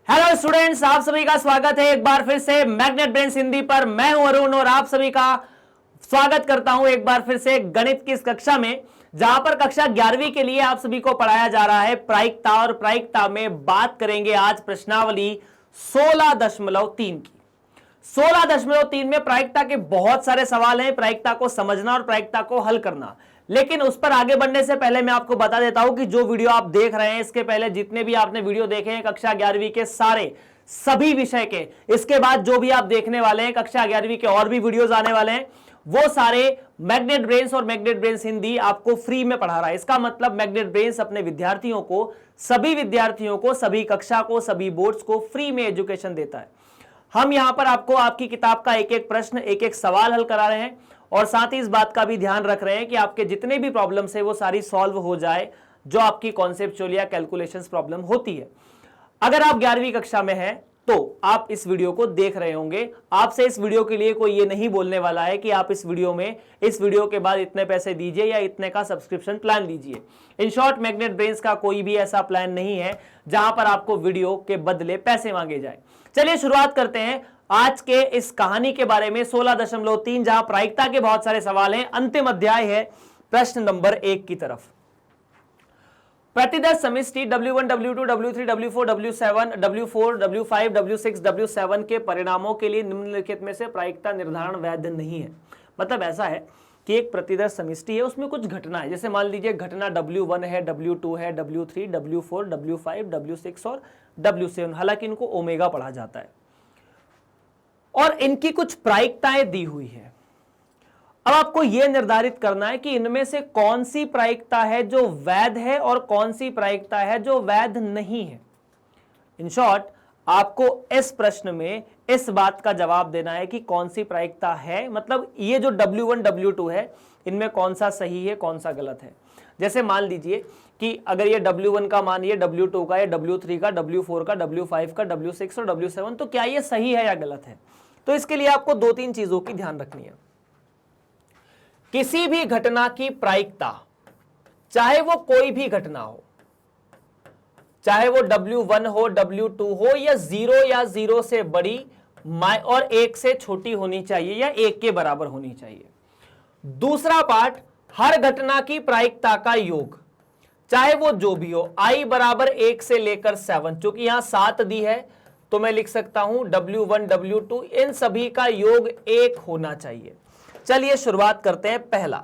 Hello students, आप सभी का स्वागत है एक बार फिर से मैग्नेट ब्रेन्स हिंदी पर। मैं हूं अरुण और आप सभी का स्वागत करता हूं एक बार फिर से गणित की इस कक्षा में, जहां पर कक्षा 11वीं के लिए आप सभी को पढ़ाया जा रहा है प्रायिकता। और प्रायिकता में बात करेंगे आज प्रश्नावली 16.3 की। 16.3 में प्रायिकता के बहुत सारे सवाल हैं, प्रायिकता को समझना और प्रायिकता को हल करना। लेकिन उस पर आगे बढ़ने से पहले मैं आपको बता देता हूं कि जो वीडियो आप देख रहे हैं, इसके पहले जितने भी आपने वीडियो देखे हैं कक्षा 11वीं के सभी विषय के, इसके बाद जो भी आप देखने वाले हैं कक्षा 11वीं के और भी वीडियोस आने वाले हैं, वो सारे मैग्नेट ब्रेन्स और मैग्नेट ब्रेन्स हिंदी आपको फ्री में पढ़ा रहा है। इसका मतलब मैग्नेट ब्रेन्स अपने विद्यार्थियों को, सभी विद्यार्थियों को, सभी कक्षा को, सभी बोर्ड्स को फ्री में एजुकेशन देता है। हम यहां पर आपको आपकी किताब का एक एक प्रश्न, एक एक सवाल हल करा रहे हैं और साथ ही इस बात का भी ध्यान रख रहे हैं कि आपके जितने भी प्रॉब्लम्स है वो सारी सॉल्व हो जाए, जो आपकी कॉन्सेप्चुअल या कैलकुलेशंस प्रॉब्लम होती है। अगर आप 11वीं कक्षा में हैं तो आप इस वीडियो को देख रहे होंगे। आपसे इस वीडियो के लिए कोई ये नहीं बोलने वाला है कि आप इस वीडियो के बाद इतने पैसे दीजिए या इतने का सब्सक्रिप्शन प्लान लीजिए। इन शॉर्ट, मैग्नेट ब्रेन्स का कोई भी ऐसा प्लान नहीं है जहां पर आपको वीडियो के बदले पैसे मांगे जाए। चलिए शुरुआत करते हैं आज के इस कहानी के बारे में। 16.3 जहां प्रायिकता के बहुत सारे सवाल हैं, अंतिम अध्याय है प्रश्न नंबर 1 की तरफ। प्रतिदर्श समष्टि W1, W2, W3, W4, W7, W4, W5, W6, W7 के परिणामों के लिए निम्नलिखित में से प्रायिकता निर्धारण वैध नहीं है। मतलब ऐसा है कि एक प्रतिदर्श समष्टि है, उसमें कुछ घटना है। जैसे मान लीजिए घटना W1 है, W2 है, W3, W4, W5, W6 और W7। हालांकि इनको ओमेगा पढ़ा जाता है और इनकी कुछ प्रायिकताएं दी हुई है। अब आपको यह निर्धारित करना है कि इनमें से कौन सी प्रायिकता है जो वैध है और कौन सी प्रायिकता है जो वैध नहीं है। इन शॉर्ट, आपको इस प्रश्न में इस बात का जवाब देना है कि कौन सी प्रायिकता है, मतलब ये जो W1, W2 है, इनमें कौन सा सही है, कौन सा गलत है। जैसे मान लीजिए कि अगर ये W1 का मान ये W2 का, ये W3 का, W4 का, W5 का, W6 और W7, तो क्या ये सही है या गलत है। तो इसके लिए आपको 2-3 चीजों की ध्यान रखनी है। किसी भी घटना की प्रायिकता, चाहे वो कोई भी घटना हो, चाहे वो W1 हो, W2 हो, या 0 से बड़ी और 1 से छोटी होनी चाहिए या 1 के बराबर होनी चाहिए। दूसरा पार्ट, हर घटना की प्रायिकता का योग, चाहे वो जो भी हो, I बराबर 1 से लेकर 7, चूंकि यहां 7 दी है तो मैं लिख सकता हूं W1, W2, इन सभी का योग 1 होना चाहिए। चलिए शुरुआत करते हैं। पहला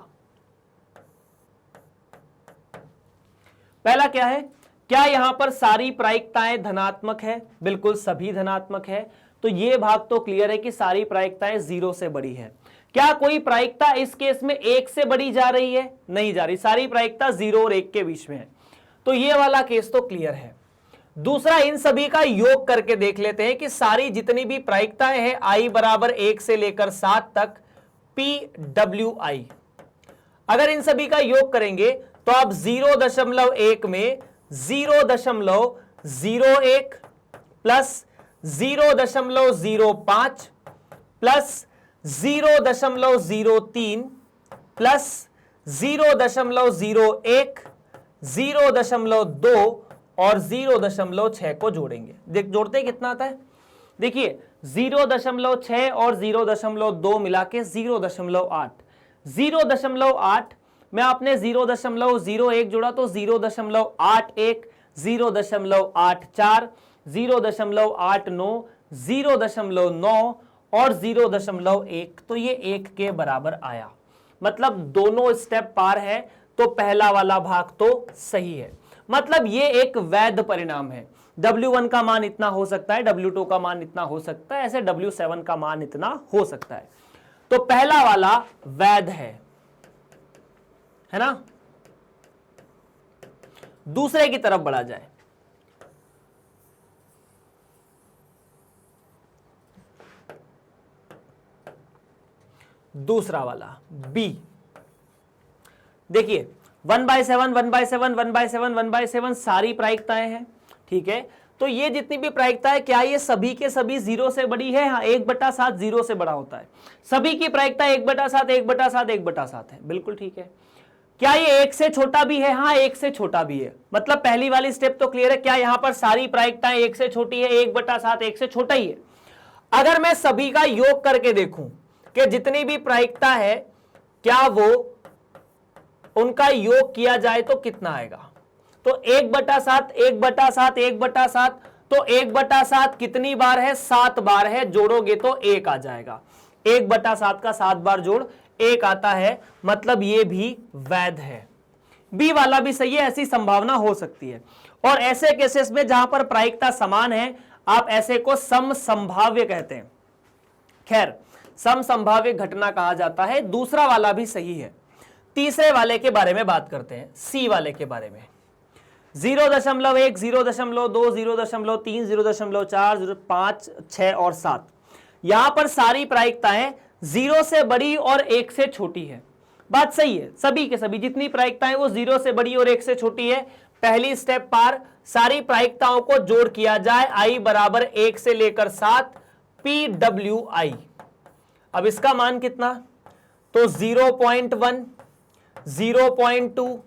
क्या है? क्या यहां पर सारी प्रायिकताएं धनात्मक है? बिल्कुल सभी धनात्मक है। तो यह भाग तो क्लियर है कि सारी प्रायिकताएं 0 से बड़ी है। क्या कोई प्रायिकता इस केस में 1 से बड़ी जा रही है? नहीं जा रही। सारी प्रायिकता 0 और 1 के बीच में है। तो यह वाला केस तो क्लियर है। दूसरा, इन सभी का योग करके देख लेते हैं कि सारी जितनी भी प्रायिकताएं हैं I बराबर 1 से लेकर 7 तक PWI, अगर इन सभी का योग करेंगे तो आप 0.1 में 0.01 प्लस 0.05 प्लस 0.03 प्लस 0.01, 0.2 और 0.6 को जोड़ेंगे। जोड़ते कितना आता है? देखिए 0.6 और 0.2 मिला के 0.8। 0.8 में आपने 0.01 जोड़ा तो 0.81, 0.84, 0.89, 0.9 और 0.1, तो ये 1 के बराबर आया। मतलब दोनों स्टेप पार है, तो पहला वाला भाग तो सही है। मतलब ये एक वैध परिणाम है। W1 का मान इतना हो सकता है, W2 का मान इतना हो सकता है, ऐसे W7 का मान इतना हो सकता है। तो पहला वाला वैध है ना। दूसरे की तरफ बढ़ा जाए। दूसरा वाला B, देखिए 1/7, 1/7, 1/7, 1/7 सारी प्रायिकताएं हैं। ठीक है, तो ये जितनी भी प्रायिकता है, क्या ये सभी के सभी 0 से बड़ी है? हाँ, 1/7 0 से बड़ा होता है। सभी की प्रायिकता 1/7, 1/7, 1/7 है। बिल्कुल ठीक है। क्या ये एक से छोटा भी है? हाँ, एक से छोटा भी है। मतलब पहली वाली स्टेप तो क्लियर है। क्या यहां पर सारी प्रायिकताएं एक से छोटी है? 1/7 एक से छोटा ही है। अगर मैं सभी का योग करके देखूं कि जितनी भी प्रायिकता है क्या वो उनका योग किया जाए तो कितना आएगा? तो 1/7 1/7 1/7, तो 1/7 कितनी बार है? 7 बार है। जोड़ोगे तो 1 आ जाएगा। 1/7 का 7 बार जोड़ 1 आता है, मतलब ये भी वैध है। बी वाला भी सही है, ऐसी संभावना हो सकती है। और ऐसे केसेस में जहां पर प्रायिकता समान है, आप ऐसे को समसंभाव्य कहते हैं। खैर, समसंभाव्य घटना कहा जाता है। दूसरा वाला भी सही है। तीसरे वाले के बारे में बात करते हैं, सी वाले के बारे में। 0.1 0.2 0.3 0.4 0.5 6 और 7, यहां पर सारी प्रायिकताएं 0 से बड़ी और 1 से छोटी है। बात सही है, सभी के सभी जितनी प्रायिकताएं वो 0 से बड़ी और 1 से छोटी है। पहली स्टेप पर सारी प्रायिकताओं को जोड़ किया जाए, i बराबर 1 से लेकर 7 PWI। अब इसका मान कितना? तो 0.1 0.2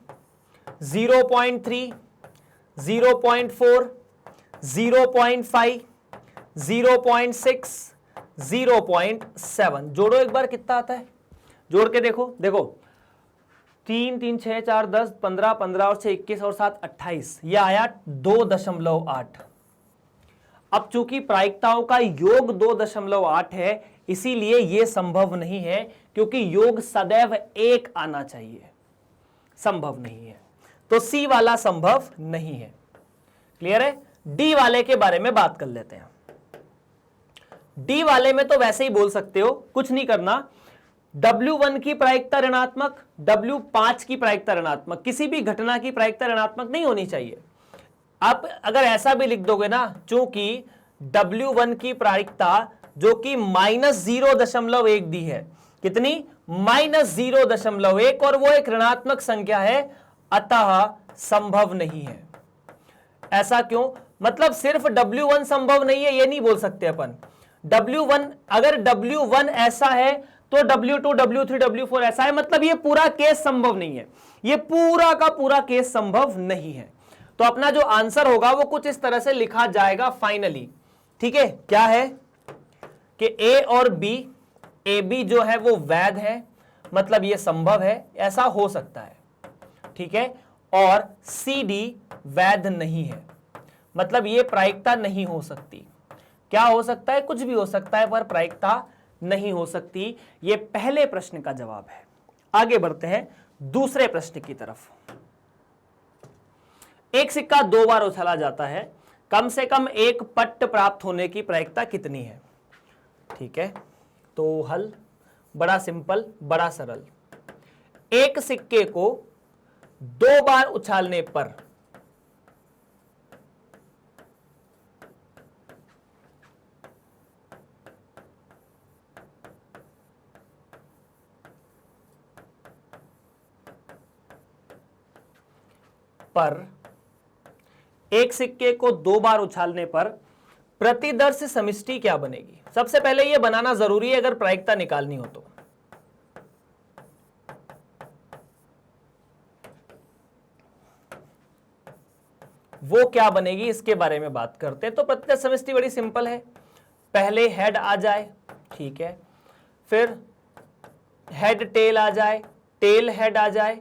0.3 0.4 0.5 0.6 0.7। जोड़ो एक बार, कितना आता है? जोड़ के देखो। 3 3 6 4 10 15 15 और 6 21 और 7 28, यह आया 2.8। अब चूंकि प्रायिकताओं का योग 2.8 है, इसीलिए यह संभव नहीं है, क्योंकि योग सदैव 1 आना चाहिए। संभव नहीं है, तो सी वाला संभव नहीं है। क्लियर है? डी वाले के बारे में बात कर लेते हैं। डी वाले में तो वैसे ही बोल सकते हो, कुछ नहीं करना। W1 की प्रायिकता ऋणात्मक, W5 की प्रायिकता ऋणात्मक, किसी भी घटना की प्रायिकता ऋणात्मक नहीं होनी चाहिए। आप अगर ऐसा भी लिख दोगे ना, चूंकि W1 की प्रायिकता जो कि -0.1 दी है, कितनी? -0.1, और वो एक ऋणात्मक संख्या है, अतः संभव नहीं है। ऐसा क्यों? मतलब सिर्फ W1 संभव नहीं है ये नहीं बोल सकते अपन। W1, अगर W1 ऐसा है तो W2 W3 W4 ऐसा है, मतलब ये पूरा केस संभव नहीं है। ये पूरा का पूरा केस संभव नहीं है। तो अपना जो आंसर होगा वो कुछ इस तरह से लिखा जाएगा फाइनली। ठीक है? क्या है कि A और B, AB जो है वो वैध है, मतलब ये संभव है, ऐसा हो सकता है। ठीक है? और CD वैध नहीं है, मतलब ये प्रायिकता नहीं हो सकती। क्या हो सकता है? कुछ भी हो सकता है, पर प्रायिकता नहीं हो सकती। ये पहले प्रश्न का जवाब है। आगे बढ़ते हैं दूसरे प्रश्न की तरफ। एक सिक्का 2 बार उछाला जाता है, कम से कम एक पट्ट प्राप्त होने की प्रायिकता कितनी है? ठीक है, तो हल बड़ा सिंपल, बड़ा सरल। एक सिक्के को 2 बार उछालने पर एक सिक्के को 2 बार उछालने पर प्रतिदर्श समष्टि क्या बनेगी? सबसे पहले यह बनाना जरूरी है अगर प्रायिकता निकालनी हो तो। वो क्या बनेगी इसके बारे में बात करते हैं। तो प्रतिदर्श समष्टि बड़ी सिंपल है, पहले हेड आ जाए, ठीक है, फिर हेड टेल आ जाए, टेल हेड आ जाए,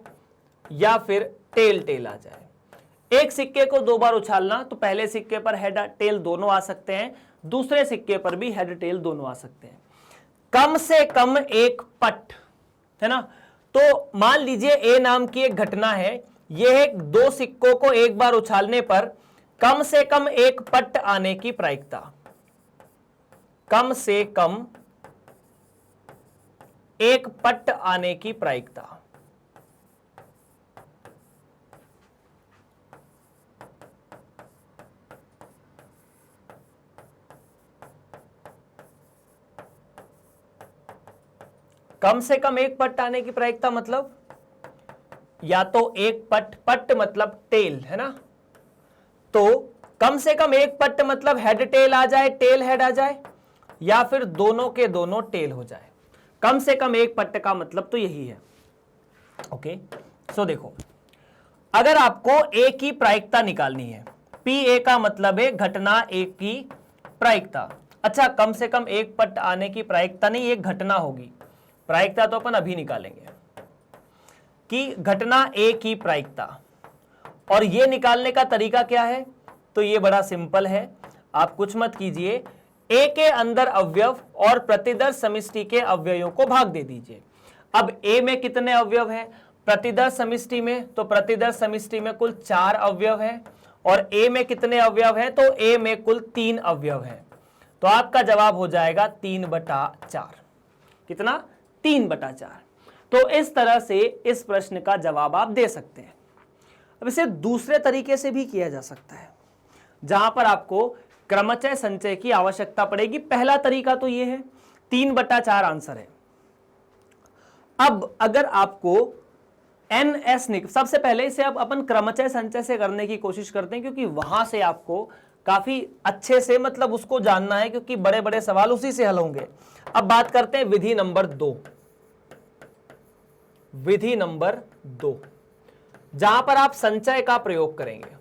या फिर टेल टेल आ जाए। एक सिक्के को 2 बार उछालना, तो पहले सिक्के पर हेड टेल दोनों आ सकते हैं, दूसरे सिक्के पर भी हेड टेल दोनों आ सकते हैं। कम से कम एक पट, है ना? तो मान लीजिए ए नाम की एक घटना है, यह 2 सिक्कों को 1 बार उछालने पर कम से कम एक पट आने की प्रायिकता, कम से कम एक पट आने की प्रायिकता। कम से कम एक पट आने की प्रायिकता मतलब या तो एक पट, पट मतलब टेल, है ना? तो कम से कम एक पट मतलब हेड टेल आ जाए, टेल हेड आ जाए, या फिर दोनों के दोनों टेल हो जाए। कम से कम एक पट का मतलब तो यही है। ओके, देखो, अगर आपको ए की प्रायिकता निकालनी है, पी ए का मतलब है घटना ए की प्रायिकता। अच्छा, कम से कम एक पट आने की प्रायिकता नहीं, एक घटना होगी। प्रायिकता तो अपन अभी निकालेंगे कि घटना ए की प्रायिकता। और ये निकालने का तरीका क्या है? तो ये बड़ा सिंपल है, आप कुछ मत कीजिए, ए के अंदर अवयव और प्रतिदर्श समिष्टि के अवयवों को भाग दे दीजिए। अब ए में कितने अवयव हैं? प्रतिदर्श समिष्टि में, तो प्रतिदर्श समिष्टि में कुल 4 अवयव हैं। और ए में कितने अवयव हैं? तो ए में कुल 3 अवयव हैं। तो आपका जवाब हो जाएगा 3/4। कितना? 3/4। तो इस तरह से इस प्रश्न का जवाब आप दे सकते हैं। अब इसे दूसरे तरीके से भी किया जा सकता है, जहां पर आपको क्रमचय संचय की आवश्यकता पड़ेगी। पहला तरीका तो यह है, 3/4 आंसर है। अब अगर आपको NS सबसे पहले इसे अब अपन क्रमचय संचय से करने की कोशिश करते हैं, क्योंकि वहां से आपको काफी अच्छे से मतलब उसको जानना है, क्योंकि बड़े बड़े सवाल उसी से हल होंगे। अब बात करते हैं विधि नंबर 2। विधि नंबर 2, जहां पर आप संचय का प्रयोग करेंगे।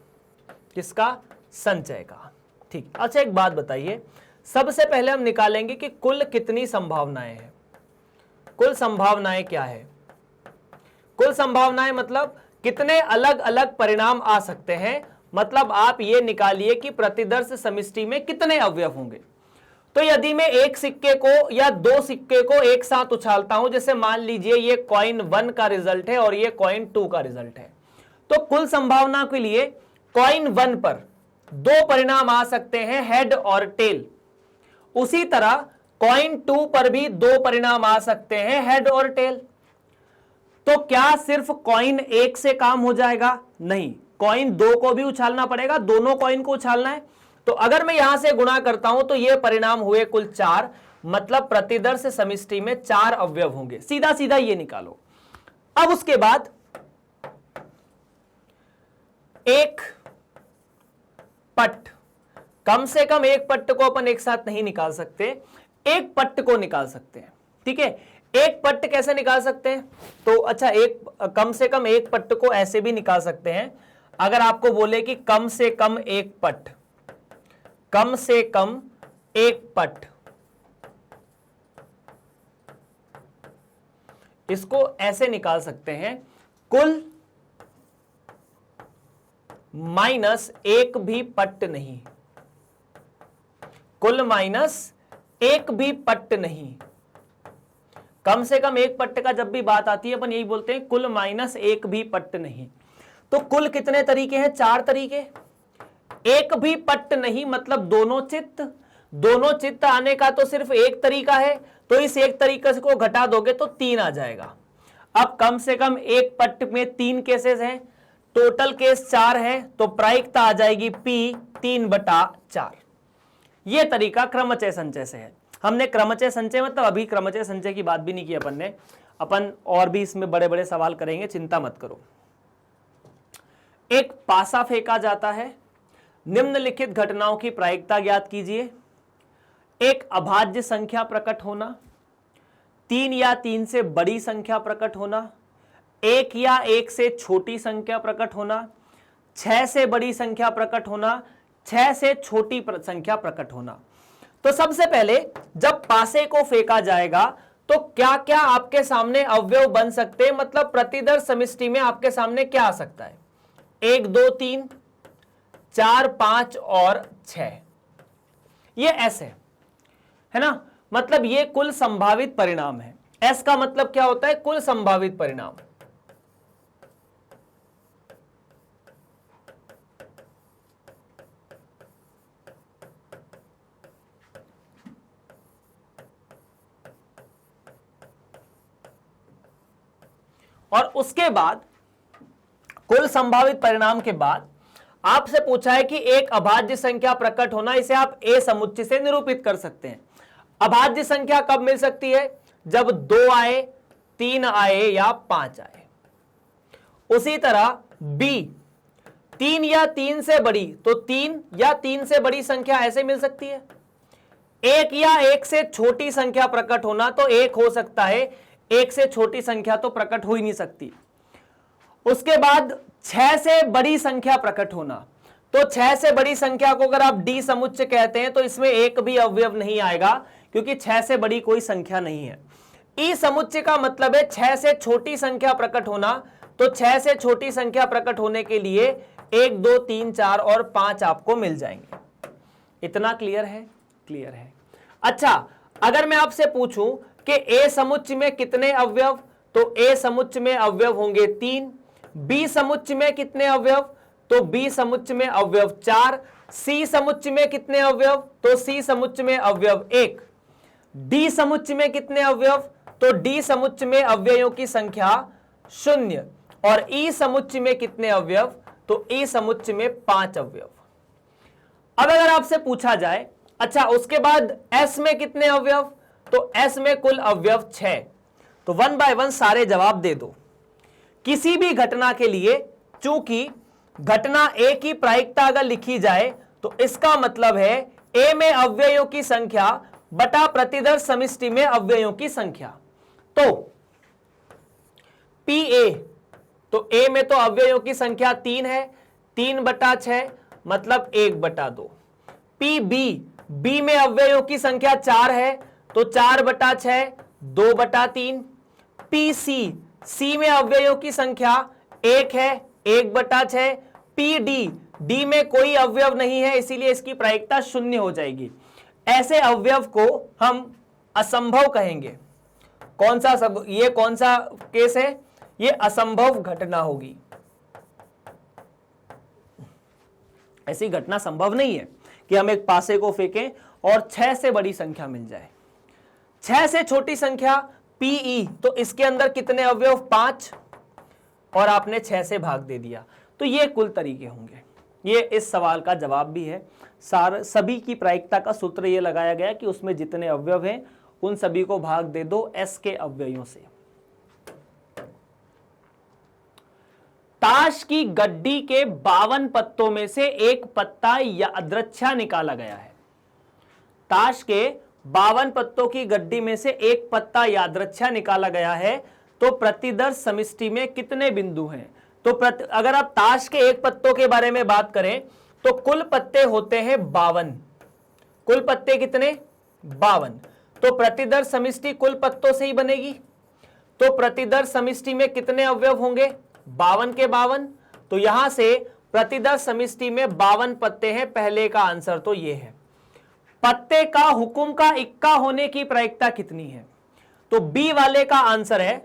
किसका? संचय का। ठीक। अच्छा, एक बात बताइए, सबसे पहले हम निकालेंगे कि कुल कितनी संभावनाएं हैं। कुल संभावनाएं क्या है? कुल संभावनाएं मतलब कितने अलग अलग परिणाम आ सकते हैं। मतलब आप ये निकालिए कि प्रतिदर्श समिष्टि में कितने अवयव होंगे। तो यदि मैं एक सिक्के को या 2 सिक्के को एक साथ उछालता हूं, जैसे मान लीजिए ये कॉइन 1 का रिजल्ट है और ये कॉइन 2 का रिजल्ट है, तो कुल संभावना के लिए कॉइन 1 पर 2 परिणाम आ सकते हैं, हेड और टेल। उसी तरह कॉइन 2 पर भी 2 परिणाम आ सकते हैं, हेड और टेल। तो क्या सिर्फ कॉइन 1 से काम हो जाएगा? नहीं, कॉइन 2 को भी उछालना पड़ेगा, दोनों कॉइन को उछालना है। तो अगर मैं यहां से गुणा करता हूं तो ये परिणाम हुए कुल 4, मतलब प्रतिदर्श समिष्टि में 4 अवयव होंगे। सीधा सीधा ये निकालो। अब उसके बाद एक पट, कम से कम एक पट्ट को अपन एक साथ नहीं निकाल सकते, एक पट्ट को निकाल सकते हैं। ठीक है, एक पट्ट कैसे निकाल सकते हैं? तो अच्छा, एक कम से कम एक पट्ट को ऐसे भी निकाल सकते हैं। अगर आपको बोले कि कम से कम एक पट्ट, कम से कम एक पट्ट, इसको ऐसे निकाल सकते हैं, कुल माइनस एक भी पट्ट नहीं। कुल माइनस एक भी पट्ट नहीं। कम से कम एक पट्ट का जब भी बात आती है अपन यही बोलते हैं, कुल माइनस एक भी पट्ट नहीं। तो कुल कितने तरीके हैं? 4 तरीके। एक भी पट्ट नहीं मतलब दोनों चित्त। दोनों चित्त आने का तो सिर्फ एक तरीका है, तो इस एक तरीके को घटा दोगे तो 3 आ जाएगा। अब कम से कम एक पट्ट में 3 केसेस हैं, टोटल केस 4 है, तो प्रायिकता आ जाएगी P 3/4। यह तरीका क्रमचय संचय से है। हमने क्रमचय संचय मतलब अभी क्रमचय संचय की बात भी नहीं की अपन ने, अपन और भी इसमें बड़े बड़े सवाल करेंगे, चिंता मत करो। एक पासा फेंका जाता है, निम्नलिखित घटनाओं की प्रायिकता ज्ञात कीजिए। एक अभाज्य संख्या प्रकट होना, 3 या 3 से बड़ी संख्या प्रकट होना, 1 या 1 से छोटी संख्या प्रकट होना, 6 से बड़ी संख्या प्रकट होना, 6 से छोटी संख्या प्रकट होना। तो सबसे पहले जब पासे को फेंका जाएगा तो क्या क्या आपके सामने अवयव बन सकते हैं, मतलब प्रतिदर्श समिष्टि में आपके सामने क्या आ सकता है? 1 2 3 4 5 और 6, ये ऐसे है ना। मतलब ये कुल संभावित परिणाम है। एस का मतलब क्या होता है? कुल संभावित परिणाम। और उसके बाद कुल संभावित परिणाम के बाद आपसे पूछा है कि एक अभाज्य संख्या प्रकट होना, इसे आप ए समुच्चय से निरूपित कर सकते हैं। अभाज्य संख्या कब मिल सकती है? जब 2 आए, 3 आए या 5 आए। उसी तरह बी, 3 या 3 से बड़ी, तो 3 या 3 से बड़ी संख्या ऐसे मिल सकती है। 1 या 1 से छोटी संख्या प्रकट होना, तो 1 हो सकता है, 1 से छोटी संख्या तो प्रकट हो ही नहीं सकती। उसके बाद 6 से बड़ी संख्या प्रकट होना। तो 6 से बड़ी संख्या को अगर आप डी समुच्चय कहते हैं तो इसमें एक भी अवयव नहीं आएगा, क्योंकि 6 से बड़ी कोई संख्या नहीं है। ई समुच्चय का मतलब है 6 से छोटी संख्या प्रकट होना। तो 6 से छोटी संख्या प्रकट होने के लिए 1 2 3 4 और 5 आपको मिल जाएंगे। इतना क्लियर है? क्लियर है। अच्छा, अगर मैं आपसे पूछूं कि ए समुच्चय में कितने अवयव, तो ए समुच्चय में अवयव होंगे 3। बी समुच्चय में कितने अवयव, तो बी समुच्चय में अवयव 4। सी समुच्चय में कितने अवयव, तो सी समुच्चय में अवयव 1। डी समुच्चय में कितने अवयव, तो डी समुच्चय में अवयवों की संख्या 0। और ई समुच्चय में कितने अवयव, तो ई समुच्चय में 5 अवयव। अब अगर आपसे पूछा जाए, अच्छा उसके बाद एस में कितने अवयव, तो एस में कुल अवयव 6। तो 1 बाय 1 सारे जवाब दे दो। किसी भी घटना के लिए चूंकि घटना ए की प्रायिकता अगर लिखी जाए तो इसका मतलब है ए में अवयवों की संख्या बटा प्रतिदर्श समष्टि में अवयवों की संख्या। तो पी ए, तो ए में तो अवयवों की संख्या 3 है, 3/6 मतलब 1/2। पी बी, बी में अवयवों की संख्या 4 है, तो 4/6 2/3। पी सी, सी में अवयवों की संख्या 1 है, 1/6। पी डी, डी में कोई अवयव नहीं है, इसीलिए इसकी प्रायिकता 0 हो जाएगी। ऐसे अवयव को हम असंभव कहेंगे। कौन सा सब, ये कौन सा केस है, ये असंभव घटना होगी। ऐसी घटना संभव नहीं है कि हम एक पासे को फेंकें और 6 से बड़ी संख्या मिल जाए। 6 से छोटी संख्या पीई, तो इसके अंदर कितने अवयव, 5, और आपने 6 से भाग दे दिया। तो ये कुल तरीके होंगे। ये इस सवाल का जवाब भी है। सभी की प्रायिकता का सूत्र ये लगाया गया कि उसमें जितने अवयव हैं उन सभी को भाग दे दो एस के अवयवों से। ताश की गड्डी के 52 पत्तों में से एक पत्ता यादृच्छा निकाला गया है। ताश के 52 पत्तों की गड्डी में से एक पत्ता यादृच्छा निकाला गया है, तो प्रतिदर्श समष्टि में कितने बिंदु हैं। तो अगर आप ताश के एक पत्तों के बारे में बात करें तो कुल पत्ते होते हैं 52। कुल पत्ते कितने, 52। तो प्रतिदर्श समष्टि कुल पत्तों से ही बनेगी। तो प्रतिदर्श समष्टि में कितने अवयव होंगे, 52 के 52। तो यहां से प्रतिदर्श समष्टि में 52 पत्ते हैं। पहले का आंसर तो ये है। पत्ते का हुक्म का इक्का होने की प्रायिकता कितनी है, तो बी वाले का आंसर है,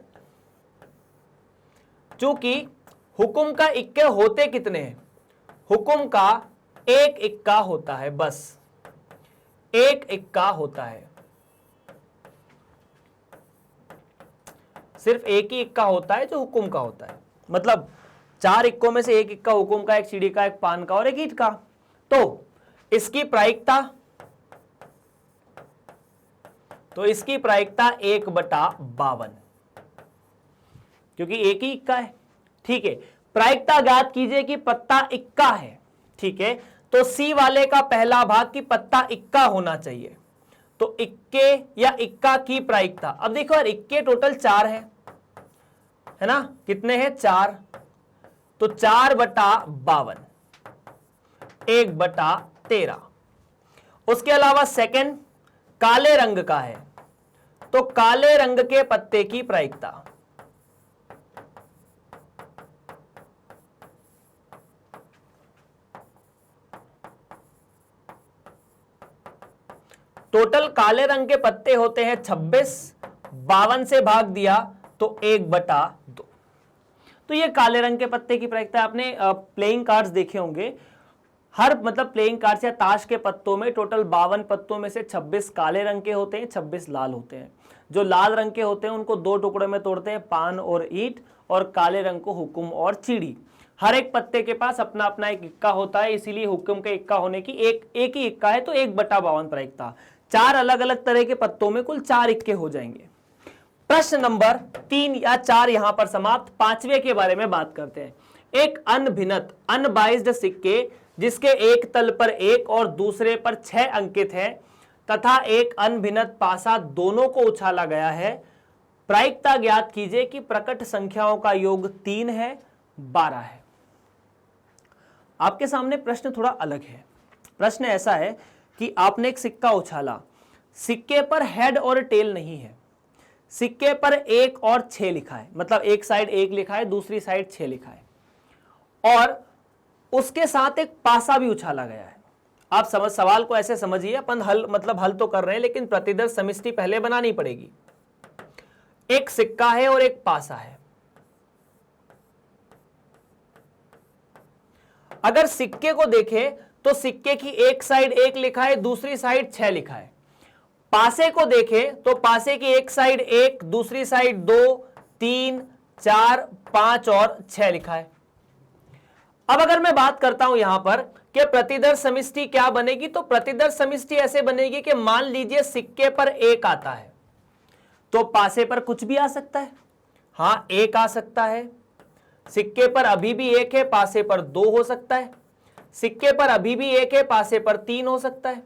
चूंकि हुक्म का इक्के होते कितने हैं, हुक्म का एक इक्का होता है, बस एक इक्का होता है, सिर्फ एक ही इक्का होता है जो हुक्म का होता है। मतलब 4 इक्कों में से एक इक्का हुक्म का, एक सीढ़ी का, एक पान का और एक ईंट का। तो इसकी प्रायिकता, तो इसकी प्रायिकता 1/52, क्योंकि एक ही इक्का है। ठीक है, प्रायिकता ज्ञात कीजिए कि पत्ता इक्का है। ठीक है, तो सी वाले का पहला भाग कि पत्ता इक्का होना चाहिए। तो इक्के या इक्का की प्रायिकता, अब देखो यार इक्के टोटल 4 है ना, कितने हैं 4, तो 4/52, 1/13। उसके अलावा सेकंड काले रंग का है, तो काले रंग के पत्ते की प्रायिकता, टोटल काले रंग के पत्ते होते हैं 26, 52 से भाग दिया तो 1/2। तो ये काले रंग के पत्ते की प्रायिकता। आपने प्लेइंग कार्ड्स देखे होंगे, हर मतलब प्लेइंग कार्ड्स या ताश के पत्तों में टोटल 52 पत्तों में से 26 काले रंग के होते हैं, 26 लाल होते हैं। जो लाल रंग के होते हैं उनको 2 टुकड़ों में तोड़ते हैं, पान और ईंट, और काले रंग को हुक्म और चिड़ी। हर एक पत्ते के पास अपना अपना एक इक्का होता है, इसीलिए हुक्म के इक्का होने की एक ही इक्का है, तो 1/52 प्रायिकता। 4 अलग अलग तरह के पत्तों में कुल 4 इक्के हो जाएंगे। प्रश्न नंबर 3 या 4 यहां पर समाप्त। 5वें के बारे में बात करते हैं। एक अनभिन्नत अनबाइज्ड सिक्के जिसके एक तल पर 1 और दूसरे पर 6 अंकित है तथा एक अनभिन्नत पासा दोनों को उछाला गया है। प्रायिकता ज्ञात कीजिए कि प्रकट संख्याओं का योग 3 है 12 है। आपके सामने प्रश्न थोड़ा अलग है। प्रश्न ऐसा है कि आपने एक सिक्का उछाला, सिक्के पर हेड और टेल नहीं है, सिक्के पर 1 और 6 लिखा है, मतलब एक साइड 1 लिखा है, दूसरी साइड 6 लिखा है, और उसके साथ एक पासा भी उछाला गया है। आप सवाल को ऐसे समझिए, अपन हल तो कर रहे हैं, लेकिन प्रतिदर्श समष्टि पहले बनानी पड़ेगी। एक सिक्का है और एक पासा है। अगर सिक्के को देखें तो सिक्के की एक साइड 1 लिखा है, दूसरी साइड 6 लिखा है। पासे को देखें तो पासे की एक साइड 1, दूसरी साइड 2, 3, 4, 5 और 6 लिखा है। अब अगर मैं बात करता हूं यहां पर कि प्रतिदर्श समष्टि क्या बनेगी, तो प्रतिदर्श समष्टि ऐसे बनेगी कि मान लीजिए सिक्के पर 1 आता है तो पासे पर कुछ भी आ सकता है। हां, 1 आ सकता है। सिक्के पर अभी भी 1 है, पासे पर 2 हो सकता है। सिक्के पर अभी भी 1 है, पासे पर 3 हो सकता है।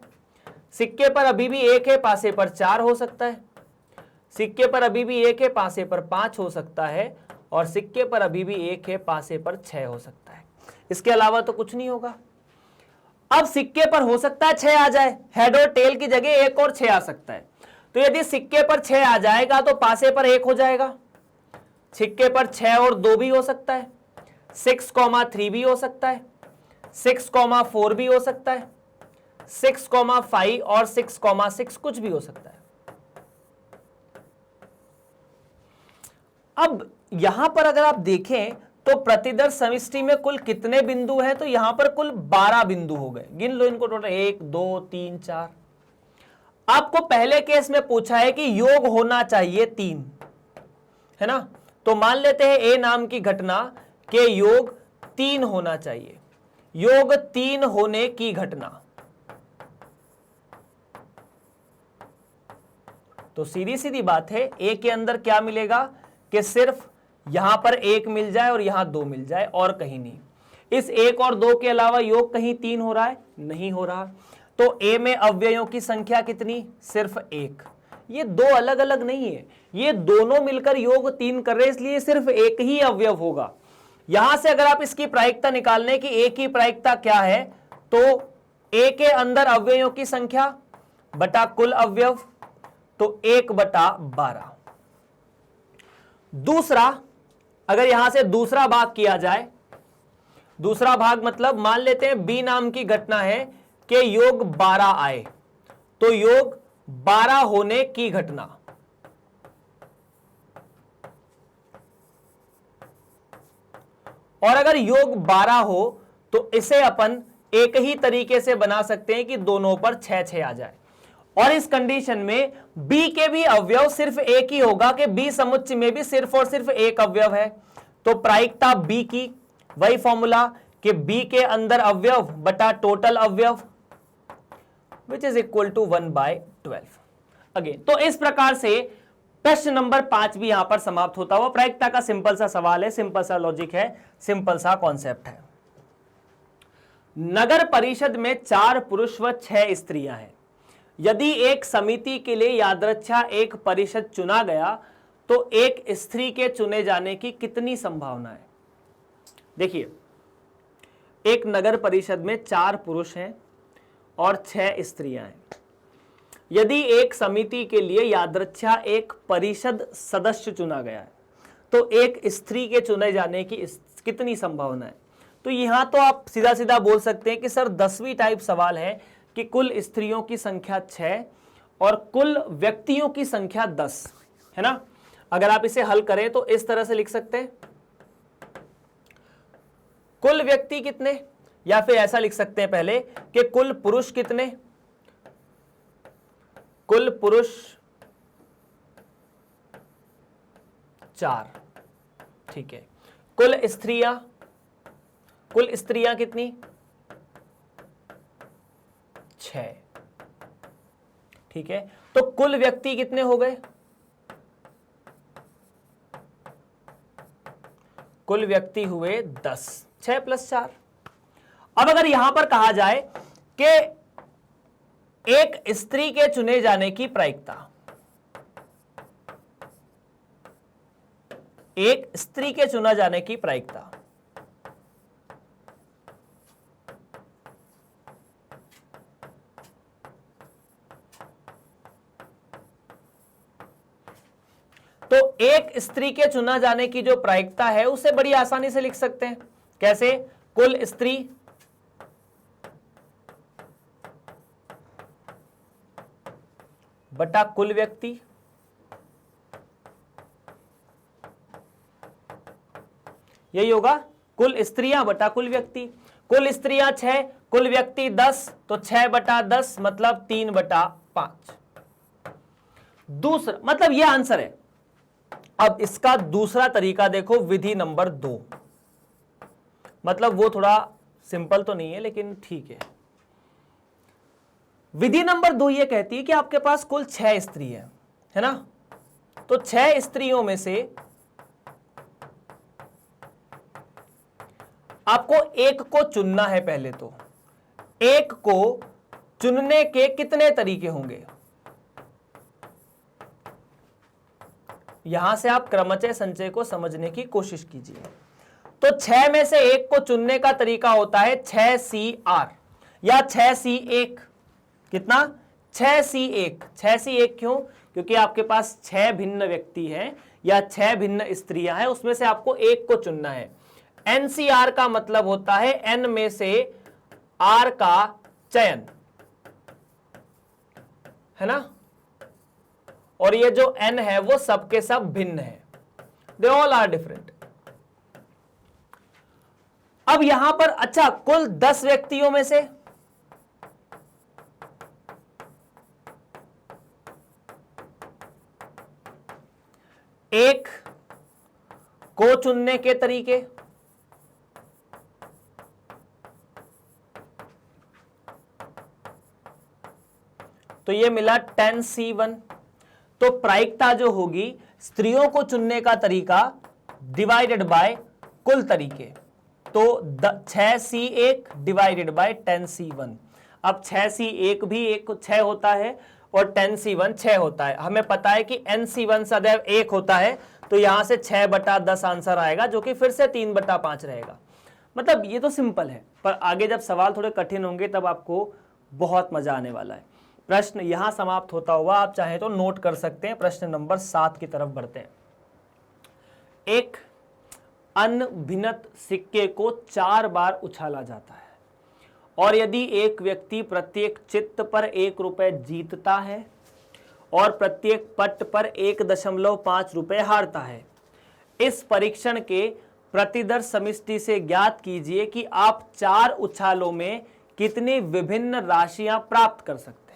सिक्के पर अभी भी 1 है, पासे पर 4 हो सकता है। सिक्के पर अभी भी 1 है, पासे पर 5 हो सकता है। और सिक्के पर अभी भी 1 है, पासे पर 6 हो सकता है। इसके अलावा तो कुछ नहीं होगा। अब सिक्के पर हो सकता है 6 आ जाए, हेड और टेल की जगह 1 और 6 आ सकता है। तो यदि सिक्के पर 6 आ जाएगा तो पासे पर 1 हो जाएगा। सिक्के पर 6 और 2 भी हो सकता है, 6,3 भी हो सकता है, 6,4 भी हो सकता है, 6,5 और 6,6 कुछ भी हो सकता है। अब यहां पर अगर आप देखें तो प्रतिदर्श समष्टि में कुल कितने बिंदु हैं, तो यहां पर कुल 12 बिंदु हो गए। गिन लो इनको टोटल, 1, 2, 3, 4। आपको पहले केस में पूछा है कि योग होना चाहिए 3, है ना। तो मान लेते हैं ए नाम की घटना के योग 3 होना चाहिए। योग 3 होने की घटना, तो सीधी सीधी बात है, ए के अंदर क्या मिलेगा कि सिर्फ यहां पर 1 मिल जाए और यहां 2 मिल जाए और कहीं नहीं। इस 1 और 2 के अलावा योग कहीं 3 हो रहा है? नहीं हो रहा। तो ए में अवयवों की संख्या कितनी? सिर्फ 1। ये 2 अलग अलग नहीं है, ये दोनों मिलकर योग 3 कर रहे, इसलिए सिर्फ 1 ही अवयव होगा। यहां से अगर आप इसकी प्रायिकता निकालने की, ए की प्रायिकता क्या है, तो ए के अंदर अवयवों की संख्या बटा कुल अवयव, तो 1/12। दूसरा, अगर यहां से दूसरा भाग किया जाए, दूसरा भाग मतलब मान लेते हैं बी नाम की घटना है कि योग 12 आए, तो योग 12 होने की घटना, और अगर योग 12 हो तो इसे अपन एक ही तरीके से बना सकते हैं कि दोनों पर 6-6 आ जाए। और इस कंडीशन में बी के भी अवयव सिर्फ एक ही होगा कि बी समुच्चय में भी सिर्फ और सिर्फ 1 अवयव है। तो प्रायिकता बी की, वही फॉर्मूला कि बी के अंदर अवयव बटा टोटल अवयव, which is equal to 1/12। Again, तो इस प्रकार से प्रश्न नंबर 5 भी यहां पर समाप्त होता हुआ। प्रायिकता का सिंपल सा सवाल है, सिंपल सा लॉजिक है, सिंपल सा कॉन्सेप्ट है। नगर परिषद में 4 पुरुष व 6 स्त्रियां हैं। यदि एक समिति के लिए यादृच्छा एक परिषद चुना गया तो एक स्त्री के चुने जाने की कितनी संभावना है? देखिए, एक नगर परिषद में 4 पुरुष हैं और 6 स्त्रियां हैं। यदि एक समिति के लिए यादृच्छा एक परिषद सदस्य चुना गया है तो एक स्त्री के चुने जाने की कितनी संभावना है? तो यहां तो आप सीधा सीधा बोल सकते हैं कि सर 10वीं टाइप सवाल है कि कुल स्त्रियों की संख्या 6 और कुल व्यक्तियों की संख्या 10 है ना। अगर आप इसे हल करें तो इस तरह से लिख सकते हैं, कुल व्यक्ति कितने, या फिर ऐसा लिख सकते हैं पहले कि कुल पुरुष कितने, कुल पुरुष 4, ठीक है। कुल स्त्रियां कितनी? 6, ठीक है। तो कुल व्यक्ति कितने हो गए? कुल व्यक्ति हुए 10, 6 + 4। अब अगर यहां पर कहा जाए कि एक स्त्री के चुने जाने की प्रायिकता, एक स्त्री के चुना जाने की प्रायिकता, तो एक स्त्री के चुना जाने की जो प्रायिकता है उसे बड़ी आसानी से लिख सकते हैं। कैसे? कुल स्त्री बटा कुल व्यक्ति, यही होगा कुल स्त्रियां बटा कुल व्यक्ति। कुल स्त्रियां 6, कुल व्यक्ति 10, तो 6 बटा 10 मतलब 3 बटा 5। दूसरा मतलब यह आंसर है। अब इसका दूसरा तरीका देखो, विधि नंबर 2। मतलब वो थोड़ा सिंपल तो नहीं है लेकिन ठीक है। विधि नंबर 2 ये कहती है कि आपके पास कुल 6 स्त्री है ना, तो 6 स्त्रियों में से आपको एक को चुनना है। पहले तो एक को चुनने के कितने तरीके होंगे, यहां से आप क्रमचय संचय को समझने की कोशिश कीजिए। तो 6 में से एक को चुनने का तरीका होता है 6C(R) या 6C1। कितना? 6C1। 6C1 क्यों? क्योंकि आपके पास 6 भिन्न व्यक्ति हैं या 6 भिन्न स्त्रियां हैं, उसमें से आपको एक को चुनना है। NCR का मतलब होता है N में से R का चयन, है ना। और ये जो N है वो सबके सब भिन्न है, दे ऑल आर डिफरेंट। अब यहां पर अच्छा, कुल 10 व्यक्तियों में से एक को चुनने के तरीके, तो ये मिला 10C1। तो प्रायिकता जो होगी स्त्रियों को चुनने का तरीका डिवाइडेड बाय कुल तरीके, तो 6C1 डिवाइडेड बाय 10C1। अब 6C1 भी 6 होता है और 10C1 6 होता है। हमें पता है कि NC1 सदैव 1 होता है, तो यहां से 6 बटा 10 आंसर आएगा, जो कि फिर से 3 बटा 5 रहेगा। मतलब ये तो सिंपल है, पर आगे जब सवाल थोड़े कठिन होंगे तब आपको बहुत मजा आने वाला है। प्रश्न यहां समाप्त होता हुआ आप चाहे तो नोट कर सकते हैं। प्रश्न नंबर 7 की तरफ बढ़ते हैं। एक अनभिन्नत सिक्के को 4 बार उछाला जाता है और यदि एक व्यक्ति प्रत्येक चित्त पर 1 रुपए जीतता है और प्रत्येक पट पर 1.5 रुपए हारता है, इस परीक्षण के प्रतिदर समष्टि से ज्ञात कीजिए कि आप 4 उछालों में कितनी विभिन्न राशियां प्राप्त कर सकते हैं।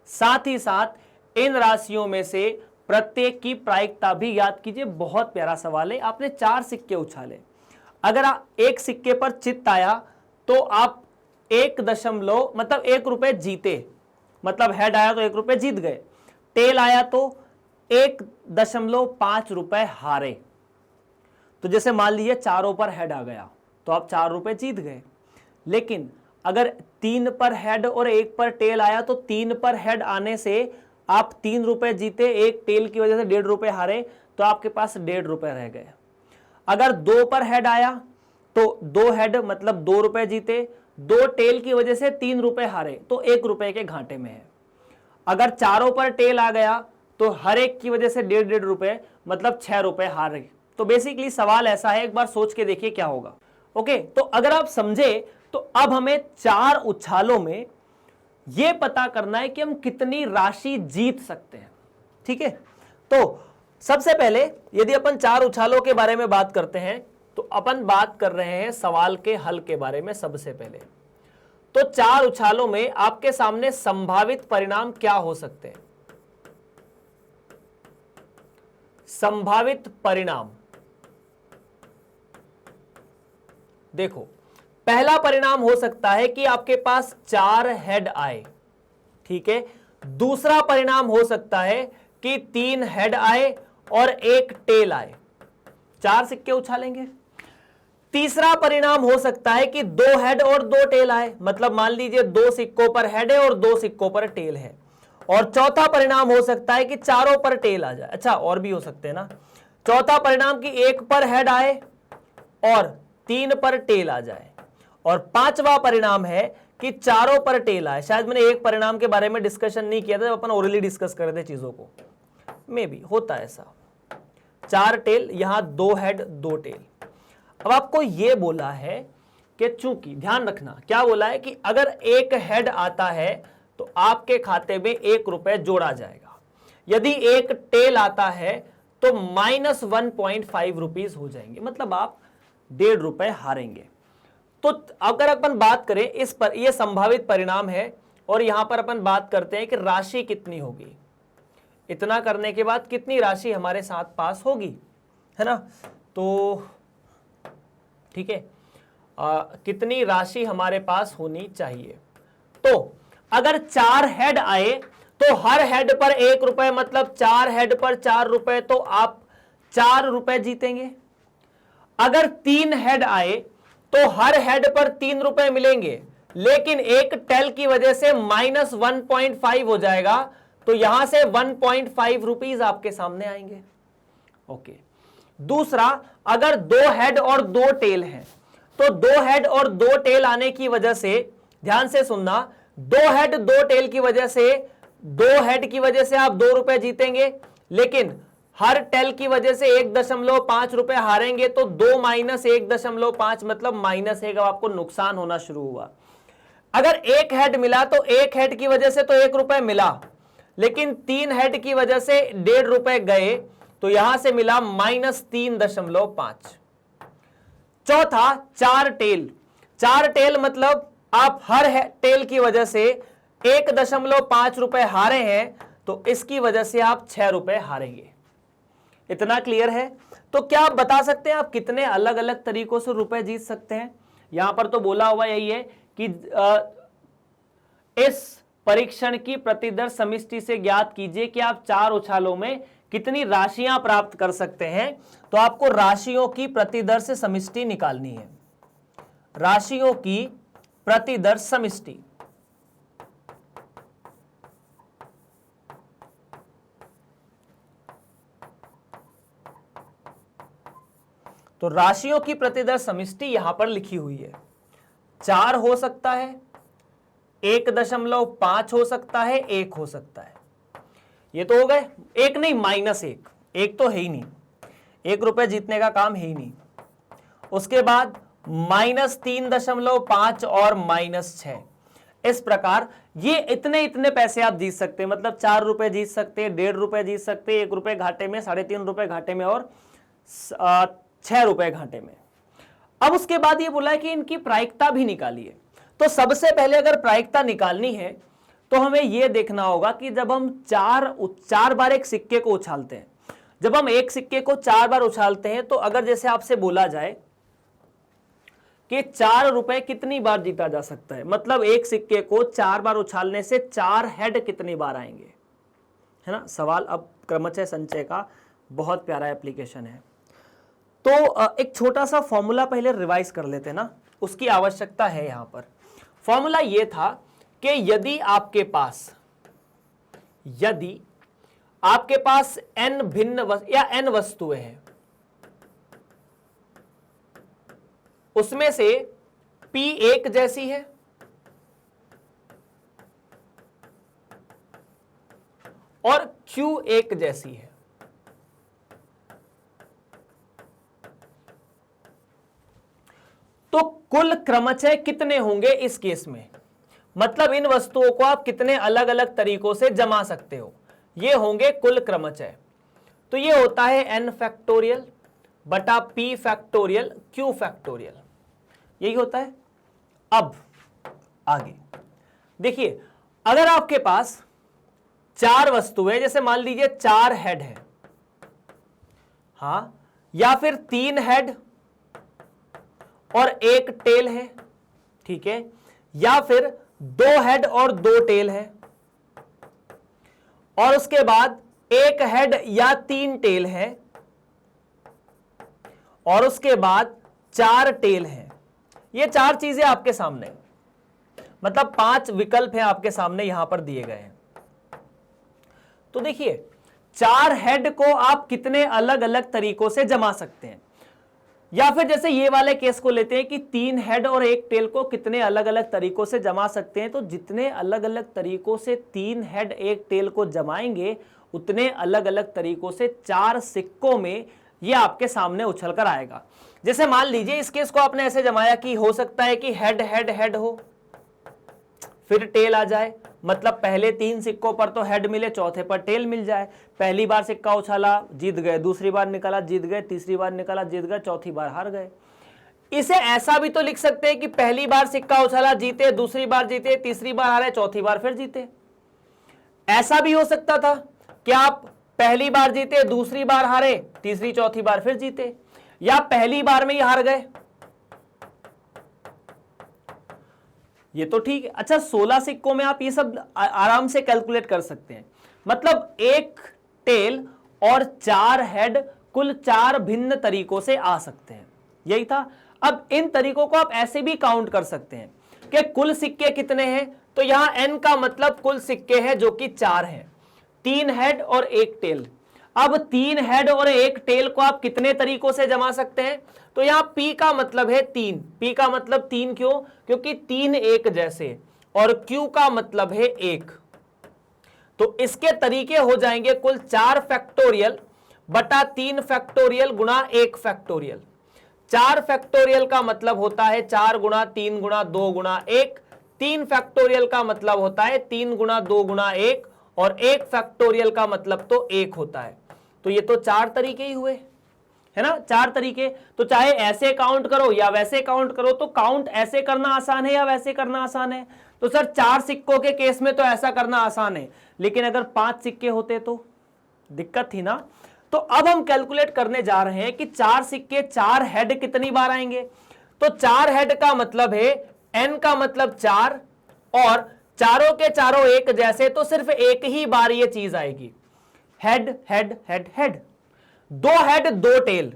साथ ही साथ इन राशियों में से प्रत्येक की प्रायिकता भी ज्ञात कीजिए। बहुत प्यारा सवाल है। आपने 4 सिक्के उछाले, अगर एक सिक्के पर चित्त आया तो आप 1 रुपए जीते, मतलब हेड आया तो 1 रुपए जीत गए। टेल आया तो 1.5 रुपए हारे। तो जैसे मान लीजिए चारों पर हेड आ गया तो आप 4 रुपए जीत गए। लेकिन अगर 3 पर हेड और 1 पर टेल आया तो 3 पर हेड आने से आप 3 रुपए जीते, 1 टेल की वजह से 1.5 रुपए हारे, तो आपके पास 1.5 रुपए रह गए। अगर 2 पर हेड आया तो 2 हेड मतलब 2 रुपए जीते, 2 टेल की वजह से 3 रुपए हारे, तो 1 रुपए के घाटे में है। अगर चारों पर टेल आ गया तो हर एक की वजह से 1.5 रुपए मतलब 6 रुपए हार गए। तो बेसिकली सवाल ऐसा है, एक बार सोच के देखिए क्या होगा। ओके, तो अगर आप समझे तो अब हमें 4 उछालों में यह पता करना है कि हम कितनी राशि जीत सकते हैं। ठीक है, तो सबसे पहले यदि अपन 4 उछालों के बारे में बात करते हैं तो अपन बात कर रहे हैं सवाल के हल के बारे में। सबसे पहले तो 4 उछालों में आपके सामने संभावित परिणाम क्या हो सकते हैं। संभावित परिणाम देखो, पहला परिणाम हो सकता है कि आपके पास 4 हेड आए। ठीक है, दूसरा परिणाम हो सकता है कि 3 हेड आए और 1 टेल आए, 4 सिक्के उछालेंगे। तीसरा परिणाम हो सकता है कि 2 हेड और 2 टेल आए, मतलब मान लीजिए 2 सिक्कों पर हेड है और 2 सिक्कों पर टेल है। और चौथा परिणाम हो सकता है कि चारों पर टेल आ जाए। अच्छा, और भी हो सकते हैं ना। चौथा परिणाम कि 1 पर हेड आए और 3 पर टेल आ जाए। और पांचवा परिणाम है कि चारों पर टेल आए। शायद मैंने एक परिणाम के बारे में डिस्कशन नहीं किया था, जब अपन ओरली डिस्कस कर रहे थे चीजों को, मे बी होता है ऐसा। 4 टेल, यहां 2 हेड 2 टेल। अब आपको यह बोला है कि चूंकि ध्यान रखना क्या बोला है कि अगर एक हेड आता है तो आपके खाते में 1 रुपए जोड़ा जाएगा, यदि एक टेल आता है तो -1.5 रुपीज हो जाएंगे, मतलब आप 1.5 रुपए हारेंगे। तो अगर अपन बात करें इस पर, यह संभावित परिणाम है और यहां पर अपन बात करते हैं कि राशि कितनी होगी, इतना करने के बाद कितनी राशि हमारे साथ पास होगी, है ना। तो ठीक है, कितनी राशि हमारे पास होनी चाहिए। तो अगर 4 हेड आए तो हर हेड पर 1 रुपए, मतलब 4 हेड पर 4 रुपए, तो आप 4 रुपए जीतेंगे। अगर 3 हेड आए तो हर हेड पर 3 रुपए मिलेंगे, लेकिन एक टेल की वजह से -1.5 हो जाएगा, तो यहां से 1.5 रुपीज आपके सामने आएंगे। ओके। दूसरा, अगर 2 हेड और 2 टेल हैं तो 2 हेड और 2 टेल आने की वजह से, ध्यान से सुनना, 2 हेड 2 टेल की वजह से, 2 हेड की वजह से आप 2 रुपए जीतेंगे, लेकिन हर टेल की वजह से 1.5 रुपए हारेंगे, तो 2 माइनस 1.5 मतलब -1, आपको नुकसान होना शुरू हुआ। अगर एक हेड मिला तो एक हेड की वजह से तो 1 रुपए मिला, लेकिन 3 हेड की वजह से 1.5 रुपए गए, तो यहां से मिला -3.5। चौथा, 4 टेल। 4 टेल मतलब आप हर टेल की वजह से 1.5 रुपए हारे हैं, तो इसकी वजह से आप 6 रुपए हारेंगे। इतना क्लियर है। तो क्या आप बता सकते हैं आप कितने अलग अलग तरीकों से रुपए जीत सकते हैं? यहां पर तो बोला हुआ यही है कि इस परीक्षण की प्रतिदर समष्टि से ज्ञात कीजिए कि आप 4 उछालों में कितनी राशियां प्राप्त कर सकते हैं। तो आपको राशियों की प्रतिदर से समष्टि निकालनी है, राशियों की प्रतिदर समष्टि। तो राशियों की प्रतिदर समष्टि यहां पर लिखी हुई है। 4 हो सकता है, 1.5 हो सकता है, 1 हो सकता है। ये तो हो गए, 1 नहीं, -1, 1 तो है ही नहीं, 1 रुपए जीतने का काम है ही नहीं। उसके बाद -3.5 और -6। इस प्रकार ये इतने पैसे आप जीत सकते हैं, मतलब 4 रुपए जीत सकते हैं, 1.5 रुपए जीत सकते हैं, 1 रुपए घाटे में, 3.5 रुपए घाटे में और 6 रुपए घाटे में। अब उसके बाद ये बोला है कि इनकी प्रायिकता भी निकालिए। तो सबसे पहले अगर प्रायिकता निकालनी है तो हमें यह देखना होगा कि जब हम 4 बार एक सिक्के को उछालते हैं, जब हम एक सिक्के को 4 बार उछालते हैं, तो अगर जैसे आपसे बोला जाए कि 4 रुपए कितनी बार जीता जा सकता है, मतलब एक सिक्के को 4 बार उछालने से 4 हेड कितनी बार आएंगे, है ना। सवाल अब क्रमचय संचय का बहुत प्यारा एप्लीकेशन है। तो एक छोटा सा फॉर्मूला पहले रिवाइज कर लेते हैं ना, उसकी आवश्यकता है। यहां पर फॉर्मूला यह था कि यदि आपके पास n भिन्न या n वस्तुएं हैं, उसमें से P एक जैसी है और Q एक जैसी है, तो कुल क्रमचय कितने होंगे इस केस में, मतलब इन वस्तुओं को आप कितने अलग अलग तरीकों से जमा सकते हो, ये होंगे कुल क्रमचय। तो ये होता है n फैक्टोरियल बटा p फैक्टोरियल q फैक्टोरियल, यही होता है। अब आगे देखिए, अगर आपके पास 4 वस्तुएं, जैसे मान लीजिए 4 हेड है, हां, या फिर 3 हेड और 1 टेल है, ठीक है, या फिर 2 हेड और 2 टेल है, और उसके बाद 1 हेड या 3 टेल है, और उसके बाद 4 टेल है। ये 4 चीजें आपके सामने, मतलब 5 विकल्प हैं आपके सामने यहां पर दिए गए हैं। तो देखिए, 4 हेड को आप कितने अलग अलग तरीकों से जमा सकते हैं, या फिर जैसे ये वाले केस को लेते हैं कि 3 हेड और 1 टेल को कितने अलग अलग तरीकों से जमा सकते हैं। तो जितने अलग अलग तरीकों से 3 हेड 1 टेल को जमाएंगे, उतने अलग अलग तरीकों से 4 सिक्कों में ये आपके सामने उछल कर आएगा। जैसे मान लीजिए इस केस को आपने ऐसे जमाया कि हो सकता है कि हेड हेड हेड हो, फिर टेल आ जाए, मतलब पहले 3 सिक्कों पर तो हेड मिले, चौथे पर टेल मिल जाए। पहली बार सिक्का उछाला जीत गए, दूसरी बार निकाला जीत गए, तीसरी बार निकाला जीत गए, चौथी बार हार गए। इसे ऐसा भी तो लिख सकते हैं कि पहली बार सिक्का उछाला जीते, दूसरी बार जीते, तीसरी बार हारे, चौथी बार फिर जीते। ऐसा भी हो सकता था कि आप पहली बार जीते, दूसरी बार हारे, तीसरी चौथी बार फिर जीते, या पहली बार में ही हार गए। ये तो ठीक है। अच्छा 16 सिक्कों में आप ये सब आराम से कैलकुलेट कर सकते हैं, मतलब एक टेल और 4 हेड कुल 4 भिन्न तरीकों से आ सकते हैं, यही था। अब इन तरीकों को आप ऐसे भी काउंट कर सकते हैं कि कुल सिक्के कितने हैं, तो यहां n का मतलब कुल सिक्के हैं जो कि 4 हैं, 3 हेड और 1 टेल। अब 3 हेड और 1 टेल को आप कितने तरीकों से जमा सकते हैं, तो यहां P का मतलब है 3, P का मतलब 3 क्यों, क्योंकि 3 एक जैसे, और Q का मतलब है 1। तो इसके तरीके हो जाएंगे कुल 4 फैक्टोरियल बटा 3 फैक्टोरियल गुणा 1 फैक्टोरियल। 4 फैक्टोरियल का मतलब होता है 4 गुणा 3 गुणा 2 गुणा 1, 3 फैक्टोरियल का मतलब होता है 3 गुणा 2 गुणा 1, और 1 फैक्टोरियल का मतलब तो 1 होता है। तो ये तो 4 तरीके ही हुए, है ना, 4 तरीके। तो चाहे ऐसे काउंट करो या वैसे काउंट करो, तो काउंट ऐसे करना आसान है या वैसे करना आसान है, तो सर 4 सिक्कों के केस में तो ऐसा करना आसान है, लेकिन अगर 5 सिक्के होते तो दिक्कत थी ना। तो अब हम कैलकुलेट करने जा रहे हैं कि 4 सिक्के 4 हेड कितनी बार आएंगे। तो 4 हेड का मतलब है n का मतलब 4, और चारों के चारों एक जैसे, तो सिर्फ एक ही बार ये चीज आएगी, head head head head. 2 head 2 tail,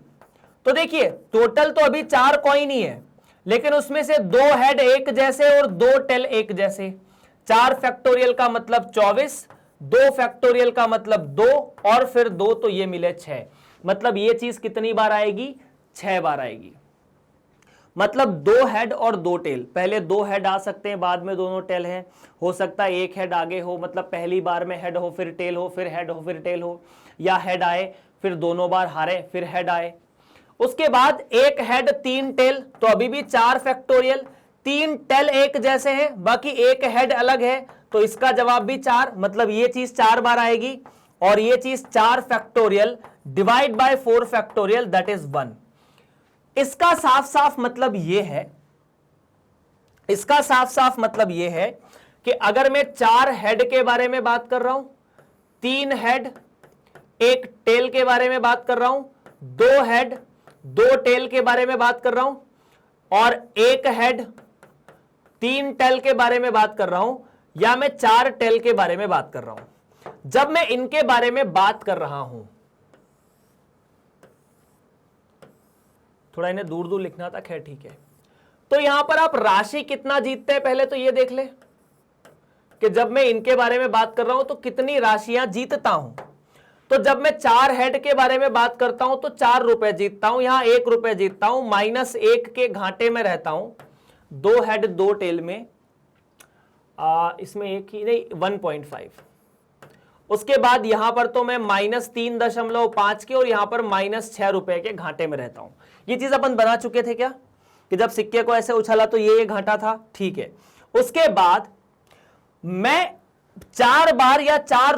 तो देखिए टोटल तो अभी 4 कॉइन ही है, लेकिन उसमें से 2 हेड एक जैसे और 2 टेल एक जैसे। 4 फैक्टोरियल का मतलब 24, 2 फैक्टोरियल का मतलब 2, और फिर 2 तो ये मिले 6, मतलब ये चीज कितनी बार आएगी, 6 बार आएगी। मतलब 2 हेड और 2 टेल, पहले 2 हेड आ सकते हैं, बाद में दोनों टेल हैं, हो सकता है 1 हेड आगे हो, मतलब पहली बार में हेड हो फिर टेल हो, फिर हेड हो फिर टेल हो, या हेड आए फिर दोनों बार हारे फिर हेड आए। उसके बाद 1 हेड 3 टेल, तो अभी भी 4 फैक्टोरियल, 3 टेल एक जैसे हैं, बाकी 1 हेड अलग है, तो इसका जवाब भी 4, मतलब ये चीज 4 बार आएगी, और ये चीज 4 factorial divide by 4 factorial that is 1। इसका साफ साफ मतलब ये है, इसका साफ साफ मतलब ये है कि अगर मैं 4 हेड के बारे में बात कर रहा हूं, 3 हेड 1 टेल के बारे में बात कर रहा हूं, 2 हेड 2 टेल के बारे में बात कर रहा हूं, और 1 हेड 3 टेल के बारे में बात कर रहा हूं, या मैं 4 टेल के बारे में बात कर रहा हूं, जब मैं इनके बारे में बात कर रहा हूं, थोड़ा इन्हें दूर दूर लिखना था, खैर ठीक है। तो यहां पर आप राशि कितना जीतते हैं पहले तो ये देख ले कि जब मैं इनके बारे में बात कर रहा हूं तो कितनी राशियां जीतता हूं। तो जब मैं 4 हेड के बारे में बात करता हूं तो 4 रुपए जीतता हूं, यहां 1 रुपए जीतता हूं, -1 के घाटे में रहता हूं। 2 हेड 2 टेल में इसमें एक ही नहीं 1.5। उसके बाद यहां पर तो मैं -3.5 के, और यहां पर -6 रुपए के घाटे में रहता हूं। ये चीज अपन बना चुके थे क्या, कि जब सिक्के को ऐसे उछाला तो ये घाटा था, ठीक है। उसके बाद मैं 4 बार या 4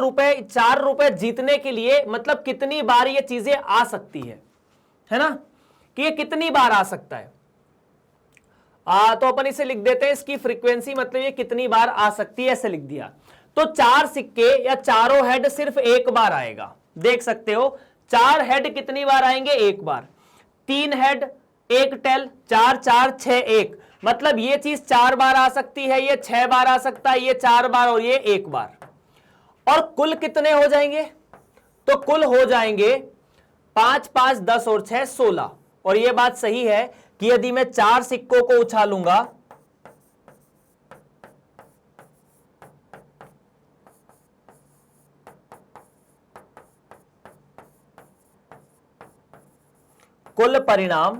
रुपए जीतने के लिए, मतलब कितनी बार ये चीजें आ सकती है ना, कि ये कितनी बार आ सकता है। तो अपन इसे लिख देते हैं, इसकी फ्रीक्वेंसी मतलब ये कितनी बार आ सकती है, ऐसे लिख दिया। तो 4 सिक्के या चारों हेड सिर्फ 1 बार आएगा, देख सकते हो 4 हेड कितनी बार आएंगे, 1 बार। 3 हेड 1 टेल, 4 4 6 1, मतलब ये चीज 4 बार आ सकती है, ये 6 बार आ सकता है, ये 4 बार और ये 1 बार। और कुल कितने हो जाएंगे, तो कुल हो जाएंगे 5 5 10 और 6 16। और ये बात सही है कि यदि मैं 4 सिक्कों को उछालूंगा कुल परिणाम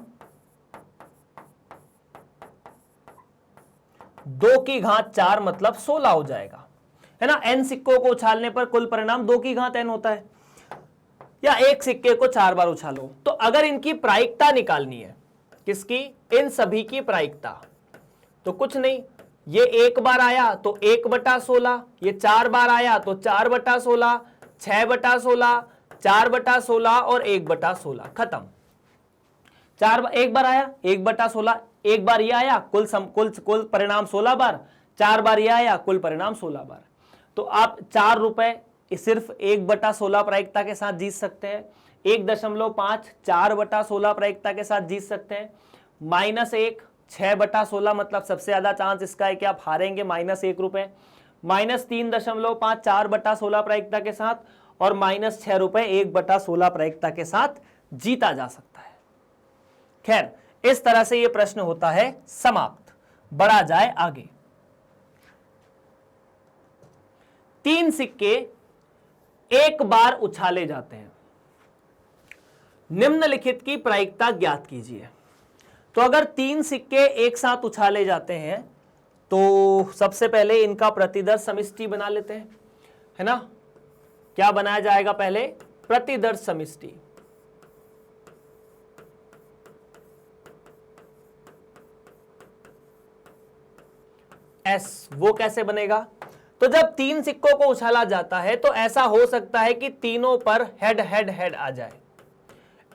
2 की घात 4 मतलब 16 हो जाएगा, है ना। n सिक्कों को उछालने पर कुल परिणाम 2 की घात n होता है। या एक सिक्के को 4 बार उछालो। तो अगर इनकी प्रायिकता निकालनी है, किसकी, इन सभी की प्रायिकता, तो कुछ नहीं, ये 1 बार आया तो 1/16, ये 4 बार आया तो 4/16, 6/16, 4/16 और 1/16, खत्म। 1 बार आया 1/16, 1 बार ये आया, कुल परिणाम 16 बार, 4 बार ये आया, कुल परिणाम 16 बार। तो आप 4 रुपए सिर्फ 1/16 प्रायिकता के साथ जीत सकते हैं, 1.5 4/16 प्रायिकता के साथ जीत सकते हैं, -1 6/16, मतलब सबसे ज्यादा चांस इसका है कि आप हारेंगे, -1 रुपए, -3.5 4/16 प्रायिकता के साथ, और -6 रुपए 1/16 प्रायिकता के साथ जीता जा सकता है। खैर, इस तरह से यह प्रश्न होता है समाप्त। बढ़ा जाए आगे। 3 सिक्के एक बार उछाले जाते हैं, निम्नलिखित की प्रायिकता ज्ञात कीजिए। तो अगर 3 सिक्के एक साथ उछाले जाते हैं तो सबसे पहले इनका प्रतिदर्श समिष्टि बना लेते हैं, है ना। क्या बनाया जाएगा पहले, प्रतिदर्श समिष्टि। एस, वो कैसे बनेगा, तो जब 3 सिक्कों को उछाला जाता है तो ऐसा हो सकता है कि तीनों पर हेड हेड हेड आ जाए,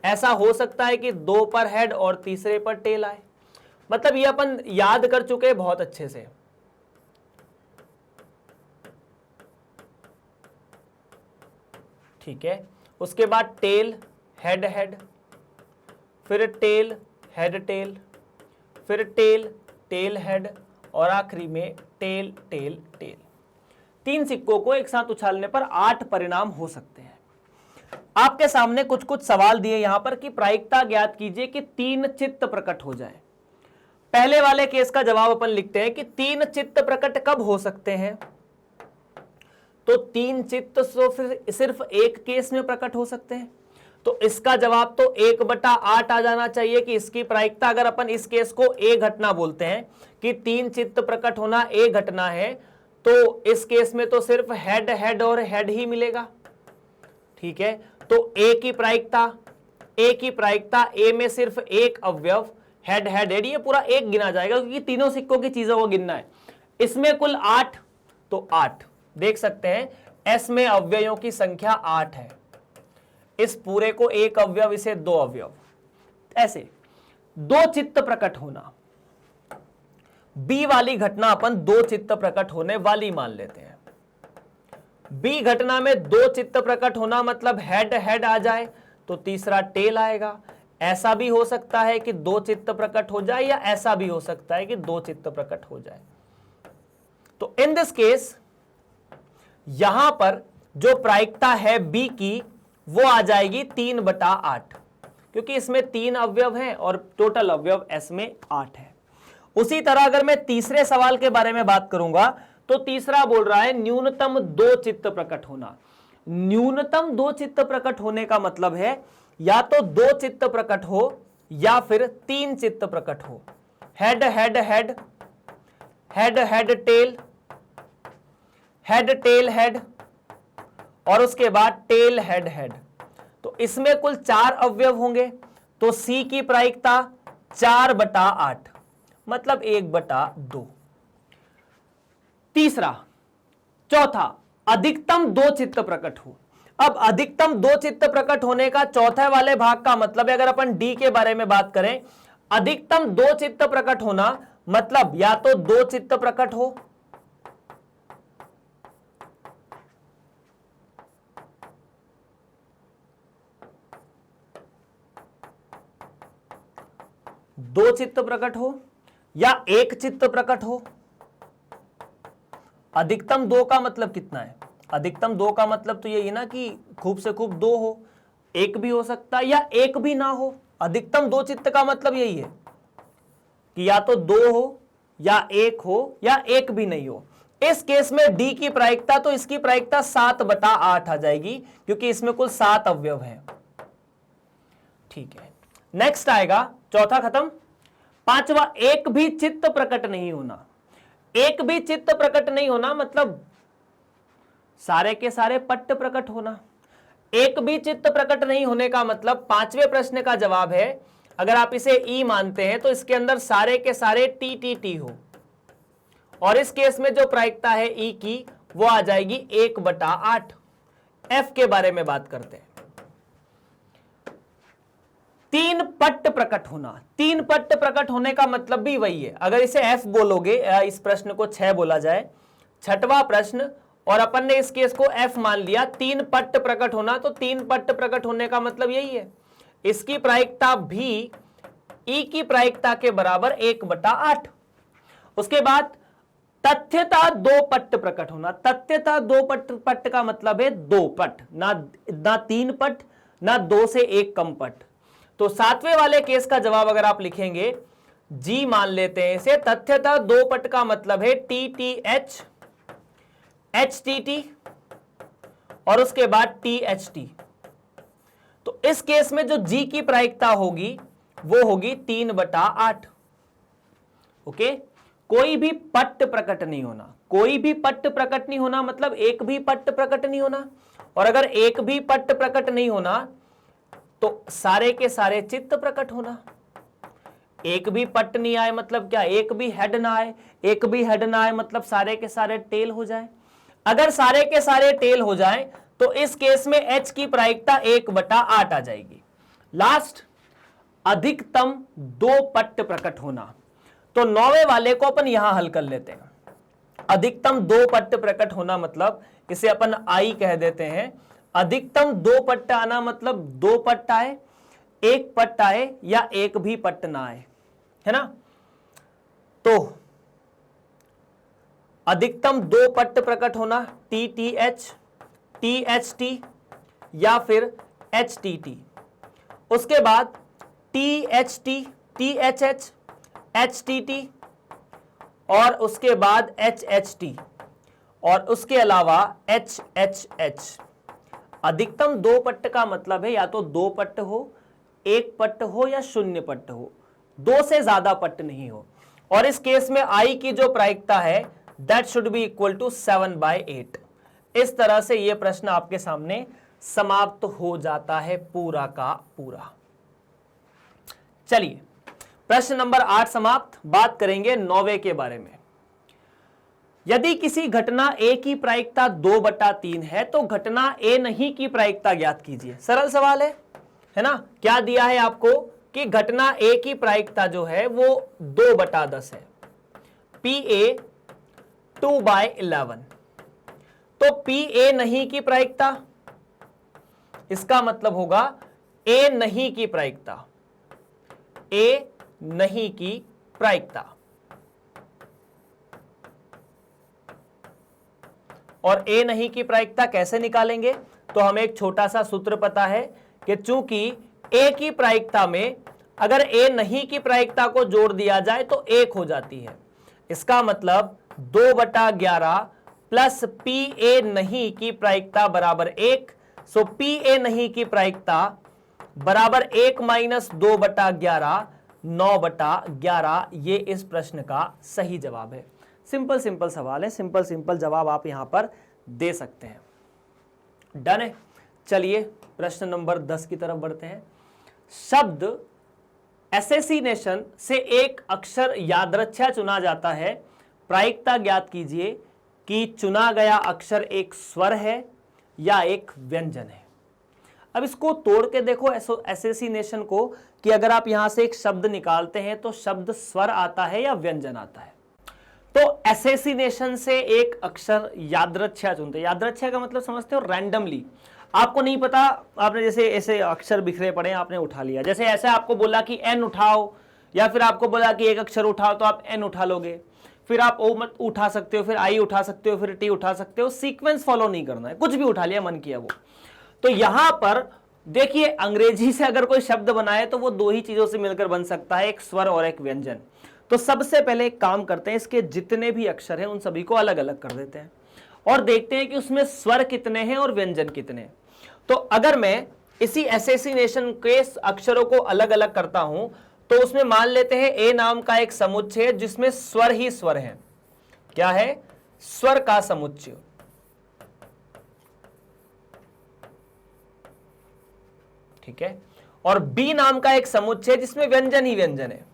ऐसा हो सकता है कि 2 पर हेड और तीसरे पर टेल आए। मतलब ये अपन याद कर चुके हैं बहुत अच्छे से। ठीक है, उसके बाद टेल हेड हेड, फिर टेल हेड टेल, फिर टेल टेल हेड, और आखिरी में टेल टेल टेल। 3 सिक्कों को एक साथ उछालने पर 8 परिणाम हो सकते हैं। आपके सामने कुछ कुछ सवाल दिए यहां पर कि प्रायिकता ज्ञात कीजिए कि 3 चित्त प्रकट हो जाए। पहले वाले केस का जवाब अपन लिखते हैं कि 3 चित्त प्रकट कब हो सकते हैं, तो 3 चित्त तो फिर सिर्फ एक केस में प्रकट हो सकते हैं। तो इसका जवाब तो 1/8 आ जाना चाहिए कि इसकी प्रायिकता, अगर अपन इस केस को एक घटना बोलते हैं कि 3 चित्त प्रकट होना एक घटना है, तो इस केस में तो सिर्फ हेड हेड और हेड ही मिलेगा। ठीक है, तो ए की प्रायिकता ए में सिर्फ एक अवयव हेड हेड हेड, ये पूरा एक गिना जाएगा क्योंकि तीनों सिक्कों की चीजों को गिनना है। इसमें कुल 8, तो 8 देख सकते हैं, एस में अवयवों की संख्या 8 है, इस पूरे को एक अवयव, इसे 2 अवयव। ऐसे 2 चित्त प्रकट होना, बी वाली घटना अपन 2 चित्त प्रकट होने वाली मान लेते हैं। बी घटना में 2 चित्त प्रकट होना मतलब हेड हेड आ जाए तो तीसरा टेल आएगा। ऐसा भी हो सकता है कि 2 चित्त प्रकट हो जाए, या ऐसा भी हो सकता है कि 2 चित्त प्रकट हो जाए। तो इन दिस केस यहां पर जो प्रायिकता है बी की वो आ जाएगी 3/8, क्योंकि इसमें 3 अवयव हैं और टोटल अवयव एस में 8 है। उसी तरह अगर मैं तीसरे सवाल के बारे में बात करूंगा तो तीसरा बोल रहा है न्यूनतम 2 चित्त प्रकट होना। न्यूनतम 2 चित्त प्रकट होने का मतलब है या तो 2 चित्त प्रकट हो या फिर 3 चित्त प्रकट हो। Head head head, head head tail, head tail head, और उसके बाद टेल हेड हेड। तो इसमें कुल 4 अवयव होंगे, तो सी की प्रायिकता 4/8 मतलब 1/2। तीसरा, चौथा, अधिकतम 2 चित्त प्रकट हो। अब अधिकतम 2 चित्त प्रकट होने का चौथे वाले भाग का मतलब है, अगर अपन डी के बारे में बात करें, अधिकतम 2 चित्त प्रकट होना मतलब या तो 2 चित्त प्रकट हो, दो चित्त प्रकट हो या 1 चित्त प्रकट हो। अधिकतम 2 का मतलब कितना है, अधिकतम 2 का मतलब तो यही ना कि खूब से खूब 2 हो, 1 भी हो सकता है या 1 भी ना हो। अधिकतम 2 चित्त का मतलब यही है कि या तो 2 हो या 1 हो या 1 भी नहीं हो। इस केस में डी की प्रायिकता, तो इसकी प्रायिकता 7/8 आ जाएगी क्योंकि इसमें कुल 7 अवयव हैं। ठीक है, नेक्स्ट आएगा, चौथा खत्म। पांचवा, एक भी चित्त प्रकट नहीं होना। एक भी चित्त प्रकट नहीं होना मतलब सारे के सारे पट्ट प्रकट होना। एक भी चित्त प्रकट नहीं होने का मतलब पांचवें प्रश्न का जवाब है, अगर आप इसे ई मानते हैं तो इसके अंदर सारे के सारे टी टी टी हो, और इस केस में जो प्रायिकता है ई की वो आ जाएगी 1/8। एफ के बारे में बात करते हैं। तीन पट्ट प्रकट होना, तीन पट्ट प्रकट होने का मतलब भी वही है। अगर इसे एफ बोलोगे, इस प्रश्न को 6 बोला जाए, छठवां प्रश्न, और अपन ने इस केस को एफ मान लिया, तीन पट्ट प्रकट होना, तो तीन पट्ट प्रकट होने का मतलब यही है। इसकी प्रायिकता भी ई की प्रायिकता के बराबर 1/8। उसके बाद तथ्यता दो पट्ट प्रकट होना। तथ्यता दो पट्ट का मतलब है दो पट्ट, ना तीन पट्ट, ना दो से एक कम पट्ट। तो सातवें वाले केस का जवाब अगर आप लिखेंगे, जी मान लेते हैं इसे, तथ्यता दो पट्ट का मतलब है T T H, H T T, और उसके बाद टी एच टी। तो इस केस में जो जी की प्रायिकता होगी वो होगी 3/8। ओके, कोई भी पट्ट प्रकट नहीं होना, कोई भी पट्ट प्रकट नहीं होना मतलब एक भी पट्ट प्रकट नहीं होना, और अगर एक भी पट्ट प्रकट नहीं होना तो सारे के सारे चित्त प्रकट होना। एक भी पट्ट नहीं आए मतलब क्या, एक भी हेड ना आए, एक भी हेड ना आए मतलब सारे के सारे टेल हो जाए। अगर सारे के सारे टेल हो जाए तो इस केस में एच की प्रायिकता 1/8 आ जाएगी। लास्ट, अधिकतम दो पट्ट प्रकट होना। तो 9वें वाले को अपन यहां हल कर लेते हैं। अधिकतम दो पट्ट प्रकट होना मतलब इसे अपन आई कह देते हैं। अधिकतम दो पट्ट आना मतलब दो पट्ट आए, एक पट्ट आए, या एक भी पट्ट ना आए, है ना। तो अधिकतम दो पट्ट प्रकट होना, T T H, T H T, या फिर एच टी टी। उसके बाद T H T, T H H, H T T, और उसके बाद एच एच टी, और उसके अलावा एच एच एच। अधिकतम दो पट्ट का मतलब है या तो दो पट्ट हो, एक पट्ट हो, या शून्य पट्ट हो, दो से ज्यादा पट्ट नहीं हो। और इस केस में आई की जो प्रायिकता है that should be equal to 7/8। इस तरह से यह प्रश्न आपके सामने समाप्त हो जाता है पूरा का पूरा। चलिए प्रश्न नंबर 8 समाप्त। बात करेंगे 9वें के बारे में। यदि किसी घटना ए की प्रायिकता 2/3 है तो घटना ए नहीं की प्रायिकता ज्ञात कीजिए। सरल सवाल है ना। क्या दिया है आपको कि घटना ए की प्रायिकता जो है वो 2/10 है, पी ए 2/11। तो पी ए नहीं की प्रायिकता, इसका मतलब होगा ए नहीं की प्रायिकता, ए नहीं की प्रायिकता। और ए नहीं की प्रायिकता कैसे निकालेंगे, तो हमें एक छोटा सा सूत्र पता है कि चूंकि ए की प्रायिकता में अगर ए नहीं की प्रायिकता को जोड़ दिया जाए तो 1 हो जाती है। इसका मतलब 2/11 प्लस पी ए नहीं की प्रायिकता बराबर 1। सो पी ए नहीं की प्रायिकता बराबर 1 माइनस 2/11, 9/11। ये इस प्रश्न का सही जवाब है। सिंपल सिंपल सवाल है, सिंपल सिंपल जवाब आप यहां पर दे सकते हैं। डन है। चलिए प्रश्न नंबर 10 की तरफ बढ़ते हैं। शब्द एसेसिनेशन से एक अक्षर यादृच्छा चुना जाता है, प्रायिकता ज्ञात कीजिए कि चुना गया अक्षर एक स्वर है या एक व्यंजन है। अब इसको तोड़ के देखो एसेसिनेशन को, कि अगर आप यहां से एक शब्द निकालते हैं तो शब्द स्वर आता है या व्यंजन आता है। तो एसेसिनेशन से एक अक्षर यादृच्छा चुनते हैं। यादृच्छा का मतलब समझते हो, रैंडमली, आपको नहीं पता, आपने जैसे ऐसे अक्षर बिखरे पड़े हैं, आपने उठा लिया। जैसे ऐसे आपको बोला कि एन उठाओ, या फिर आपको बोला कि एक अक्षर उठाओ तो आप एन उठा लोगे, फिर आप ओ मत उठा सकते हो, फिर आई उठा सकते हो, फिर टी उठा सकते हो। सीक्वेंस फॉलो नहीं करना है, कुछ भी उठा लिया, मन किया वो। तो यहां पर देखिए, अंग्रेजी से अगर कोई शब्द बनाए तो वो दो ही चीजों से मिलकर बन सकता है, एक स्वर और एक व्यंजन। तो सबसे पहले एक काम करते हैं, इसके जितने भी अक्षर हैं उन सभी को अलग अलग कर देते हैं और देखते हैं कि उसमें स्वर कितने हैं और व्यंजन कितने हैं। तो अगर मैं इसी एसेसिनेशन के अक्षरों को अलग अलग करता हूं तो उसमें मान लेते हैं ए नाम का एक समुच्चय जिसमें स्वर ही स्वर है। क्या है? स्वर का समुच्चय। ठीक है, और बी नाम का एक समुच्चय जिसमें व्यंजन ही व्यंजन है,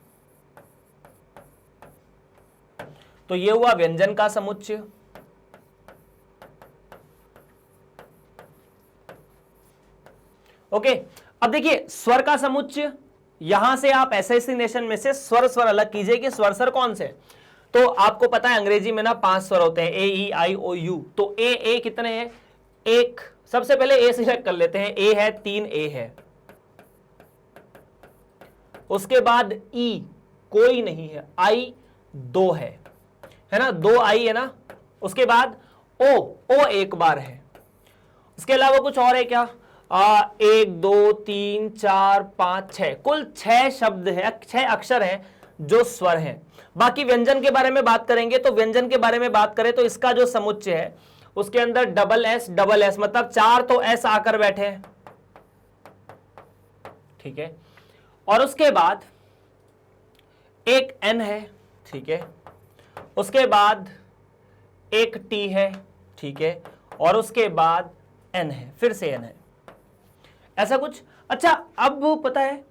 तो ये हुआ व्यंजन का समुच्चय। ओके, अब देखिए स्वर का समुच्चय, यहां से आप एसेसिनेशन में से स्वर स्वर अलग कीजिए कि स्वर स्वर कौन से। तो आपको पता है अंग्रेजी में ना 5 स्वर होते हैं, ए ई आई ओ यू। तो ए कितने हैं? एक। सबसे पहले ए सिलेक्ट कर लेते हैं, ए है 3 ए है। उसके बाद ई कोई नहीं है, आई 2 है ना, 2 आई है ना। उसके बाद ओ एक बार है। इसके अलावा कुछ और है क्या? 1 2 3 4 5 6, कुल 6 शब्द है, 6 अक्षर हैं जो स्वर हैं। बाकी व्यंजन के बारे में बात करेंगे, तो व्यंजन के बारे में बात करें तो इसका जो समुच्चय है उसके अंदर डबल एस मतलब 4 तो एस आकर बैठे हैं, ठीक है। और उसके बाद एक एन है, ठीक है। उसके बाद एक टी है, ठीक है। और उसके बाद एन है, फिर से एन है, ऐसा कुछ। अच्छा, अब पता है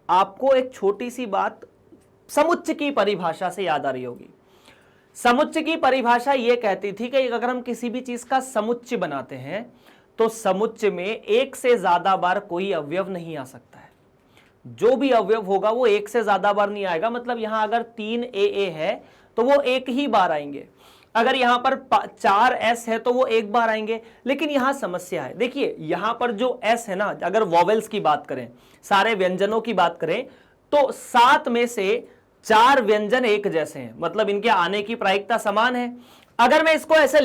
आपको एक छोटी सी बात समुच्चय की परिभाषा से याद आ रही होगी। समुच्चय की परिभाषा यह कहती थी कि अगर हम किसी भी चीज का समुच्चय बनाते हैं तो समुच्चय में एक से ज्यादा बार कोई अवयव नहीं आ सकता है। जो भी अवयव होगा वो एक से ज्यादा बार नहीं आएगा। मतलब यहां अगर 3 ए है तो वो एक ही बार आएंगे, अगर यहां पर 4 एस है तो वो एक बार आएंगे। लेकिन यहां समस्या है, देखिए यहां पर जो एस है ना, अगर वॉवेल्स की बात करें, सारे व्यंजनों की बात करें, तो 7 में से 4 व्यंजन एक जैसे हैं, मतलब इनके आने की प्रायिकता समान है। अगर मैं इसको ऐसे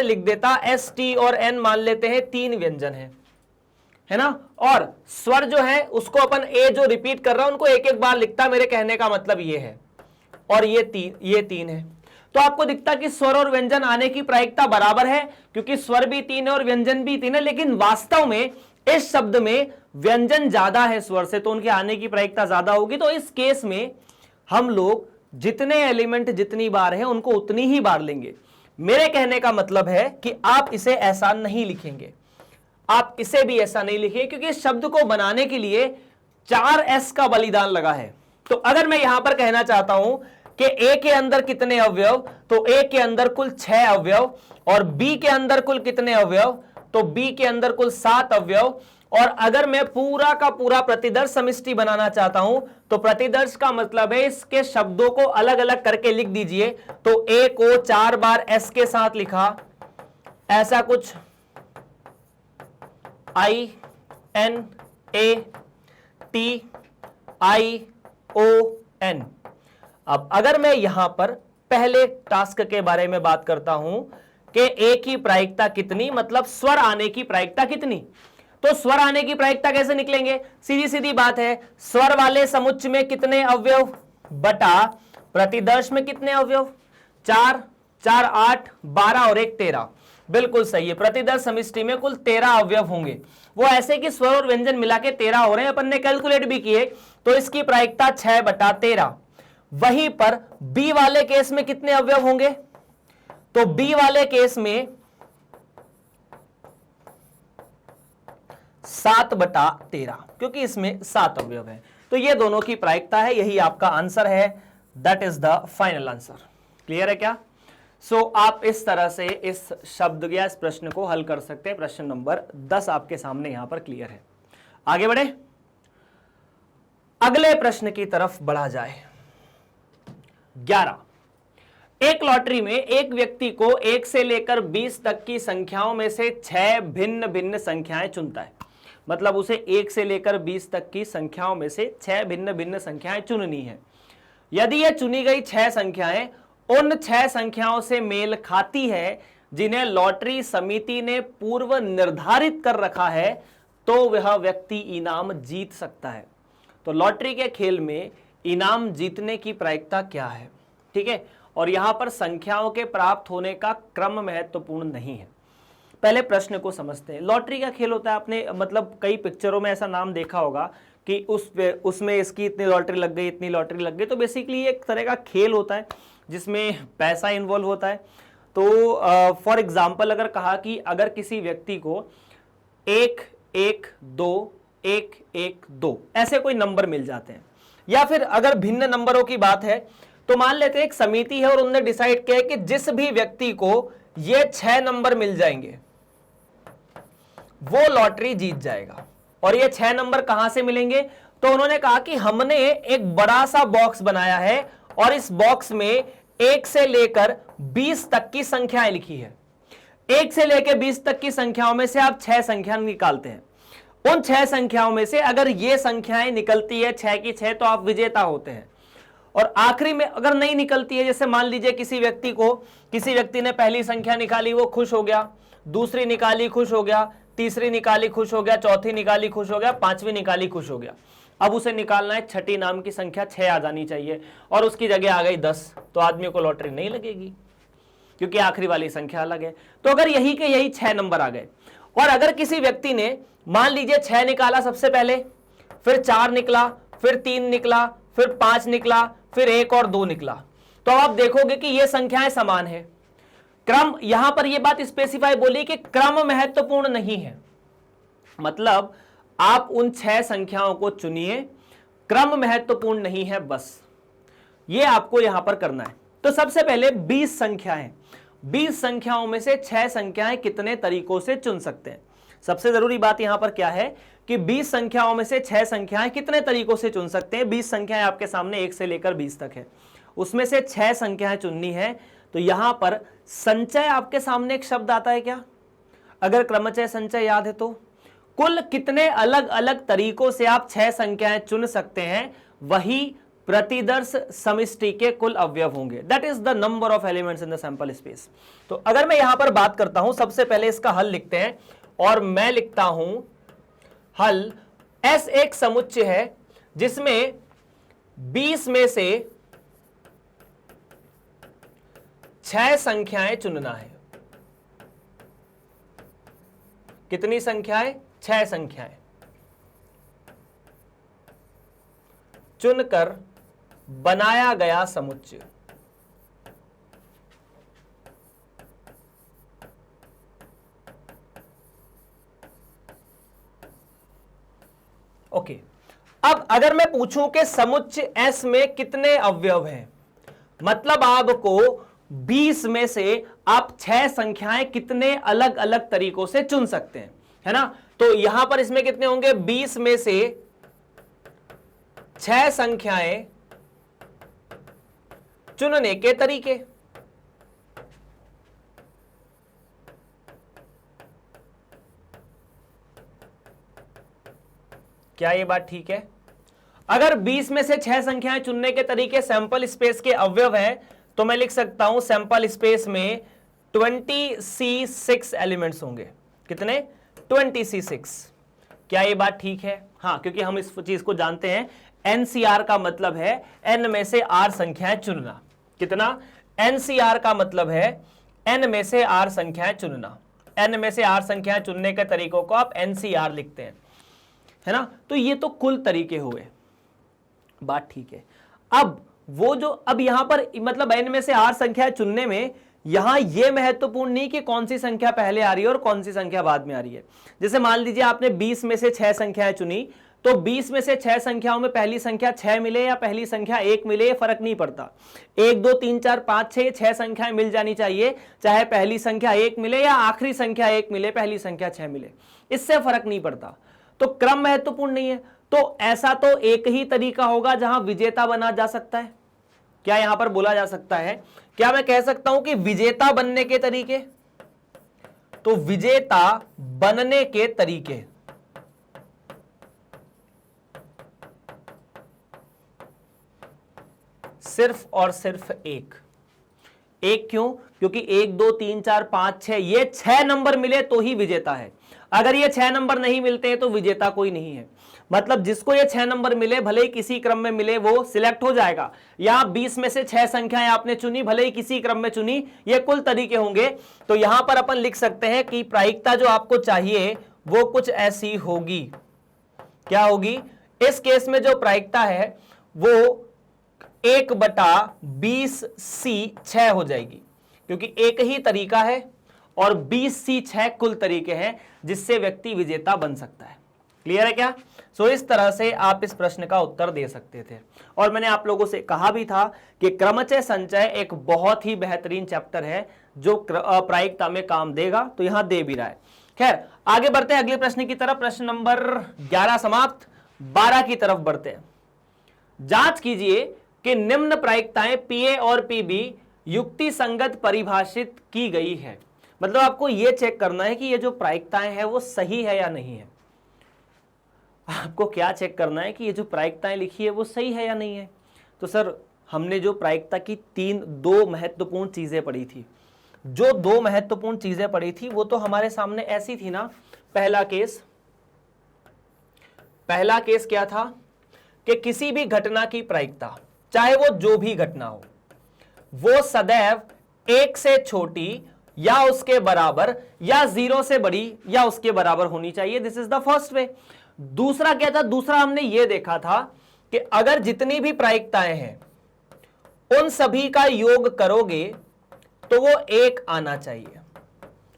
लिख देता, एस टी और एन मान लेते हैं 3 व्यंजन है ना। और स्वर जो है उसको अपन ए जो रिपीट कर रहा है उनको एक एक बार लिखता, मेरे कहने का मतलब ये है। और ये 3 है, तो आपको दिखता कि स्वर और व्यंजन आने की प्रायिकता बराबर है, क्योंकि स्वर भी 3 है और व्यंजन भी 3 है। लेकिन वास्तव में इस शब्द में व्यंजन ज्यादा है स्वर से, तो उनके आने की प्रायिकता ज्यादा होगी। तो इस केस में हम लोग जितने एलिमेंट जितनी बार है उनको उतनी ही बार लेंगे। मेरे कहने का मतलब है कि आप इसे ऐसा नहीं लिखेंगे, आप इसे भी ऐसा नहीं लिखिए, क्योंकि इस शब्द को बनाने के लिए 4 एस का बलिदान लगा है। तो अगर मैं यहां पर कहना चाहता हूं कि ए के अंदर कितने अवयव, तो ए के अंदर कुल 6 अवयव, और बी के अंदर कुल कितने अवयव, तो बी के अंदर कुल 7 अवयव। और अगर मैं पूरा का पूरा प्रतिदर्श समिष्टि बनाना चाहता हूं तो प्रतिदर्श का मतलब है इसके शब्दों को अलग अलग करके लिख दीजिए। तो ए को 4 बार एस के साथ लिखा, ऐसा कुछ, I N A T I O N. अब अगर मैं यहां पर पहले टास्क के बारे में बात करता हूं कि ए की प्रायिकता कितनी, मतलब स्वर आने की प्रायिकता कितनी, तो स्वर आने की प्रायिकता कैसे निकलेंगे? सीधी सीधी बात है, स्वर वाले समुच्चय में कितने अवयव बटा प्रतिदर्श में कितने अवयव, 4 4 8 12 और 1 13। बिल्कुल सही है, प्रतिदर्श समिष्टि में कुल 13 अवयव होंगे। वो ऐसे कि स्वर और व्यंजन मिला के 13 हो रहे हैं, अपन ने कैलकुलेट भी किए, तो इसकी प्रायिकता 6 बटा 13। वहीं पर बी वाले केस में कितने अवयव होंगे, तो बी वाले केस में 7 बटा 13, क्योंकि इसमें 7 अवयव है। तो ये दोनों की प्रायिकता है, यही आपका आंसर है, that is the final answer. Clear है क्या? सो आप इस तरह से इस शब्द या इस प्रश्न को हल कर सकते हैं। प्रश्न नंबर 10 आपके सामने यहां पर क्लियर है। आगे बढ़े, अगले प्रश्न की तरफ बढ़ा जाए। 11, एक लॉटरी में एक व्यक्ति को 1 से लेकर 20 तक की संख्याओं में से 6 भिन्न भिन्न संख्याएं चुनता है। मतलब उसे 1 से लेकर 20 तक की संख्याओं में से 6 भिन्न भिन्न संख्याएं चुननी है। यदि यह चुनी गई 6 संख्याएं उन 6 संख्याओं से मेल खाती है जिन्हें लॉटरी समिति ने पूर्व निर्धारित कर रखा है, तो वह व्यक्ति इनाम जीत सकता है। तो लॉटरी के खेल में इनाम जीतने की प्रायिकता क्या है, ठीक है। और यहां पर संख्याओं के प्राप्त होने का क्रम महत्वपूर्ण नहीं है। पहले प्रश्न को समझते हैं। लॉटरी का खेल होता है, आपने मतलब कई पिक्चरों में ऐसा नाम देखा होगा कि उसमें इसकी इतनी लॉटरी लग गई, इतनी लॉटरी लग गई। तो बेसिकली एक तरह का खेल होता है जिसमें पैसा इन्वॉल्व होता है। तो फॉर एग्जाम्पल अगर कहा कि अगर किसी व्यक्ति को एक 1 2 1 1 2 ऐसे कोई नंबर मिल जाते हैं। या फिर अगर भिन्न नंबरों की बात है तो मान लेते हैं एक समिति है और उन्होंने डिसाइड किया कि जिस भी व्यक्ति को ये 6 नंबर मिल जाएंगे वो लॉटरी जीत जाएगा। और ये 6 नंबर कहां से मिलेंगे? तो उन्होंने कहा कि हमने एक बड़ा सा बॉक्स बनाया है और इस बॉक्स में 1 से लेकर 20 तक की संख्याएं लिखी है। 1 से लेकर 20 तक की संख्याओं में से आप 6 संख्या निकालते हैं। उन 6 संख्याओं में से अगर ये संख्याएं निकलती है 6 की 6 तो आप विजेता होते हैं। और आखिरी में अगर नहीं निकलती है, जैसे मान लीजिए किसी व्यक्ति ने पहली संख्या निकाली वो खुश हो गया, दूसरी निकाली खुश हो गया, तीसरी निकाली खुश हो गया, चौथी निकाली खुश हो गया, पांचवी निकाली खुश हो गया। अब उसे निकालना है छठी नाम की संख्या 6 आ जानी चाहिए और उसकी जगह आ गई 10, तो आदमी को लॉटरी नहीं लगेगी क्योंकि आखिरी वाली संख्या अलग है। तो अगर यही के यही 6 नंबर आ गए और अगर किसी व्यक्ति ने मान लीजिए 6 निकाला सबसे पहले, फिर 4 निकला, फिर 3 निकला, फिर 5 निकला, फिर 1 और 2 निकला, तो आप देखोगे कि ये संख्याएं समान है। क्रम, यहां पर यह बात स्पेसिफाई बोली कि क्रम महत्वपूर्ण नहीं है, मतलब आप उन 6 संख्याओं को चुनिए, क्रम महत्वपूर्ण नहीं है, बस ये आपको यहां पर करना है। तो सबसे पहले 20 संख्याएं, 20 संख्याओं में से 6 संख्याएं कितने तरीकों से चुन सकते हैं? सबसे जरूरी बात यहां पर क्या है कि 20 संख्याओं में से 6 संख्याएं कितने तरीकों से चुन सकते हैं? 20 संख्याएं आपके सामने 1 से लेकर 20 तक है, उसमें से 6 संख्याएं चुननी है। तो यहां पर संचय, आपके सामने एक शब्द आता है क्या? अगर क्रमचय संचय याद है तो कुल कितने अलग अलग तरीकों से आप 6 संख्याएं चुन सकते हैं, वही प्रतिदर्श समष्टि के कुल अवयव होंगे। That is the number of elements in the sample space. तो अगर मैं यहां पर बात करता हूं, सबसे पहले इसका हल लिखते हैं और मैं लिखता हूं हल। S एक समुच्चय है जिसमें 20 में से 6 संख्याएं चुनना है। कितनी संख्याएं? 6 संख्याएं चुनकर बनाया गया समुच्चय। ओके, अब अगर मैं पूछूं कि समुच्चय S में कितने अवयव हैं, मतलब आपको 20 में से आप 6 संख्याएं कितने अलग अलग तरीकों से चुन सकते हैं, है ना? तो यहां पर इसमें कितने होंगे? 20 में से 6 संख्याएं चुनने के तरीके। क्या ये बात ठीक है? अगर 20 में से 6 संख्याएं चुनने के तरीके सैंपल स्पेस के अवयव हैं, तो मैं लिख सकता हूं सैंपल स्पेस में 20C6 एलिमेंट्स होंगे। कितने? 20C6। क्या ये बात ठीक है? हाँ, क्योंकि हम इस चीज को जानते हैं, NCR का मतलब है n में से r संख्याएं चुनना। कितना? NCR का मतलब है n में से r संख्याएं चुनना। n में से r संख्याएं चुनने के तरीकों को आप NCR लिखते हैं, है ना? तो ये तो कुल तरीके हुए, बात ठीक है। अब वो जो अब यहां पर मतलब n में से r संख्या चुनने में यहां ये महत्वपूर्ण नहीं कि कौन सी संख्या पहले आ रही है और कौन सी संख्या बाद में आ रही है। जैसे मान लीजिए आपने 20 में से 6 संख्याएं चुनी, तो 20 में से 6 संख्याओं में पहली संख्या 6 मिले या पहली संख्या 1 मिले, फर्क नहीं पड़ता। 1 2 3 4 5 6 संख्याएं मिल जानी चाहिए, चाहे पहली संख्या 1 मिले या आखिरी संख्या 1 मिले, पहली संख्या 6 मिले, इससे फर्क नहीं पड़ता। तो क्रम महत्वपूर्ण नहीं है। तो ऐसा तो एक ही तरीका होगा जहां विजेता बना जा सकता है। क्या यहां पर बोला जा सकता है, क्या मैं कह सकता हूं कि विजेता बनने के तरीके? तो विजेता बनने के तरीके सिर्फ और सिर्फ एक। क्यों? क्योंकि 1 2 3 4 5 6 ये 6 नंबर मिले तो ही विजेता है। अगर ये 6 नंबर नहीं मिलते हैं तो विजेता कोई नहीं है। मतलब जिसको ये 6 नंबर मिले, भले ही किसी क्रम में मिले, वो सिलेक्ट हो जाएगा। या 20 में से 6 संख्याएं आपने चुनी, भले ही किसी क्रम में चुनी, ये कुल तरीके होंगे। तो यहां पर अपन लिख सकते हैं कि प्रायिकता जो आपको चाहिए वो कुछ ऐसी होगी। क्या होगी? इस केस में जो प्रायिकता है वो 1/20C6 हो जाएगी, क्योंकि एक ही तरीका है और BC6 कुल तरीके हैं जिससे व्यक्ति विजेता बन सकता है। क्लियर है क्या? सो इस तरह से आप इस प्रश्न का उत्तर दे सकते थे। और मैंने आप लोगों से कहा भी था कि क्रमचय संचय एक बहुत ही बेहतरीन चैप्टर है जो प्रायिकता में काम देगा, तो यहां दे भी रहा है। खैर आगे बढ़ते हैं अगले प्रश्न की तरफ। प्रश्न नंबर 11 समाप्त, 12 की तरफ बढ़ते हैं। जांच कीजिए कि निम्न प्रायिकताएं PA और PB युक्ति संगत परिभाषित की गई है। मतलब आपको यह चेक करना है कि ये जो प्रायिकताएं हैं वो सही है या नहीं है। आपको क्या चेक करना है कि ये जो प्रायिकताएं लिखी है वो सही है या नहीं है। तो सर हमने जो प्रायिकता की दो महत्वपूर्ण चीजें पढ़ी थी, जो दो महत्वपूर्ण चीजें पढ़ी थी वो तो हमारे सामने ऐसी थी ना। पहला केस क्या था कि किसी भी घटना की प्रायिकता, चाहे वो जो भी घटना हो, वो सदैव 1 से छोटी या उसके बराबर या 0 से बड़ी या उसके बराबर होनी चाहिए। This is the first way. दूसरा क्या था? दूसरा हमने यह देखा था कि अगर जितनी भी प्रायिकताएं हैं उन सभी का योग करोगे तो वो 1 आना चाहिए,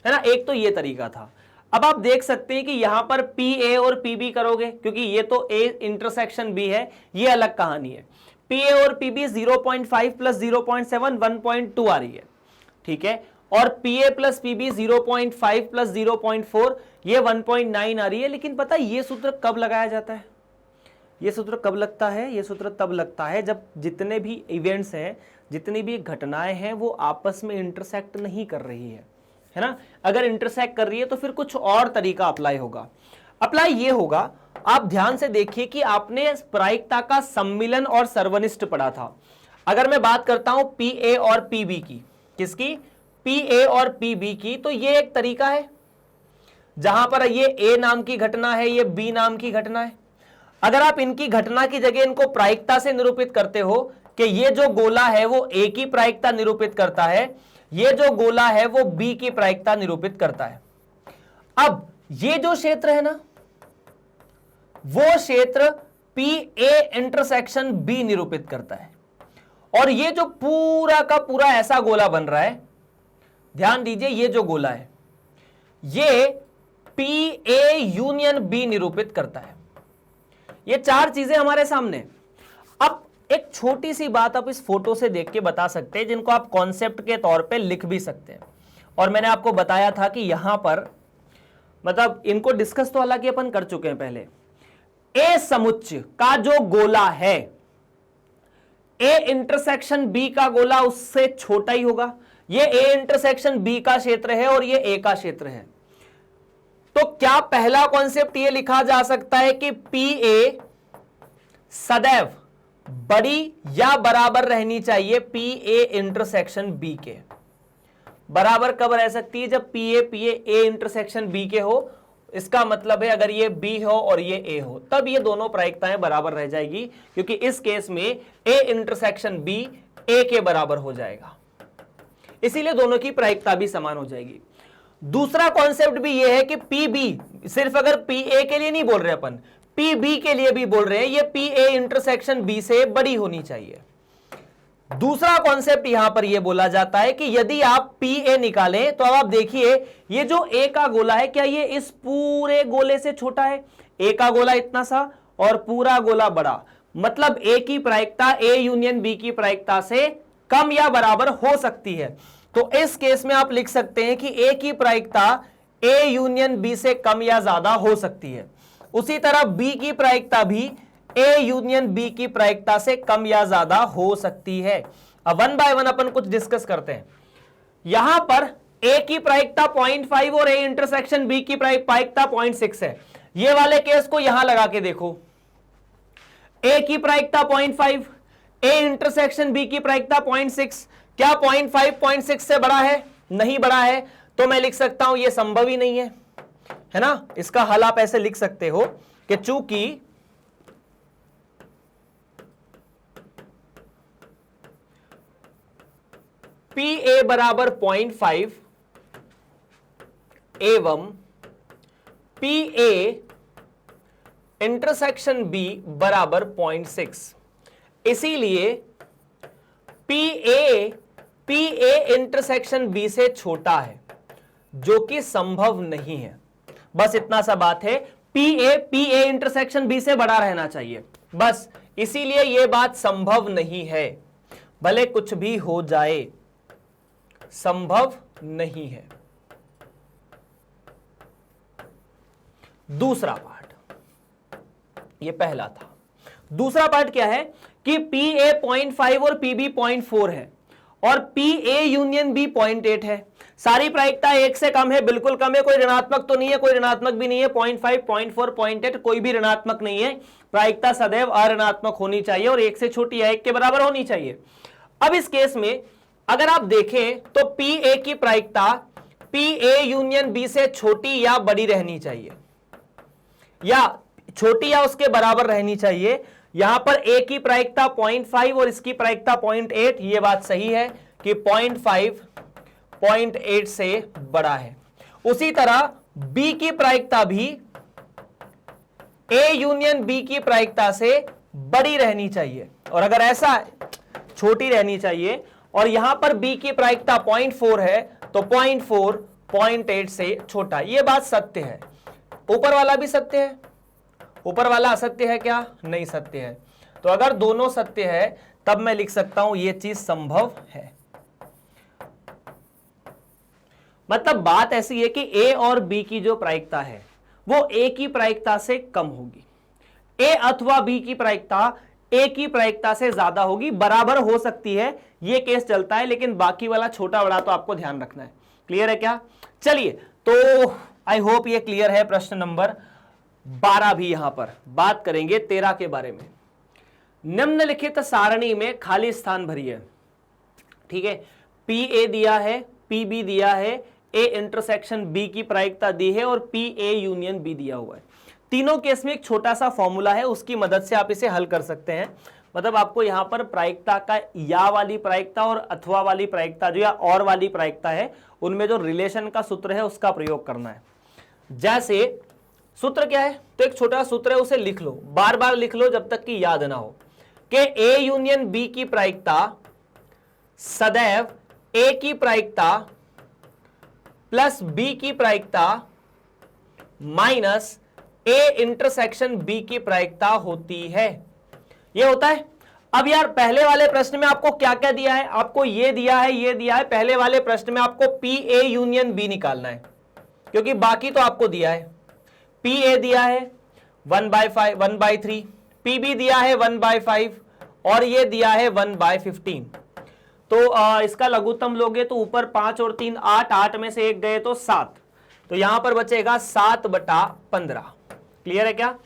है ना। एक तो ये तरीका था। अब आप देख सकते हैं कि यहां पर PA और PB करोगे, क्योंकि ये तो A इंटरसेक्शन B है, ये अलग कहानी है। PA और PB 0.5 प्लस 0.7 1.2 आ रही है, ठीक है। और PA प्लस PB 0.5 प्लस 0.4 ये 1.9 आ रही है। लेकिन पता है ये सूत्र कब लगाया जाता है? ये सूत्र कब लगता है? ये सूत्र तब लगता है जब जितने भी इवेंट्स हैं, जितनी भी घटनाएं हैं, वो आपस में इंटरसेक्ट नहीं कर रही है ना। अगर इंटरसेक्ट कर रही है तो फिर कुछ और तरीका अप्लाई होगा। अप्लाई ये होगा, आप ध्यान से देखिए कि आपने प्रायिकता का सम्मिलन और सर्वनिष्ठ पढ़ा था। अगर मैं बात करता हूं PA और PB की, किसकी? PA और PB की, तो ये एक तरीका है जहां पर ये A नाम की घटना है, ये B नाम की घटना है। अगर आप इनकी घटना की जगह इनको प्रायिकता से निरूपित करते हो कि ये जो गोला है वो A की प्रायिकता निरूपित करता है, ये जो गोला है वो B की प्रायिकता निरूपित करता है। अब ये जो क्षेत्र है ना, वो क्षेत्र PA इंटरसेक्शन B निरूपित करता है। और ये जो पूरा का पूरा ऐसा गोला बन रहा है, ध्यान दीजिए, ये जो गोला है ये PA यूनियन B निरूपित करता है। ये 4 चीजें हमारे सामने। अब एक छोटी सी बात आप इस फोटो से देख के बता सकते हैं, जिनको आप कॉन्सेप्ट के तौर पे लिख भी सकते हैं। और मैंने आपको बताया था कि यहां पर मतलब इनको डिस्कस तो हालांकि अपन कर चुके हैं पहले। A समुच्चय का जो गोला है, A इंटरसेक्शन B का गोला उससे छोटा ही होगा। ये A इंटरसेक्शन B का क्षेत्र है और ये A का क्षेत्र है। तो क्या पहला कॉन्सेप्ट ये लिखा जा सकता है कि PA सदैव बड़ी या बराबर रहनी चाहिए PA इंटरसेक्शन B के? बराबर कब रह सकती है? जब PA A इंटरसेक्शन B के हो। इसका मतलब है अगर ये B हो और ये A हो, तब ये दोनों प्रायिकताएं बराबर रह जाएगी, क्योंकि इस केस में A इंटरसेक्शन B A के बराबर हो जाएगा, इसीलिए दोनों की प्रायिकता भी समान हो जाएगी। दूसरा कॉन्सेप्ट भी ये है कि PB, सिर्फ अगर PA के लिए नहीं बोल रहे अपन, PB के लिए भी बोल रहे हैं, ये PA इंटरसेक्शन B से बड़ी होनी चाहिए। दूसरा कॉन्सेप्ट यहां पर यह बोला जाता है कि यदि आप PA निकालें तो अब आप देखिए ये जो A का गोला है, क्या ये इस पूरे गोले से छोटा है? A का गोला इतना सा और पूरा गोला बड़ा, मतलब A की प्रायिकता A यूनियन B की प्रायिकता से कम या बराबर हो सकती है। तो इस केस में आप लिख सकते हैं कि A की प्रायिकता A यूनियन B से कम या ज्यादा हो सकती है। उसी तरह B की प्रायिकता भी A यूनियन B की प्रायिकता से कम या ज्यादा हो सकती है। अब 1 बाय 1 अपन कुछ डिस्कस करते हैं। यहां पर A की प्रायिकता 0.5 और A इंटरसेक्शन B की प्रायिकता 0.6 है। ये वाले केस को यहां लगा के देखो, A की प्रायिकता 0.5, A इंटरसेक्शन B की प्रायिकता 0.6। क्या 0.5 0.6 से बड़ा है? नहीं बड़ा है। तो मैं लिख सकता हूं यह संभव ही नहीं है ना। इसका हल आप ऐसे लिख सकते हो कि चूंकि PA बराबर 0.5 एवं PA इंटरसेक्शन B बराबर 0.6, इसीलिए PA इंटरसेक्शन B से छोटा है। जो कि संभव नहीं है। बस इतना सा बात है, PA इंटरसेक्शन B से बड़ा रहना चाहिए, बस इसीलिए यह बात संभव नहीं है। भले कुछ भी हो जाए, संभव नहीं है। दूसरा पार्ट, ये पहला था। दूसरा पार्ट क्या है कि PA 0.5 और PB 0.4 है और PA यूनियन B 0.8 है। सारी प्रायिकता 1 से कम है, बिल्कुल कम है, कोई ऋणात्मक तो नहीं है, कोई ऋणात्मक भी नहीं है। 0.5, 0.4, 0.8 कोई भी ऋणात्मक नहीं है। प्रायिकता सदैव अऋणात्मक होनी चाहिए और 1 से छोटी या 1 के बराबर होनी चाहिए। अब इस केस में अगर आप देखें तो PA की प्रायिकता PA यूनियन B से छोटी या बड़ी रहनी चाहिए, या छोटी या उसके बराबर रहनी चाहिए। यहां पर A की प्रायिकता 0.5 और इसकी प्रायिकता 0.8, यह बात सही है कि 0.5 0.8 से बड़ा है। उसी तरह B की प्रायिकता भी A यूनियन B की प्रायिकता से बड़ी रहनी चाहिए, और अगर ऐसा छोटी रहनी चाहिए, और यहां पर B की प्रायिकता 0.4 है तो 0.4 0.8 से छोटा। यह बात सत्य है। ऊपर वाला भी सत्य है, ऊपर वाला असत्य है क्या? नहीं, सत्य है। तो अगर दोनों सत्य है तब मैं लिख सकता हूं यह चीज संभव है। मतलब बात ऐसी है कि A और B की जो प्रायिकता है वो A की प्रायिकता से कम होगी, A अथवा B की प्रायिकता A की प्रायिकता से ज्यादा होगी। बराबर हो सकती है, यह केस चलता है, लेकिन बाकी वाला छोटा बड़ा तो आपको ध्यान रखना है। क्लियर है क्या? चलिए, तो आई होप ये क्लियर है। प्रश्न नंबर 12 भी यहां पर बात करेंगे 13 के बारे में। निम्नलिखित सारणी में खाली स्थान भरिए। ठीक है, PA दिया है, PB दिया है, A इंटरसेक्शन B की प्रायिकता दी है और PA यूनियन B दिया हुआ है। तीनों केस में एक छोटा सा फॉर्मूला है, उसकी मदद से आप इसे हल कर सकते हैं। मतलब आपको यहां पर प्रायिकता का या वाली प्रायिकता और अथवा वाली प्रायिकता जो या और वाली प्रायिकता है, उनमें जो रिलेशन का सूत्र है उसका प्रयोग करना है। जैसे सूत्र क्या है, तो एक छोटा सूत्र है, उसे लिख लो, बार बार लिख लो जब तक कि याद ना हो, कि A यूनियन B की प्रायिकता सदैव A की प्रायिकता प्लस B की प्रायिकता माइनस A इंटरसेक्शन B की प्रायिकता होती है। यह होता है। अब यार पहले वाले प्रश्न में आपको क्या क्या दिया है? आपको ये दिया है, ये दिया है। पहले वाले प्रश्न में आपको PA यूनियन B निकालना है, क्योंकि बाकी तो आपको दिया है। PA दिया है 1/5 1/3, PB दिया है 1/5 और ये दिया है 1/15। तो इसका लघुत्तम लोगे तो ऊपर 5 और 3 8, 8 में से 1 गए तो 7, तो यहां पर बचेगा 7/15। क्लियर है क्या?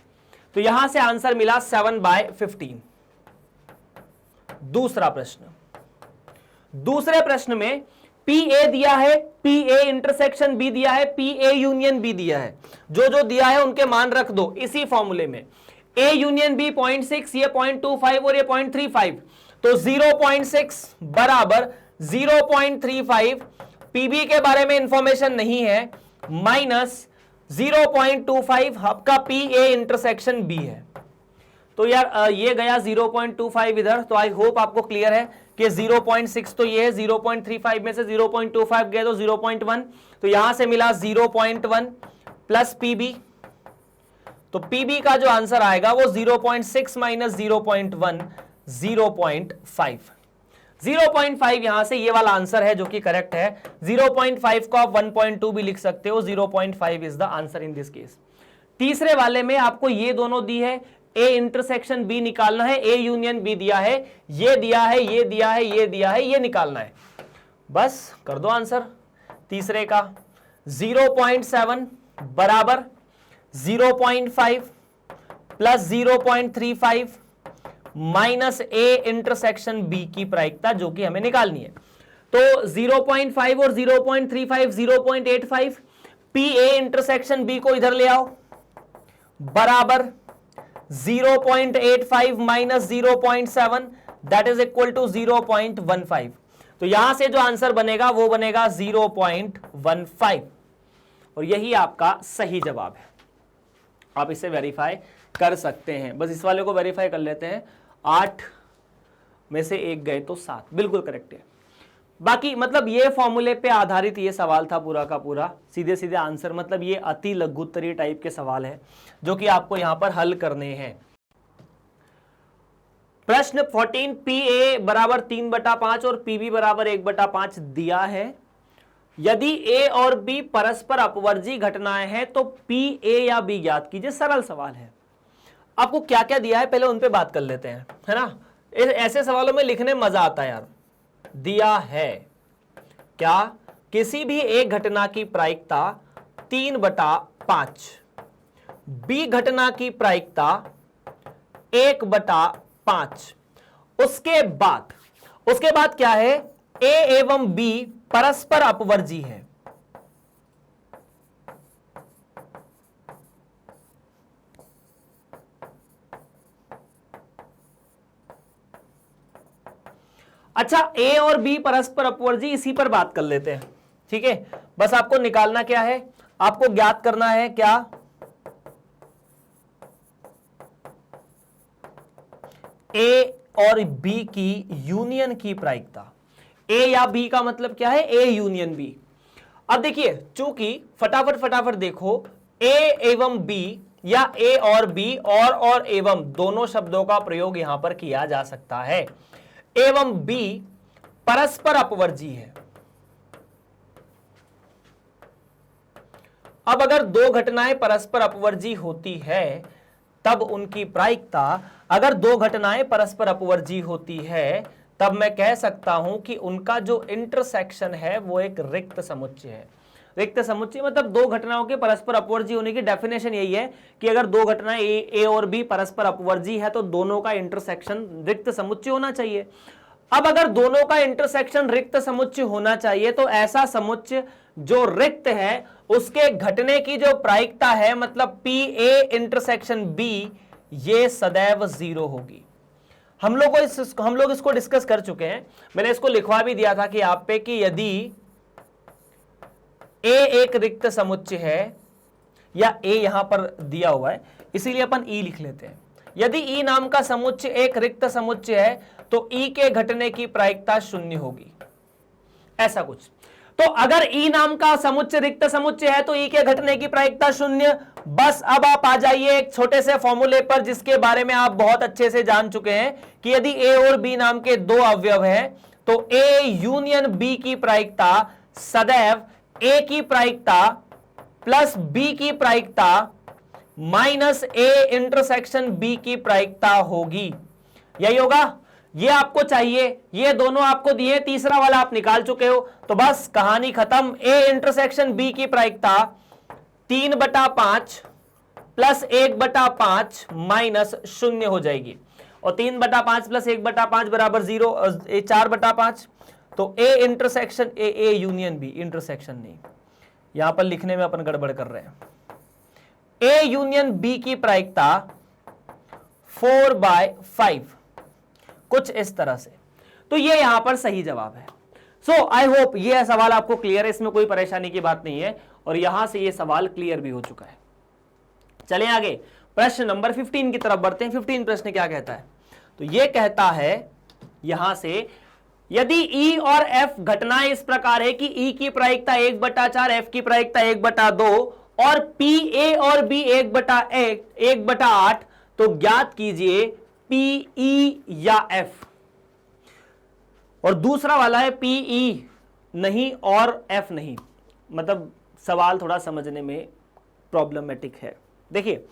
तो यहां से आंसर मिला 7/15। दूसरा प्रश्न, दूसरे प्रश्न में PA दिया है, PA इंटरसेक्शन B दिया है, PA यूनियन B दिया है। जो जो दिया है उनके मान रख दो इसी फॉर्मूले में। A यूनियन B 0.6, ये 0.25 और ये 0.35, तो 0.6 बराबर 0.35। PB के बारे में इंफॉर्मेशन नहीं है, माइनस 0.25 आपका PA इंटरसेक्शन B है। तो यार ये गया 0.25 इधर, तो आई होप आपको क्लियर है कि 0.6 तो ये है, 0.35 में से 0.25 गए तो 0.1, तो यहां से मिला 0.1 प्लस PB। तो PB का जो आंसर आएगा वो 0.6 माइनस 0.1 0.5। 0.5 यहां से ये वाला आंसर है जो कि करेक्ट है। 0.5 को आप 1.2 भी लिख सकते हो। 0.5 is the answer in this case. तीसरे वाले में आपको ये दोनों दी है, A इंटरसेक्शन B निकालना है, A यूनियन B दिया है, ये दिया है, ये दिया है, ये दिया है, ये निकालना है। बस कर दो आंसर तीसरे का। 0.7 बराबर 0.5 plus 0.35 minus A intersection B की प्रायिकता जो कि हमें निकालनी है। तो 0.5 और 0.35 0.85, PA इंटरसेक्शन B को इधर ले आओ, बराबर 0.85 minus 0.7 that is equal to 0.15। तो यहां से जो आंसर बनेगा वो बनेगा 0.15 और यही आपका सही जवाब है। आप इसे वेरीफाई कर सकते हैं। बस इस वाले को वेरीफाई कर लेते हैं। 8 में से 1 गए तो 7, बिल्कुल करेक्ट है। बाकी मतलब ये फॉर्मूले पे आधारित ये सवाल था पूरा का पूरा, सीधे सीधे आंसर, मतलब ये अति लघुत्तरीय टाइप के सवाल है जो कि आपको यहां पर हल करने हैं। प्रश्न 14, PA बराबर 3/5 और PB बराबर 1/5 दिया है। यदि A और B परस्पर अपवर्जी घटनाएं हैं तो P A या B ज्ञात कीजिए। सरल सवाल है। आपको क्या क्या दिया है पहले उन पे बात कर लेते हैं, है ना। ऐसे सवालों में लिखने मजा आता है यार। दिया है क्या, किसी भी एक घटना की प्रायिकता 3/5, B घटना की प्रायिकता 1/5। उसके बाद क्या है, A एवं B परस्पर अपवर्जी है। अच्छा, A और B परस्पर अपवर्जी, इसी पर बात कर लेते हैं, ठीक है। बस आपको निकालना क्या है, आपको ज्ञात करना है क्या, A और B की यूनियन की प्रायिकता। A या B का मतलब क्या है, A यूनियन B। अब देखिए, चूंकि फटाफट देखो, A एवं B या A और B और एवं दोनों शब्दों का प्रयोग यहां पर किया जा सकता है। एवं B परस्पर अपवर्जी है। अब अगर दो घटनाएं परस्पर अपवर्जी होती है तब उनकी प्रायिकता, अगर दो घटनाएं परस्पर अपवर्जी होती है तब मैं कह सकता हूं कि उनका जो इंटरसेक्शन है वो एक रिक्त समुच्चय है। रिक्त समुच्चय मतलब दो घटनाओं के परस्पर अपवर्जी होने की डेफिनेशन यही है कि अगर दो घटनाएं ए और बी परस्पर अपवर्जी है तो दोनों का इंटरसेक्शन रिक्त समुच्चय होना चाहिए। अब अगर दोनों का इंटरसेक्शन रिक्त समुच्चय होना चाहिए तो ऐसा समुच्चय जो रिक्त है उसके घटने की जो प्रायिकता है, मतलब पी ए इंटरसेक्शन बी, ये सदैव 0 होगी। हम लोग इसको डिस्कस कर चुके हैं। मैंने इसको लिखवा भी दिया था कि आप पे कि यदि ए एक रिक्त समुच्चय है, या ए यहां पर दिया हुआ है इसीलिए अपन ई लिख लेते हैं। यदि ई नाम का समुच्चय एक रिक्त समुच्चय है तो ई के घटने की प्रायिकता 0 होगी, ऐसा कुछ। तो अगर ई नाम का समुच्चय रिक्त समुच्चय है तो ई के घटने की प्रायिकता 0। बस अब आप आ जाइए एक छोटे से फॉर्मूले पर जिसके बारे में आप बहुत अच्छे से जान चुके हैं कि यदि ए और बी नाम के दो अवयव हैं तो ए यूनियन बी की प्रायिकता सदैव ए की प्रायिकता प्लस बी की प्रायिकता माइनस ए इंटरसेक्शन बी की प्रायिकता होगी। यही होगा, ये आपको चाहिए, ये दोनों आपको दिए, तीसरा वाला आप निकाल चुके हो, तो बस कहानी खत्म। ए इंटरसेक्शन बी की प्रायिकता 3/5 प्लस 1/5 माइनस 0 हो जाएगी, और 3/5 प्लस 1/5 बराबर 0, 4/5। तो A intersection A union B, intersection नहीं, यहां पर लिखने में अपन गड़बड़ कर रहे हैं। ए यूनियन बी की प्रायिकता 4/5, कुछ इस तरह से। तो ये यहां पर सही जवाब है। सो आई होप ये सवाल आपको क्लियर है, इसमें कोई परेशानी की बात नहीं है, और यहां से ये सवाल क्लियर भी हो चुका है। चलें आगे, प्रश्न नंबर 15 की तरफ बढ़ते हैं। 15 प्रश्न क्या कहता है, तो ये कहता है यहां से, यदि E और F घटनाएं इस प्रकार है कि E की प्रायिकता 1/4, F की प्रायिकता 1/2 और PA और B 1/8, तो ज्ञात कीजिए PE या F। और दूसरा वाला है PE नहीं और F नहीं। मतलब सवाल थोड़ा समझने में प्रॉब्लमेटिक है। देखिए,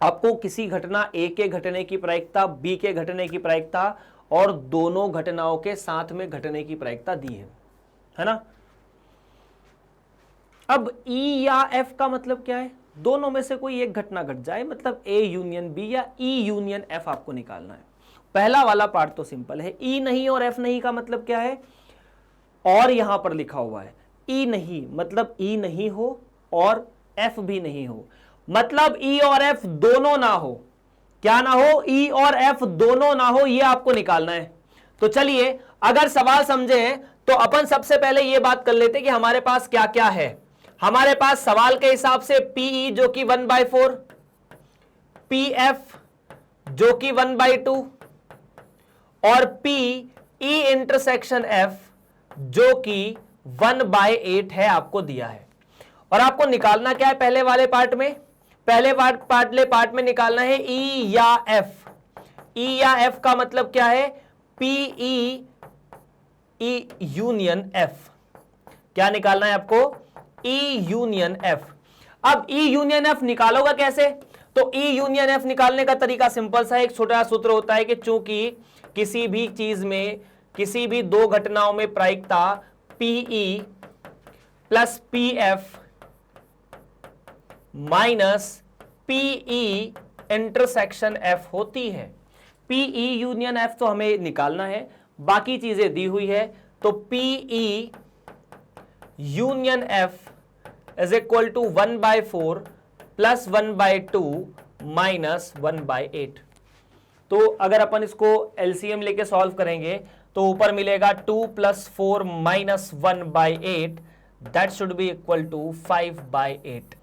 आपको किसी घटना A के घटने की प्रायिकता, B के घटने की प्रायिकता और दोनों घटनाओं के साथ में घटने की प्रायिकता दी है ना। अब E या F का मतलब क्या है, दोनों में से कोई एक घटना घट जाए, मतलब A यूनियन B या E यूनियन F आपको निकालना है। पहला वाला पार्ट तो सिंपल है, E नहीं और F नहीं का मतलब क्या है, और यहां पर लिखा हुआ है E नहीं, मतलब E नहीं हो और F भी नहीं हो, मतलब E और F दोनों ना हो। क्या ना हो, E और F दोनों ना हो, ये आपको निकालना है। तो चलिए, अगर सवाल समझे हैं तो अपन सबसे पहले ये बात कर लेते कि हमारे पास क्या क्या है। हमारे पास सवाल के हिसाब से PE जो कि 1/4, PF जो कि 1/2 और PE इंटरसेक्शन F जो कि 1/8 है आपको दिया है। और आपको निकालना क्या है पहले वाले पार्ट में? पहले पार्ट में निकालना है ई या एफ। ई या एफ का मतलब क्या है? P E E union F. क्या निकालना है आपको? E union F. अब ई यूनियन एफ निकालोगा कैसे? तो ई यूनियन एफ निकालने का तरीका सिंपल सा है, एक छोटा सूत्र होता है कि चूंकि किसी भी चीज में, किसी भी दो घटनाओं में प्रायिकता P E plus P F minus P E intersection F होती है। पीई यूनियन एफ तो हमें निकालना है, बाकी चीजें दी हुई है। तो P E union F is equal to 1/4 plus 1/2 minus 1/8। तो अगर अपन इसको एलसीएम लेके सॉल्व करेंगे तो ऊपर मिलेगा 2 + 4 minus 1/8, that should be equal to 5/8,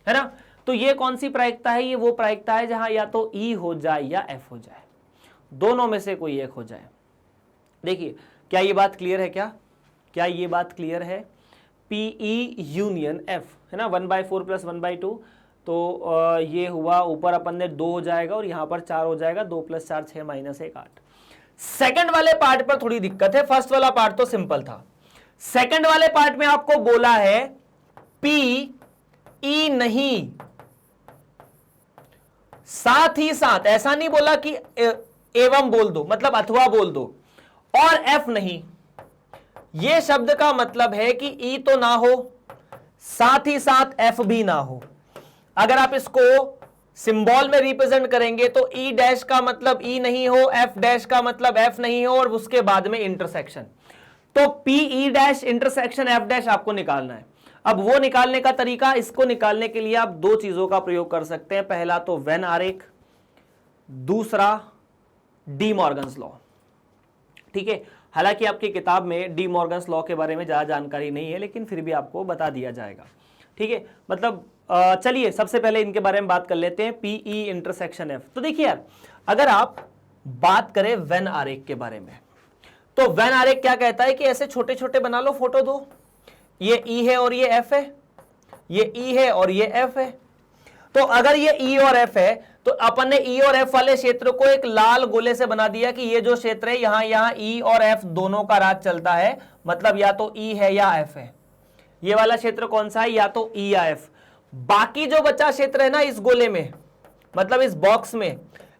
है ना। तो ये कौन सी प्रायिकता है? ये वो प्रायिकता है जहां या तो ई हो जाए या एफ हो जाए, दोनों में से कोई एक हो जाए। देखिए, क्या ये बात क्लियर है? क्या ये बात क्लियर है? पीई यूनियन एफ, है ना, 1/4 प्लस 1/2। तो ये हुआ, ऊपर अपन ने 2 हो जाएगा और यहां पर 4 हो जाएगा। 2 + 4 6 माइनस 1 8। सेकंड वाले पार्ट पर थोड़ी दिक्कत है, फर्स्ट वाला पार्ट तो सिंपल था। सेकंड वाले पार्ट में आपको बोला है पी ई नहीं, साथ ही साथ, ऐसा नहीं बोला कि एवं बोल दो, मतलब अथवा बोल दो, और एफ नहीं। यह शब्द का मतलब है कि ई तो ना हो, साथ ही साथ एफ भी ना हो। अगर आप इसको सिंबल में रिप्रेजेंट करेंगे तो ई डैश का मतलब ई नहीं हो, एफ डैश का मतलब एफ नहीं हो, और उसके बाद में इंटरसेक्शन। तो P E dash intersection F dash आपको निकालना है। अब वो निकालने का तरीका, इसको निकालने के लिए आप दो चीजों का प्रयोग कर सकते हैं। पहला तो वेन आरेख, दूसरा डी मॉर्गन्स लॉ। ठीक है, हालांकि आपकी किताब में डी मॉर्गन्स लॉ के बारे में ज्यादा जानकारी नहीं है, लेकिन फिर भी आपको बता दिया जाएगा। ठीक है, मतलब चलिए सबसे पहले इनके बारे में बात कर लेते हैं, पीई इंटरसेक्शन एफ। तो देखिए यार, अगर आप बात करें वेन आरेख के बारे में, तो वेन आरेख क्या कहता है कि ऐसे छोटे छोटे बना लो फोटो दो। ये ई है और ये एफ है, ये ई है और ये एफ है। तो अगर ये ई और एफ है तो अपन ने ई और एफ वाले क्षेत्र को एक लाल गोले से बना दिया कि ये जो क्षेत्र है यहां ई और एफ दोनों का राज चलता है, मतलब या तो ई है या एफ है। ये वाला क्षेत्र कौन सा है? या तो ई या एफ। बाकी जो बचा क्षेत्र है ना इस गोले में, मतलब इस बॉक्स में,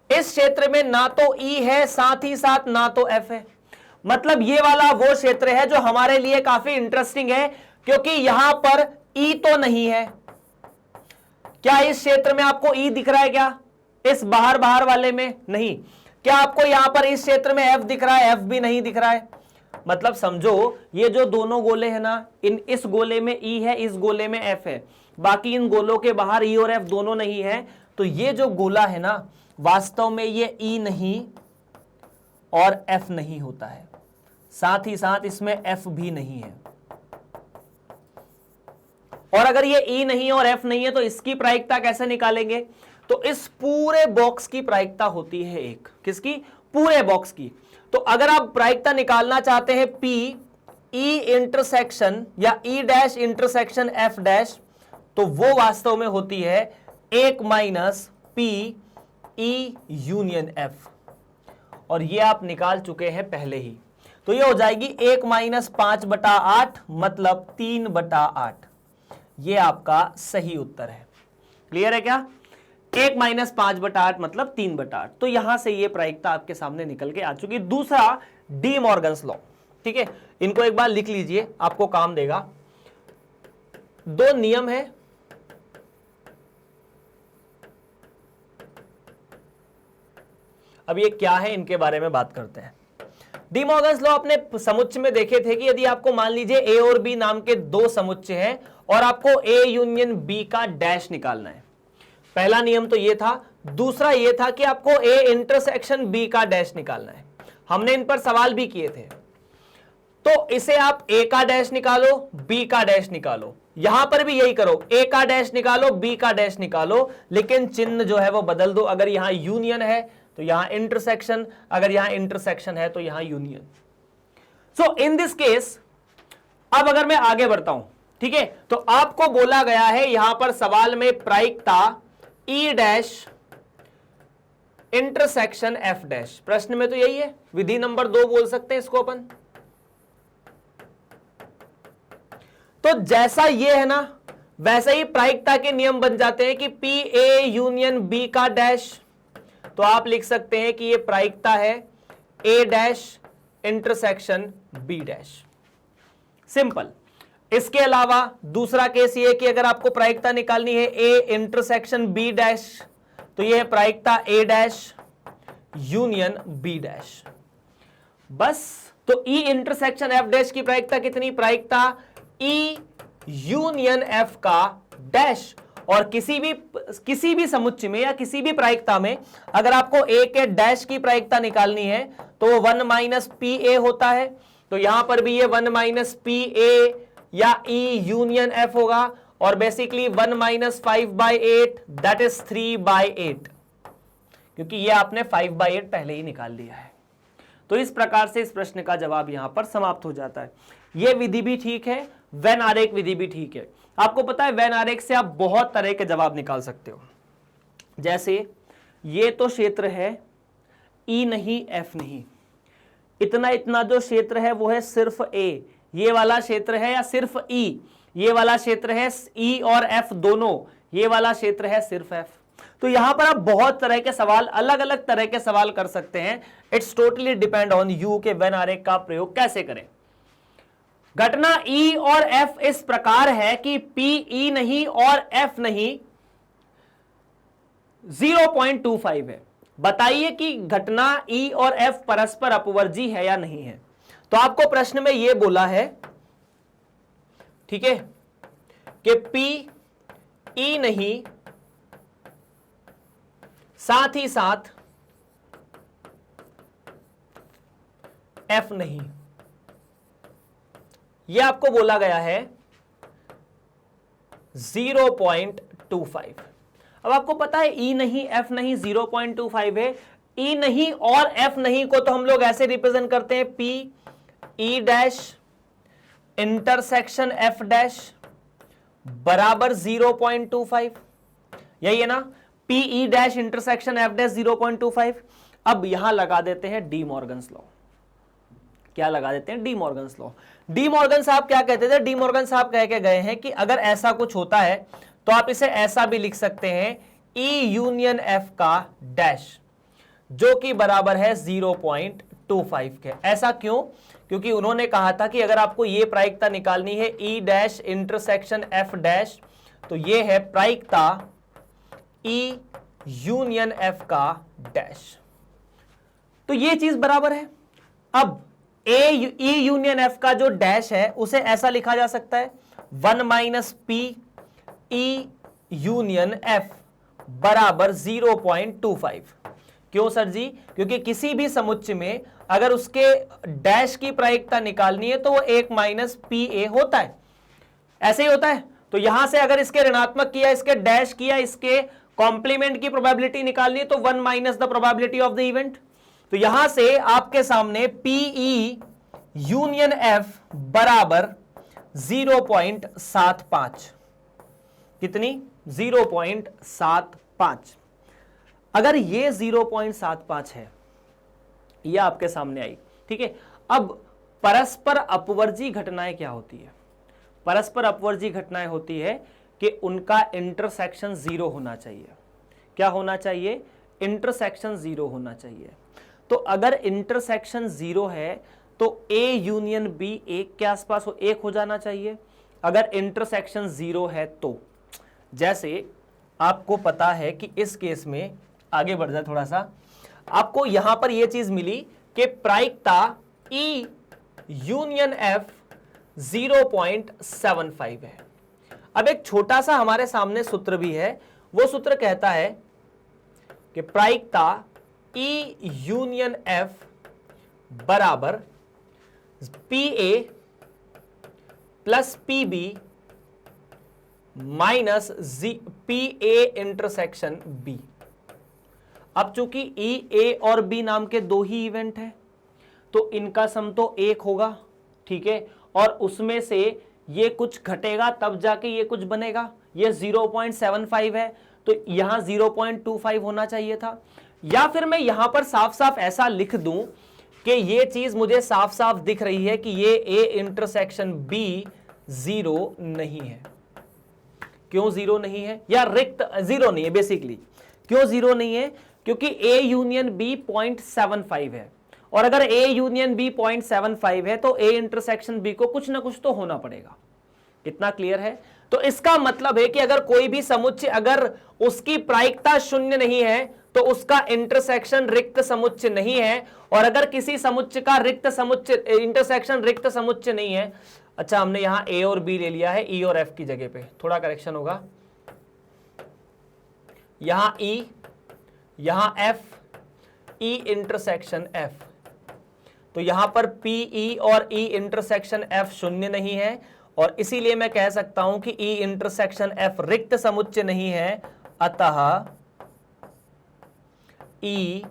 इस क्षेत्र में ना तो ई है, साथ ही साथ ना तो एफ है। मतलब ये वाला वो क्षेत्र है जो हमारे लिए काफी इंटरेस्टिंग है, क्योंकि यहां पर ई तो नहीं है। क्या इस क्षेत्र में आपको ई दिख रहा है? क्या इस बाहर वाले में? नहीं। क्या आपको यहां पर इस क्षेत्र में एफ दिख रहा है? एफ भी नहीं दिख रहा है। मतलब समझो, ये जो दोनों गोले हैं ना, इस गोले में ई है, इस गोले में एफ है, बाकी इन गोलों के बाहर ई और एफ दोनों नहीं है। तो ये जो गोला है ना, वास्तव में ये ई नहीं और एफ नहीं होता है, साथ ही साथ इसमें एफ भी नहीं है। और अगर ये ई नहीं और एफ नहीं है तो इसकी प्रायिकता कैसे निकालेंगे? तो इस पूरे बॉक्स की प्रायिकता होती है एक। किसकी? पूरे बॉक्स की। तो अगर आप प्रायिकता निकालना चाहते हैं पी ई इंटरसेक्शन या ई डैश इंटरसेक्शन एफ डैश, तो वो वास्तव में होती है 1 minus P E union F. और ये आप निकाल चुके हैं पहले ही। तो ये हो जाएगी 1 माइनस 5/8, मतलब 3/8। ये आपका सही उत्तर है। क्लियर है क्या? 1 माइनस 5/8 मतलब 3/8। तो यहां से ये प्रायिकता आपके सामने निकल के आ चुकी। दूसरा डी मॉर्गन्स लॉ। ठीक है, इनको एक बार लिख लीजिए, आपको काम देगा। दो नियम है, अब ये क्या है इनके बारे में बात करते हैं। डी मॉर्गन्स लॉ अपने समुच्चय में देखे थे कि यदि आपको मान लीजिए ए और बी नाम के दो समुच्चय हैं और आपको ए यूनियन बी का डैश निकालना है, पहला नियम तो ये था। दूसरा ये था कि आपको ए इंटरसेक्शन बी का डैश निकालना है। हमने इन पर सवाल भी किए थे। तो इसे आप ए का डैश निकालो, बी का डैश निकालो, यहां पर भी यही करो, ए का डैश निकालो, बी का डैश निकालो, लेकिन चिन्ह जो है वो बदल दो। अगर यहां यूनियन है तो यहां इंटरसेक्शन, अगर यहां इंटरसेक्शन है तो यहां union. So in this case अब अगर मैं आगे बढ़ता हूं, ठीक है, तो आपको बोला गया है यहां पर सवाल में प्रायिकता ई डैश इंटरसेक्शन एफ डैश, प्रश्न में तो यही है, विधि नंबर 2 बोल सकते हैं इसको अपन। तो जैसा ये है ना, वैसे ही प्रायिकता के नियम बन जाते हैं कि पी ए यूनियन बी का डैश, तो आप लिख सकते हैं कि ये प्रायिकता है A dash intersection B dash, simple. इसके अलावा दूसरा केस ये कि अगर आपको प्रायिकता निकालनी है ए इंटरसेक्शन बी डैश, तो ये है प्रायिकता ए डैश यूनियन बी डैश, बस। तो ई इंटरसेक्शन एफ डैश की प्रायिकता कितनी, प्रायिकता ई यूनियन एफ का डैश। और किसी भी समुच्चय में या किसी भी प्रायिकता में अगर आपको ए के डैश की प्रायिकता निकालनी है तो वो 1 माइनस पी ए होता है, तो यहां पर भी ये 1 माइनस पी ए या ई यूनियन एफ होगा, और बेसिकली 1 माइनस 5/8 दैट इज 3/8, क्योंकि ये आपने 5/8 पहले ही निकाल लिया है। तो इस प्रकार से इस प्रश्न का जवाब यहां पर समाप्त हो जाता है। यह विधि भी ठीक है, वेन आरेख विधि भी ठीक है। आपको पता है वेन आरेख से आप बहुत तरह के जवाब निकाल सकते हो। जैसे ये तो क्षेत्र है ई नहीं एफ नहीं, इतना इतना जो क्षेत्र है वो है सिर्फ ए, ये वाला क्षेत्र है या सिर्फ ई, ये वाला क्षेत्र है ई और एफ दोनों, ये वाला क्षेत्र है सिर्फ एफ। तो यहां पर आप बहुत तरह के सवाल, अलग अलग तरह के सवाल कर सकते हैं। It's totally depend on you के वेन आरेख का प्रयोग कैसे करें। घटना ई और एफ इस प्रकार है कि पी ई नहीं और एफ नहीं 0.25 है। बताइए कि घटना ई और एफ परस्पर अपवर्जी है या नहीं है। तो आपको प्रश्न में यह बोला है, ठीक है, कि पी ई नहीं साथ ही साथ एफ नहीं, यह आपको बोला गया है 0.25। अब आपको पता है ई नहीं एफ नहीं 0.25 है। ई नहीं और एफ नहीं को तो हम लोग ऐसे रिप्रेजेंट करते हैं, P E dash intersection F dash बराबर 0.25, यही है ना, P E dash intersection F dash 0.25। अब यहां लगा देते हैं डी मॉर्गन्स लॉ। क्या लगा देते हैं, D Morgan's law. De Morgan साहब क्या कहते थे, डी मॉर्गन साहब कह के गए हैं कि अगर ऐसा कुछ होता है तो आप इसे ऐसा भी लिख सकते हैं, ई यूनियन एफ का डैश जो कि बराबर है 0.25 के। ऐसा क्यों, क्योंकि उन्होंने कहा था कि अगर आपको यह प्रायिकता निकालनी है ई डैश इंटरसेक्शन एफ डैश, तो यह है प्रायिकता ई यूनियन एफ का डैश, तो यह चीज बराबर है। अब ए ई यूनियन एफ का जो डैश है उसे ऐसा लिखा जा सकता है 1 minus P E union F बराबर 0.25। क्यों सर जी, क्योंकि किसी भी समुच्चय में अगर उसके डैश की प्रायिकता निकालनी है तो वो 1 माइनस पी ए होता है, ऐसे ही होता है। तो यहां से अगर इसके ऋणात्मक किया, इसके डैश किया, इसके कॉम्प्लीमेंट की प्रोबेबिलिटी निकालनी है तो 1 minus the probability of the event. तो यहां से आपके सामने पीई यूनियन एफ बराबर 0.75, कितनी, 0.75। अगर ये 0.75 है, यह आपके सामने आई, ठीक है। अब परस्पर अपवर्जी घटनाएं क्या होती है, परस्पर अपवर्जी घटनाएं होती है कि उनका इंटरसेक्शन 0 होना चाहिए। क्या होना चाहिए, इंटरसेक्शन 0 होना चाहिए। तो अगर इंटरसेक्शन 0 है तो ए यूनियन बी 1 के आसपास 1 हो जाना चाहिए। अगर इंटरसेक्शन 0 है तो, जैसे आपको पता है कि इस केस में, आगे बढ़ जाए थोड़ा सा, आपको यहां पर यह चीज मिली कि प्रायिकता ई यूनियन एफ 0.75 है। अब एक छोटा सा हमारे सामने सूत्र भी है, वो सूत्र कहता है कि प्रायिकता ई यूनियन एफ बराबर P A plus P B minus P A intersection B. अब चूंकि ई ए और बी नाम के दो ही इवेंट है तो इनका सम तो 1 होगा, ठीक है, और उसमें से ये कुछ घटेगा तब जाके ये कुछ बनेगा। ये 0.75 है तो यहां 0.25 होना चाहिए था। या फिर मैं यहां पर साफ साफ ऐसा लिख दूं कि ये चीज मुझे साफ साफ दिख रही है कि ये ए इंटरसेक्शन बी 0 नहीं है। क्यों 0 नहीं है, या रिक्त 0 नहीं है बेसिकली। क्यों 0 नहीं है? क्योंकि ए यूनियन बी 0.75 है, और अगर ए यूनियन बी 0.75 है तो ए इंटरसेक्शन बी को कुछ ना कुछ तो होना पड़ेगा। कितना क्लियर है? तो इसका मतलब है कि अगर कोई भी समुच्चय अगर उसकी प्रायिकता शून्य नहीं है तो उसका इंटरसेक्शन रिक्त समुच्चय नहीं है, और अगर किसी समुच्चय का रिक्त समुच्चय इंटरसेक्शन रिक्त समुच्चय नहीं है, अच्छा हमने यहां ए और बी ले लिया है, ई और एफ की जगह पे थोड़ा करेक्शन होगा, यहां ई यहां एफ, ई इंटरसेक्शन एफ, तो यहां पर पी ई और ई इंटरसेक्शन एफ शून्य नहीं है, और इसीलिए मैं कह सकता हूं कि ई इंटरसेक्शन एफ रिक्त समुच्चय नहीं है, अतः ई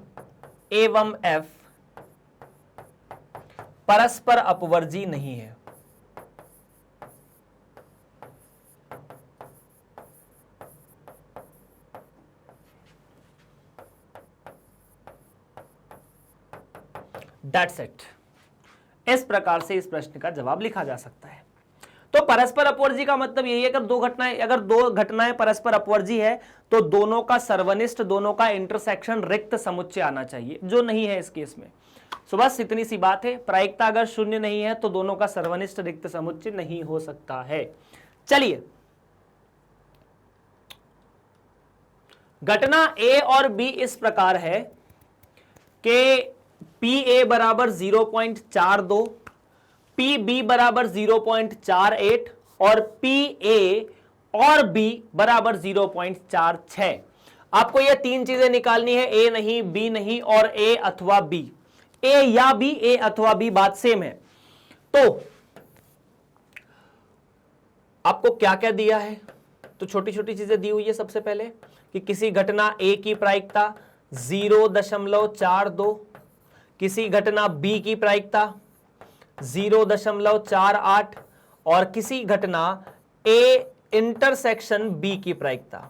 एवं एफ परस्पर अपवर्जी नहीं है। That's it। इस प्रकार से इस प्रश्न का जवाब लिखा जा सकता है। तो परस्पर अपवर्जी का मतलब यही है कि अगर दो घटनाएं परस्पर अपवर्जी है तो दोनों का सर्वनिष्ठ, दोनों का इंटरसेक्शन रिक्त समुच्चय आना चाहिए, जो नहीं है इस केस में। सो बस इतनी सी बात है। प्रायिकता अगर शून्य नहीं है तो दोनों का सर्वनिष्ठ रिक्त समुच्चय नहीं हो सकता है। चलिए, घटना ए और बी इस प्रकार है कि पी ए बराबर 0.42, पी बी बराबर 0.48 और पी ए और बी बराबर 0.46। आपको ये तीन चीजें निकालनी है, ए नहीं, बी नहीं और ए अथवा बी। ए या बी, ए अथवा बी, बात सेम है। तो आपको क्या क्या दिया है? तो छोटी छोटी चीजें दी हुई है। सबसे पहले कि किसी घटना ए की प्रायिकता 0.42, किसी घटना बी की प्रायिकता 0.48 और किसी घटना ए इंटरसेक्शन बी की प्रायिकता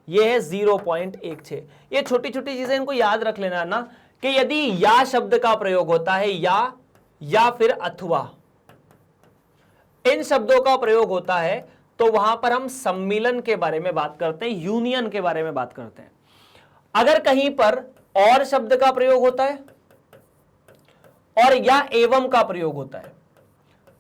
यह है 0.16। ये छोटी छोटी चीजें इनको याद रख लेना ना, कि यदि या शब्द का प्रयोग होता है या फिर अथवा, इन शब्दों का प्रयोग होता है तो वहां पर हम सम्मिलन के बारे में बात करते हैं, यूनियन के बारे में बात करते हैं। अगर कहीं पर और शब्द का प्रयोग होता है और या एवं का प्रयोग होता है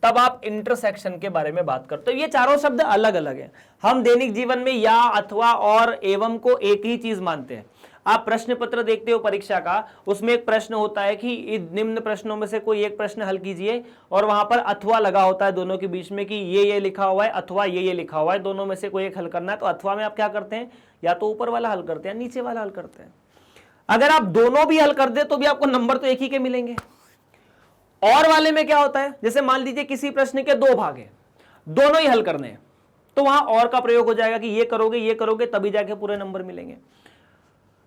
तब आप इंटरसेक्शन के बारे में बात करते हो। ये चारों शब्द अलग अलग हैं। हम दैनिक जीवन में या, अथवा और एवं को एक ही चीज मानते हैं। आप प्रश्न पत्र देखते हो परीक्षा का, उसमें एक प्रश्न होता है कि निम्न प्रश्नों में से कोई एक प्रश्न हल कीजिए, और वहां पर अथवा लगा होता है दोनों के बीच में कि ये लिखा हुआ है अथवा ये लिखा हुआ है, दोनों में से कोई एक हल करना है। तो अथवा में आप क्या करते हैं? या तो ऊपर वाला हल करते हैं, नीचे वाला हल करते हैं। अगर आप दोनों भी हल कर दे तो भी आपको नंबर तो एक ही के मिलेंगे। और वाले में क्या होता है? जैसे मान लीजिए किसी प्रश्न के दो भाग हैं, दोनों ही हल करने हैं, तो वहां और का प्रयोग हो जाएगा कि ये करोगे तभी जाके पूरे नंबर मिलेंगे।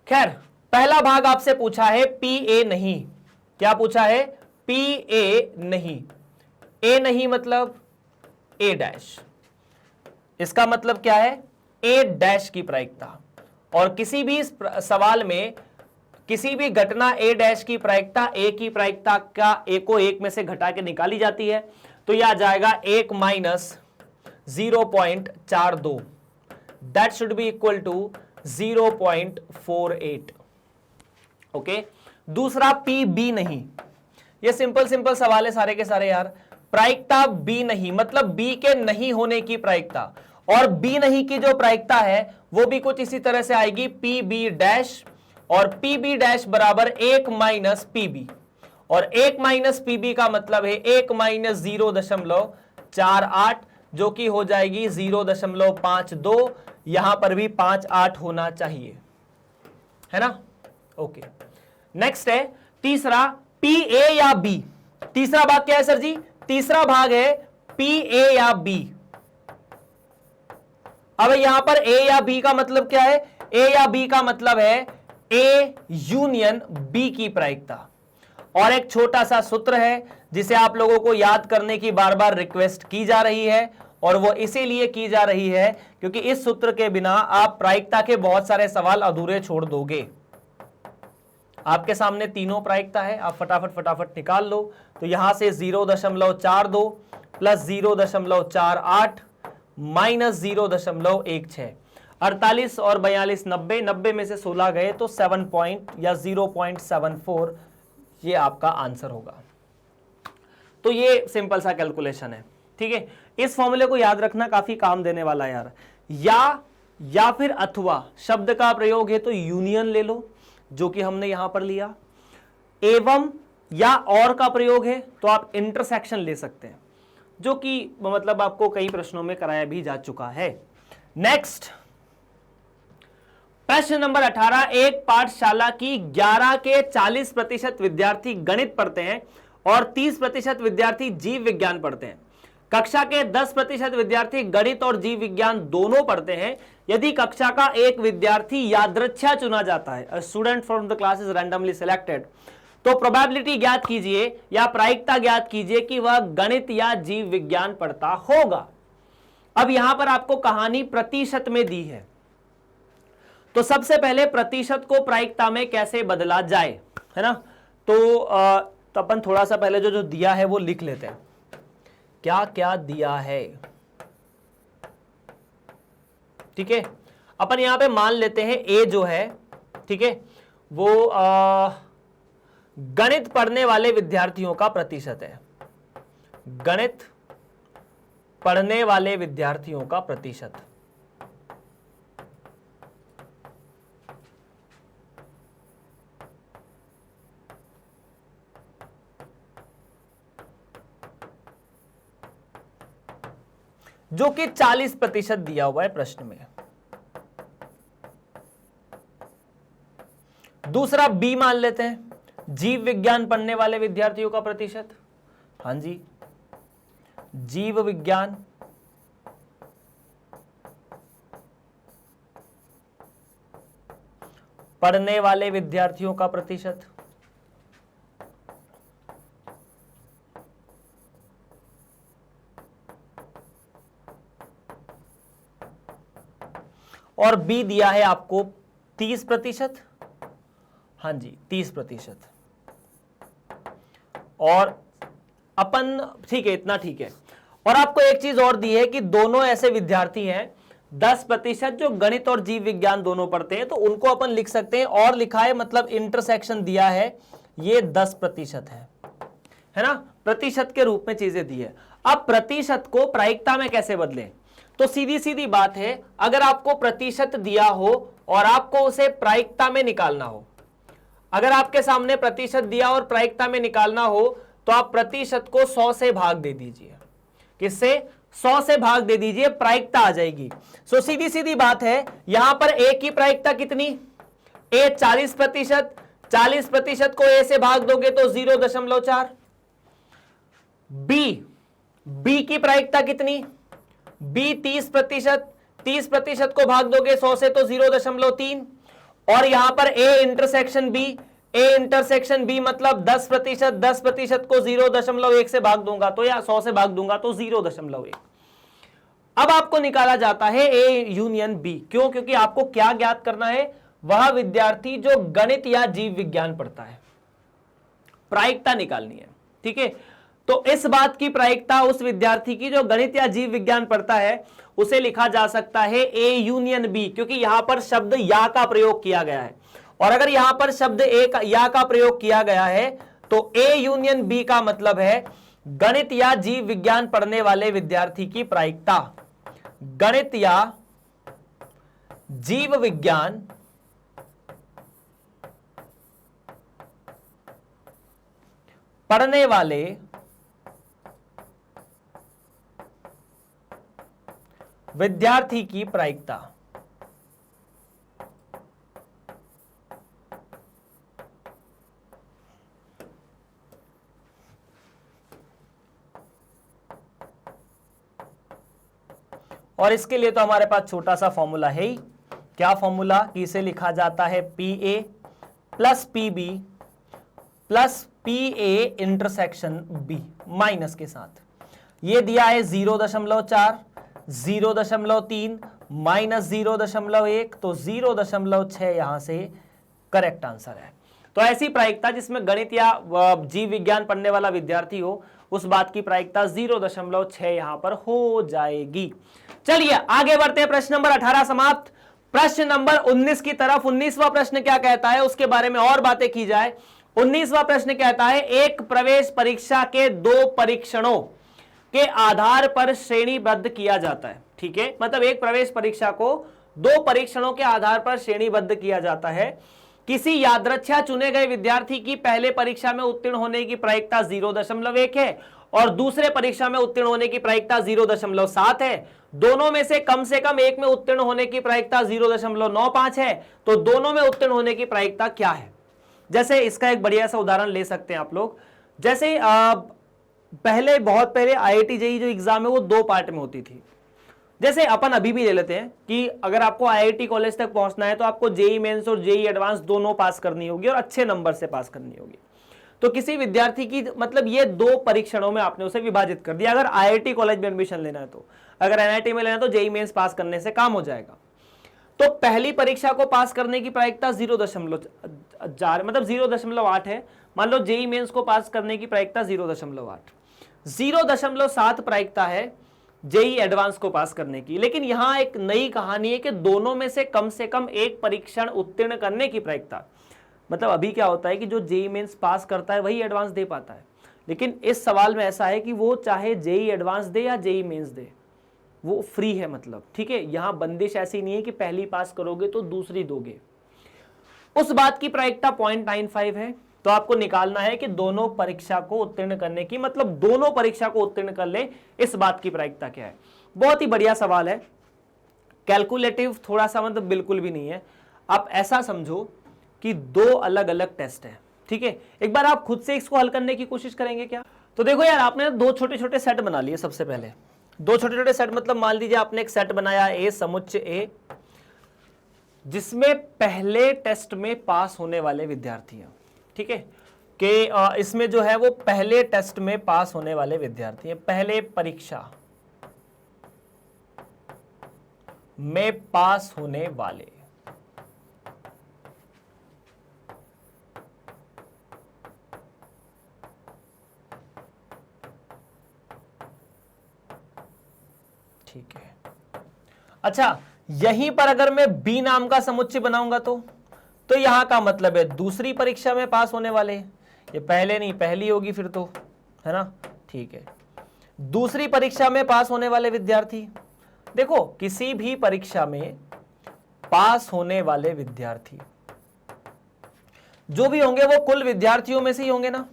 खैर, पहला भाग आपसे पूछा है पी ए नहीं। क्या पूछा है? पी ए नहीं। ए नहीं मतलब ए डैश। इसका मतलब क्या है? ए डैश की प्रायिकता। और किसी भी सवाल में किसी भी घटना ए डैश की प्रायिकता ए की प्रायिकता का ए को एक में से घटा के निकाली जाती है, तो यह आ जाएगा 1 minus 0.42, that should be equal to 0.48। Okay. दूसरा पी बी नहीं। ये सिंपल सवाल है सारे के सारे यार। प्रायिकता बी नहीं मतलब बी के नहीं होने की प्रायिकता, और बी नहीं की जो प्रायिकता है वो भी कुछ इसी तरह से आएगी, पी बी डैश, और पी बी डैश बराबर 1 माइनस पी बी, और 1 माइनस पी बी का मतलब है 1 माइनस 0.48, जो कि हो जाएगी 0.52। यहां पर भी 58 होना चाहिए, है ना? ओके। नेक्स्ट है तीसरा, पी ए या बी। तीसरा भाग क्या है सर जी? तीसरा भाग है पी ए या बी। अब यहां पर ए या बी का मतलब क्या है? ए या बी का मतलब है ए यूनियन बी की प्रायिकता। और एक छोटा सा सूत्र है जिसे आप लोगों को याद करने की बार बार रिक्वेस्ट की जा रही है, और वो इसीलिए की जा रही है क्योंकि इस सूत्र के बिना आप प्रायिकता के बहुत सारे सवाल अधूरे छोड़ दोगे। आपके सामने तीनों प्रायिकता है, आप फटाफट निकाल लो। तो यहां से 0.42 प्लस 0.48 माइनस 0.16, 48 और 42 90, 90 में से 16 गए तो 7 पॉइंट या 0.74 ये आपका आंसर होगा। तो ये सिंपल सा कैलकुलेशन है, ठीक है। इस फॉर्मूले को याद रखना काफी काम देने वाला है यार। या फिर अथवा शब्द का प्रयोग है तो यूनियन ले लो, जो कि हमने यहां पर लिया। एवं या और का प्रयोग है तो आप इंटरसेक्शन ले सकते हैं, जो कि मतलब आपको कई प्रश्नों में कराया भी जा चुका है। नेक्स्ट प्रश्न नंबर 18, एक पाठशाला की 11 के 40% विद्यार्थी गणित पढ़ते हैं और 30% विद्यार्थी जीव विज्ञान पढ़ते हैं। कक्षा के 10% विद्यार्थी गणित और जीव विज्ञान दोनों पढ़ते हैं। यदि कक्षा का एक विद्यार्थी यादृच्छा चुना जाता है, a student from the class is randomly selected, तो प्रोबेबिलिटी ज्ञात कीजिए या प्रायिकता ज्ञात कीजिए कि वह गणित या जीव विज्ञान पढ़ता होगा। अब यहां पर आपको कहानी प्रतिशत में दी है, तो सबसे पहले प्रतिशत को प्रायिकता में कैसे बदला जाए, है ना। तो अपन थोड़ा सा पहले जो दिया है वो लिख लेते हैं, क्या क्या दिया है, ठीक है। अपन यहां पे मान लेते हैं ए जो है, ठीक है, वो गणित पढ़ने वाले विद्यार्थियों का प्रतिशत है। गणित पढ़ने वाले विद्यार्थियों का प्रतिशत, जो कि 40% दिया हुआ है प्रश्न में। दूसरा बी मान लेते हैं, जीव विज्ञान पढ़ने वाले विद्यार्थियों का प्रतिशत। हां जी, जीव विज्ञान पढ़ने वाले विद्यार्थियों का प्रतिशत। और बी दिया है आपको 30%। हां जी, 30%। और अपन ठीक है, इतना ठीक है। और आपको एक चीज और दी है कि दोनों ऐसे विद्यार्थी हैं 10% जो गणित और जीव विज्ञान दोनों पढ़ते हैं, तो उनको अपन लिख सकते हैं। और लिखा है मतलब इंटरसेक्शन दिया है, ये 10% है ना, प्रतिशत के रूप में चीजें दी है। अब प्रतिशत को प्रायिकता में कैसे बदलें, तो सीधी सीधी बात है, अगर आपको प्रतिशत दिया हो और आपको उसे प्रायिकता में निकालना हो, अगर आपके सामने प्रतिशत दिया और प्रायिकता में निकालना हो, तो आप प्रतिशत को 100 से भाग दे दीजिए। किससे? 100 से भाग दे दीजिए, प्रायिकता आ जाएगी। सो सीधी सीधी बात है, यहां पर ए की प्रायिकता कितनी? ए 40%, 40% को ए से भाग दोगे तो 0.4। बी की प्रायिकता कितनी? बी 30%, 30% को भाग दोगे 100 से तो 0.3। और यहां पर ए इंटरसेक्शन बी मतलब 10%, 10% को 0.1 से भाग दूंगा तो, या 100 से भाग दूंगा तो 0.1। अब आपको निकाला जाता है ए यूनियन बी। क्यों? क्योंकि आपको क्या ज्ञात करना है? वह विद्यार्थी जो गणित या जीव विज्ञान पढ़ता है, प्रायिकता निकालनी है, ठीक है। तो इस बात की प्रायिकता उस विद्यार्थी की जो गणित या जीव विज्ञान पढ़ता है, उसे लिखा जा सकता है ए यूनियन बी, क्योंकि यहां पर शब्द या का प्रयोग किया गया है। और अगर यहां पर शब्द या का प्रयोग किया गया है तो ए यूनियन बी का मतलब है गणित या जीव विज्ञान पढ़ने वाले विद्यार्थी की प्रायिकता। गणित या जीव विज्ञान पढ़ने वाले विद्यार्थी की प्रायिकता। और इसके लिए तो हमारे पास छोटा सा फॉर्मूला है ही। क्या फॉर्मूला? कि इसे लिखा जाता है P A plus P B plus P A intersection B minus के साथ। ये दिया है 0.4, 0.3 माइनस 0.1, तो 0.6 यहां से करेक्ट आंसर है। तो ऐसी प्रायिकता जिसमें गणित या जीव विज्ञान पढ़ने वाला विद्यार्थी हो, उस बात की प्रायिकता 0.6 यहां पर हो जाएगी। चलिए आगे बढ़ते हैं, प्रश्न नंबर 18 समाप्त। प्रश्न नंबर 19 की तरफ। 19वां प्रश्न क्या कहता है उसके बारे में और बातें की जाए। 19वां प्रश्न कहता है एक प्रवेश परीक्षा के 2 परीक्षणों के आधार पर श्रेणीबद्ध किया जाता है। ठीक है, मतलब एक प्रवेश परीक्षा को 2 परीक्षणों के आधार पर श्रेणीबद्ध किया जाता है। किसी यादृच्छा चुने गए विद्यार्थी की पहले परीक्षा में उत्तीर्ण होने की प्रायिकता 0.1 है और दूसरे परीक्षा में उत्तीर्ण होने की प्रायिकता 0.7 है। दोनों में से कम एक में उत्तीर्ण होने की प्रायिकता 0.95 है। तो दोनों में उत्तीर्ण होने की प्रायिकता क्या है? जैसे इसका एक बढ़िया सा उदाहरण ले सकते हैं आप लोग। जैसे बहुत पहले IIT जेईई जो एग्जाम है वो 2 पार्ट में होती थी। जैसे अपन अभी भी ले लेते हैं कि अगर आपको IIT कॉलेज तक पहुंचना है तो आपको जेईई मेंस और जेईई एडवांस दोनों पास करनी होगी और अच्छे नंबर से पास करनी होगी। तो किसी विद्यार्थी की मतलब ये 2 परीक्षणों में आपने उसे विभाजित कर दिया। अगर IIT कॉलेज में एडमिशन लेना है, तो अगर NIT में लेना है तो जेईई मेंस पास करने से काम हो जाएगा। तो पहली परीक्षा को पास करने की प्रायिकता 0.4 मतलब 0.8 है। मान लो जेईई मेंस को पास करने की प्रायिकता 0.8, 0.7 प्रायिकता है जेईई एडवांस को पास करने की। लेकिन यहां एक नई कहानी है कि दोनों में से कम एक परीक्षण उत्तीर्ण करने की प्रायिकता। मतलब अभी क्या होता है कि जो जेईई मेंस पास करता है वही एडवांस दे पाता है, लेकिन इस सवाल में ऐसा है कि वो चाहे जेईई एडवांस दे या जेईई मेंस दे, वो फ्री है। मतलब ठीक है, यहां बंदिश ऐसी नहीं है कि पहली पास करोगे तो दूसरी दोगे। उस बात की प्रायिकता 0.95 है। तो आपको निकालना है कि दोनों परीक्षा को उत्तीर्ण करने की, मतलब दोनों परीक्षा को उत्तीर्ण कर ले, इस बात की प्रायिकता क्या है। बहुत ही बढ़िया सवाल है, कैलकुलेटिव थोड़ा सा मतलब बिल्कुल भी नहीं है। आप ऐसा समझो कि 2 अलग अलग टेस्ट है। ठीक है, एक बार आप खुद से इसको हल करने की कोशिश करेंगे क्या? तो देखो यार, आपने 2 छोटे छोटे सेट बना लिए। सबसे पहले 2 छोटे छोटे सेट, मतलब मान लीजिए आपने एक सेट बनाया ए समुच्चय ए, जिसमें पहले टेस्ट में पास होने वाले विद्यार्थी हैं। ठीक है, कि इसमें जो है वो पहले टेस्ट में पास होने वाले विद्यार्थी हैं, पहले परीक्षा में पास होने वाले। ठीक है, अच्छा यहीं पर अगर मैं बी नाम का समुच्चय बनाऊंगा तो यहां का मतलब है दूसरी परीक्षा में पास होने वाले। ये पहले नहीं, पहली होगी फिर तो, है ना? ठीक है, दूसरी परीक्षा में पास होने वाले विद्यार्थी। देखो, किसी भी परीक्षा में पास होने वाले विद्यार्थी जो भी होंगे वो कुल विद्यार्थियों में से ही होंगे ना।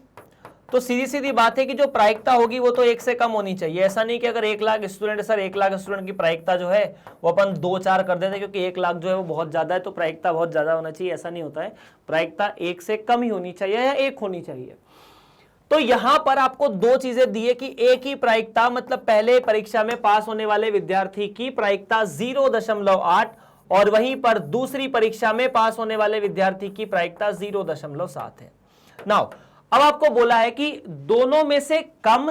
तो सीधी सीधी बात है कि जो प्रायिकता होगी वो तो 1 से कम होनी चाहिए। ऐसा नहीं कि अगर 1 लाख स्टूडेंट है सर, 1 लाख स्टूडेंट की प्रायिकता जो है वो अपन 2-4 कर देते, क्योंकि 1 लाख जो है वो बहुत ज्यादा है तो प्रायिकता बहुत ज्यादा होना चाहिए। ऐसा नहीं होता है, प्रायिकता 1 से कम ही होनी चाहिए या 1 होनी चाहिए। तो यहां पर आपको 2 चीजें दी है कि एक ही प्रायिकता, मतलब पहले परीक्षा में पास होने वाले विद्यार्थी की प्रायिकता 0.8 और वहीं पर दूसरी परीक्षा में पास होने वाले विद्यार्थी की प्रायिकता 0.7 है। नाउ अब आपको बोला है कि दोनों में से कम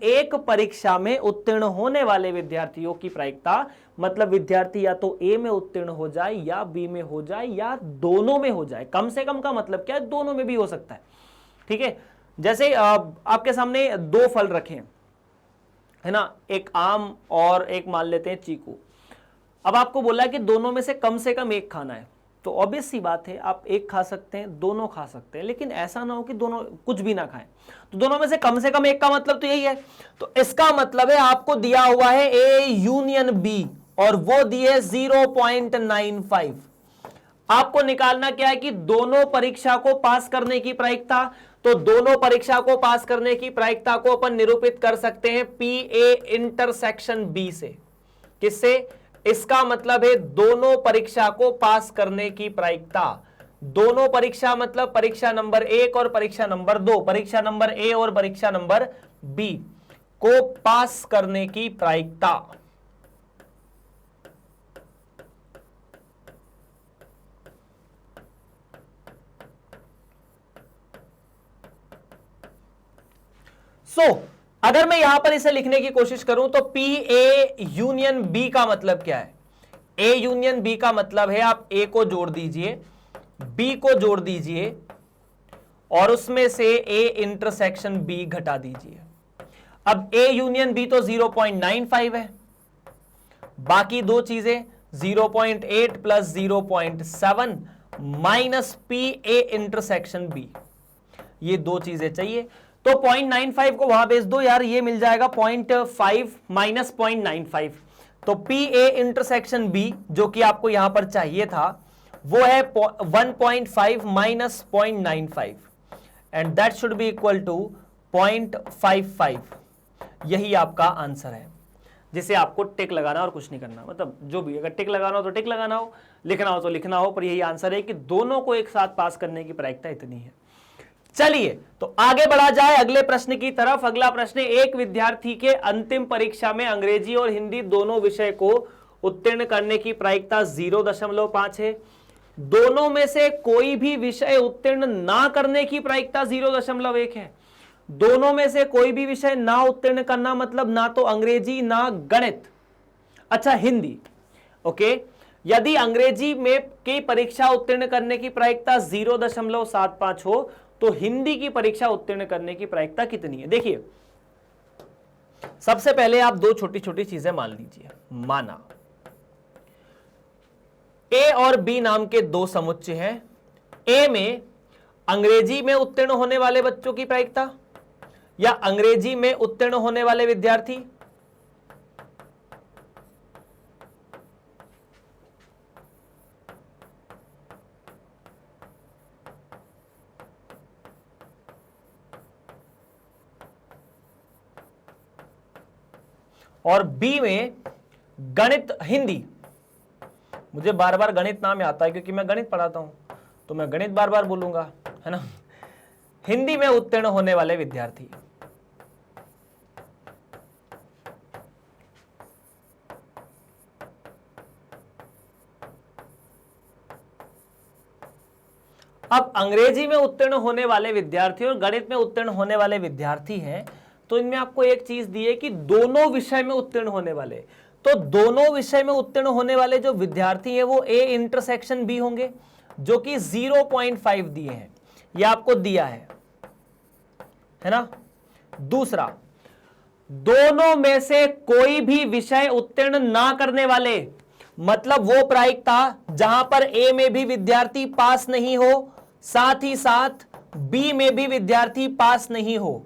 एक परीक्षा में उत्तीर्ण होने वाले विद्यार्थियों की प्रायिकता, मतलब विद्यार्थी या तो ए में उत्तीर्ण हो जाए या बी में हो जाए या दोनों में हो जाए। कम से कम का मतलब क्या है, दोनों में भी हो सकता है। ठीक है, जैसे आपके सामने 2 फल रखे हैं, है ना, एक आम और एक मान लेते हैं चीकू। अब आपको बोला है कि दोनों में से कम एक खाना है, तो ऑब्वियस सी बात है आप एक खा सकते हैं, दोनों खा सकते हैं, लेकिन ऐसा ना हो कि दोनों कुछ भी ना खाएं। तो दोनों में से कम एक का मतलब तो यही है। तो इसका मतलब है आपको दिया हुआ है ए यूनियन बी और वो दिए 0.95। आपको निकालना क्या है कि दोनों परीक्षा को पास करने की प्रायिकता। तो दोनों परीक्षा को पास करने की प्रायिकता को अपन निरूपित कर सकते हैं पी ए इंटरसेक्शन बी से। किससे? इसका मतलब है दोनों परीक्षा को पास करने की प्रायिकता। दोनों परीक्षा मतलब परीक्षा नंबर 1 और परीक्षा नंबर 2, परीक्षा नंबर ए और परीक्षा नंबर बी को पास करने की प्रायिकता। अगर मैं यहां पर इसे लिखने की कोशिश करूं तो पी ए यूनियन बी का मतलब क्या है? ए यूनियन बी का मतलब है आप ए को जोड़ दीजिए, बी को जोड़ दीजिए और उसमें से ए इंटरसेक्शन बी घटा दीजिए। अब ए यूनियन बी तो 0.95 है, बाकी दो चीजें 0.8 plus 0.7 minus P A intersection B, ये दो चीजें चाहिए। तो 0.95 को वहां भेज दो यार, ये मिल जाएगा 0.5 माइनस 0.95। तो पी ए इंटरसेक्शन बी जो कि आपको यहां पर चाहिए था वो है 1.5 minus 0.95 and that should be equal to 0.55। यही आपका आंसर है, जिसे आपको टिक लगाना और कुछ नहीं करना। मतलब जो भी, अगर टिक लगाना हो तो टिक लगाना हो, लिखना हो तो लिखना हो, पर यही आंसर है कि दोनों को एक साथ पास करने की प्रायिकता इतनी है। चलिए तो आगे बढ़ा जाए अगले प्रश्न की तरफ। अगला प्रश्न, एक विद्यार्थी के अंतिम परीक्षा में अंग्रेजी और हिंदी दोनों विषय को उत्तीर्ण करने की प्रायिकता 0.5 है। दोनों में से कोई भी विषय उत्तीर्ण ना करने की प्रायिकता 0.1 है। दोनों में से कोई भी विषय ना उत्तीर्ण करना मतलब ना तो अंग्रेजी ना गणित, अच्छा हिंदी। ओके, यदि अंग्रेजी में की परीक्षा उत्तीर्ण करने की प्रायिकता 0.75 हो तो हिंदी की परीक्षा उत्तीर्ण करने की प्रायिकता कितनी है? देखिए, सबसे पहले आप दो छोटी छोटी चीजें मान लीजिए। माना ए और बी नाम के दो समुच्चय हैं। ए में अंग्रेजी में उत्तीर्ण होने वाले बच्चों की प्रायिकता या अंग्रेजी में उत्तीर्ण होने वाले विद्यार्थी, और बी में गणित हिंदी। मुझे बार बार गणित नाम आता है क्योंकि मैं गणित पढ़ाता हूं, तो मैं गणित बार बार बोलूंगा, है ना। हिंदी में उत्तीर्ण होने वाले विद्यार्थी। अब अंग्रेजी में उत्तीर्ण होने वाले विद्यार्थी और गणित में उत्तीर्ण होने वाले विद्यार्थी हैं, तो इनमें आपको एक चीज दी है कि दोनों विषय में उत्तीर्ण होने वाले, तो दोनों विषय में उत्तीर्ण होने वाले जो विद्यार्थी हैं वो ए इंटरसेक्शन बी होंगे, जो कि 0.5 दिए हैं, ये आपको दिया है ना। दूसरा, दोनों में से कोई भी विषय उत्तीर्ण ना करने वाले, मतलब वो प्रायिकता जहां पर ए में भी विद्यार्थी पास नहीं हो, साथ ही साथ बी में भी विद्यार्थी पास नहीं हो,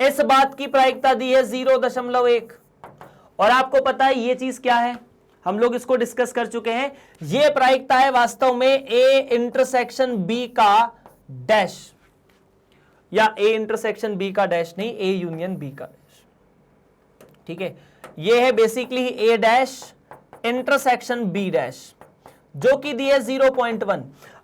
इस बात की प्रायिकता दी है 0.1। और आपको पता है ये चीज क्या है, हम लोग इसको डिस्कस कर चुके हैं। ये प्रायिकता है वास्तव में ए इंटरसेक्शन बी का डैश, या ए इंटरसेक्शन बी का डैश नहीं, ए यूनियन बी का डैश, ठीक है। ये है बेसिकली ए डैश इंटरसेक्शन बी डैश, जो कि दी है 0.1।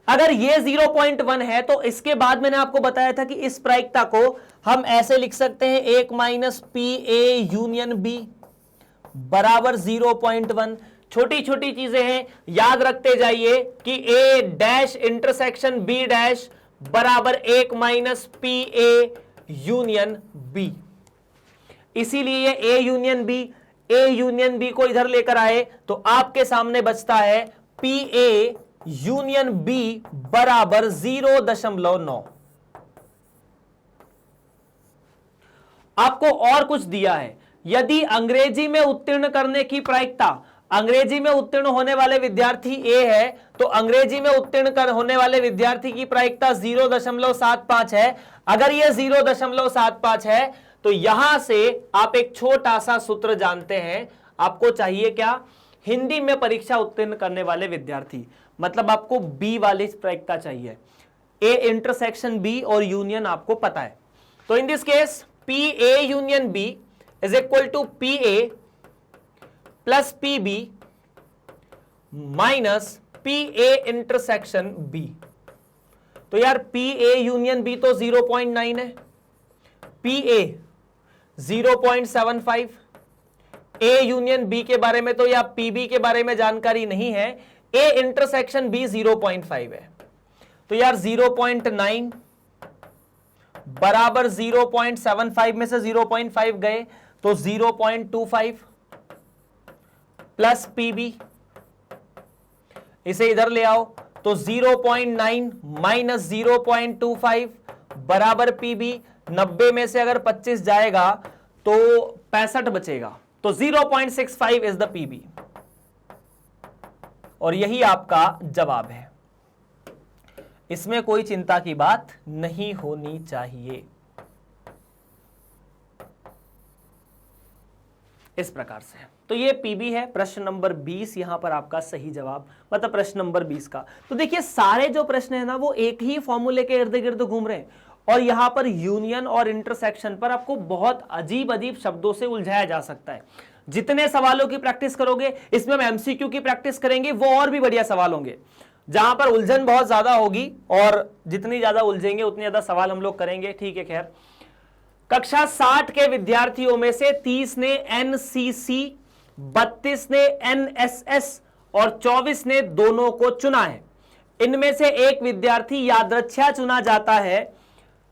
अगर ये 0.1 है तो इसके बाद मैंने आपको बताया था कि इस प्रायिकता को हम ऐसे लिख सकते हैं, 1 minus P A union B बराबर 0.1। छोटी छोटी चीजें हैं, याद रखते जाइए कि A dash intersection B dash बराबर 1 minus P A union B. इसीलिए ए यूनियन बी को इधर लेकर आए तो आपके सामने बचता है पी ए यूनियन बी बराबर 0.9। आपको और कुछ दिया है, यदि अंग्रेजी में उत्तीर्ण करने की प्रायिकता, अंग्रेजी में उत्तीर्ण होने वाले विद्यार्थी ए है तो अंग्रेजी में उत्तीर्ण होने वाले विद्यार्थी की प्रायिकता 0.75 है। अगर यह 0.75 है तो यहां से आप एक छोटा सा सूत्र जानते हैं, आपको चाहिए क्या, हिंदी में परीक्षा उत्तीर्ण करने वाले विद्यार्थी, मतलब आपको बी वाली प्रायिकता चाहिए। ए इंटरसेक्शन बी और यूनियन आपको पता है, तो in this case P A union B is equal to P A plus P B minus P A intersection B. तो यार पी ए यूनियन बी तो 0.9 है, P A 0.75, A union B के बारे में तो या पी बी के बारे में जानकारी नहीं है, ए इंटरसेक्शन बी 0.5 है। तो यार 0.9 बराबर 0.75 में से 0.5 गए तो 0.25 प्लस पीबी, इसे इधर ले आओ तो 0.9 माइनस 0.25 बराबर पीबी। 90 में से अगर 25 जाएगा तो 65 बचेगा, तो 0.65 इज द पीबी, और यही आपका जवाब है। इसमें कोई चिंता की बात नहीं होनी चाहिए। इस प्रकार से तो ये पीबी है। प्रश्न नंबर 20 यहां पर आपका सही जवाब, मतलब प्रश्न नंबर 20 का। तो देखिए सारे जो प्रश्न है ना वो एक ही फॉर्मूले के इर्द गिर्द घूम रहे हैं, और यहां पर यूनियन और इंटरसेक्शन पर आपको बहुत अजीब अजीब शब्दों से उलझाया जा सकता है। जितने सवालों की प्रैक्टिस करोगे, इसमें हम एमसीक्यू की प्रैक्टिस करेंगे, वो और भी बढ़िया सवाल होंगे जहां पर उलझन बहुत ज्यादा होगी, और जितनी ज्यादा उलझेंगे उतनी ज्यादा सवाल हम लोग करेंगे। ठीक है, खैर कक्षा 60 के विद्यार्थियों में से 30 ने एनसीसी, 32 ने एनएसएस और 24 ने दोनों को चुना है। इनमें से एक विद्यार्थी यादृच्छा चुना जाता है।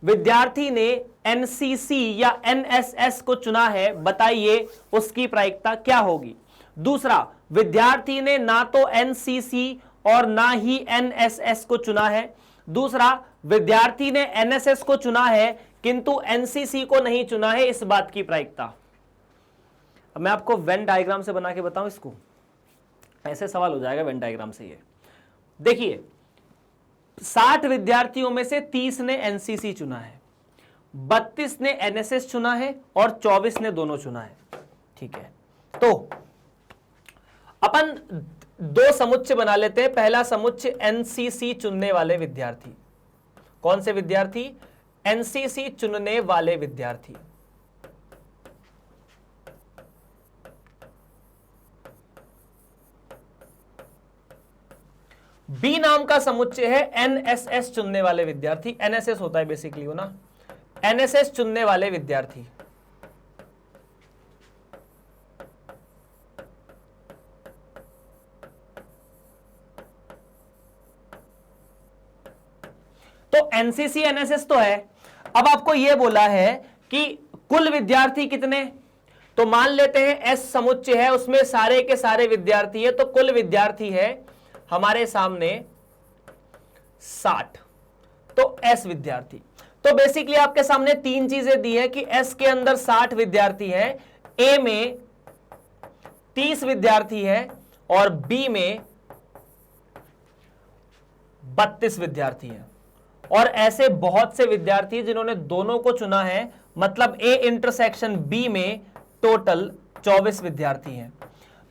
विद्यार्थी ने एनसीसी या एनएसएस को चुना है, बताइए उसकी प्रायिकता क्या होगी। दूसरा, विद्यार्थी ने ना तो एनसीसी और ना ही एनएसएस को चुना है। दूसरा, विद्यार्थी ने एनएसएस को चुना है किंतु एनसीसी को नहीं चुना है, इस बात की प्रायिकता। अब मैं आपको वेन डायग्राम से बना के बताऊं इसको, ऐसे सवाल हो जाएगा वेन डायग्राम से। ये देखिए 60 विद्यार्थियों में से 30 ने एनसीसी चुना है, 32 ने एनएसएस चुना है और 24 ने दोनों चुना है। ठीक है, तो अपन दो समुच्चय बना लेते हैं। पहला समुच्चय एनसीसी चुनने वाले विद्यार्थी। कौन से विद्यार्थी? एनसीसी चुनने वाले विद्यार्थी। बी नाम का समुच्चय है एनएसएस चुनने वाले विद्यार्थी। एनएसएस होता है बेसिकली वो ना, एनएसएस चुनने वाले विद्यार्थी। तो एनसीसी एनएसएस तो है। अब आपको यह बोला है कि कुल विद्यार्थी कितने, तो मान लेते हैं एस समुच्चय है, उसमें सारे के सारे विद्यार्थी है, तो कुल विद्यार्थी है हमारे सामने 60, तो एस विद्यार्थी। तो बेसिकली आपके सामने तीन चीजें दी है कि एस के अंदर 60 विद्यार्थी है, ए में 30 विद्यार्थी है और बी में 32 विद्यार्थी है। और ऐसे बहुत से विद्यार्थी जिन्होंने दोनों को चुना है, मतलब ए इंटरसेक्शन बी में टोटल 24 विद्यार्थी हैं।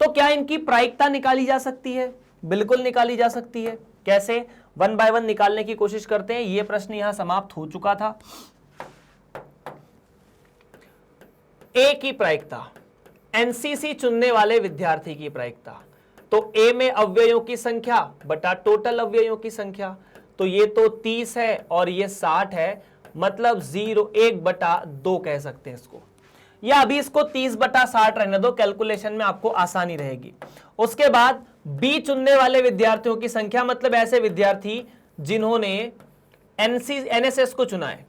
तो क्या इनकी प्रायिकता निकाली जा सकती है? बिल्कुल निकाली जा सकती है। कैसे? 1 बाय 1 निकालने की कोशिश करते हैं। यह प्रश्न यहां समाप्त हो चुका था। ए की प्रायिकता, एनसीसी चुनने वाले विद्यार्थी की प्रायिकता, तो ए में अवयवों की संख्या बटा टोटल अवयवों की संख्या, तो ये तो 30 है और ये 60 है, मतलब 1/2 कह सकते हैं इसको, या अभी इसको 30/60 रहने दो, कैलकुलेशन में आपको आसानी रहेगी। उसके बाद बी चुनने वाले विद्यार्थियों की संख्या, मतलब ऐसे विद्यार्थी जिन्होंने एनएसएस को चुना है,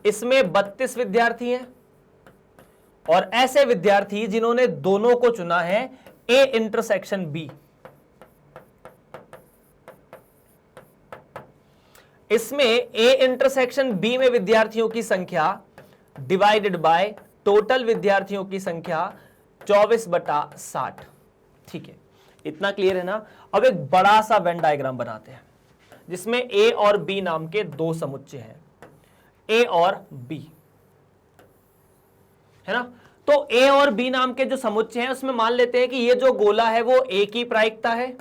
इसमें 32 विद्यार्थी हैं, और ऐसे विद्यार्थी जिन्होंने दोनों को चुना है, ए इंटरसेक्शन बी, इसमें ए इंटरसेक्शन बी में विद्यार्थियों की संख्या डिवाइडेड बाय टोटल विद्यार्थियों की संख्या 24/60। ठीक है, इतना क्लियर है ना। अब एक बड़ा सा वेन डायग्राम बनाते हैं जिसमें ए और बी नाम के दो समुच्चय हैं, ए और बी, है ना। तो ए और बी नाम के जो समुच्चय हैं उसमें मान लेते हैं कि ये जो गोला है वो ए की प्रायिकता है,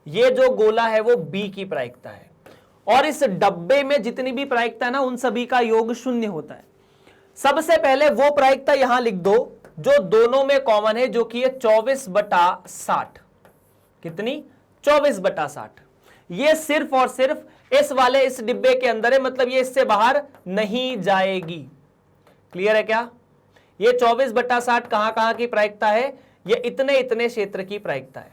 ये जो गोला है वो बी की प्रायिकता है, और इस डब्बे में जितनी भी प्रायिकता है ना उन सभी का योग 0 होता है। सबसे पहले वो प्रायिकता यहां लिख दो जो दोनों में कॉमन है, जो कि है 24/60। कितनी? 24/60। ये सिर्फ और सिर्फ इस वाले इस डिब्बे के अंदर है, मतलब ये इससे बाहर नहीं जाएगी। क्लियर है क्या? ये 24/60 कहां की प्रायिकता है? ये इतने इतने क्षेत्र की प्रायिकता है।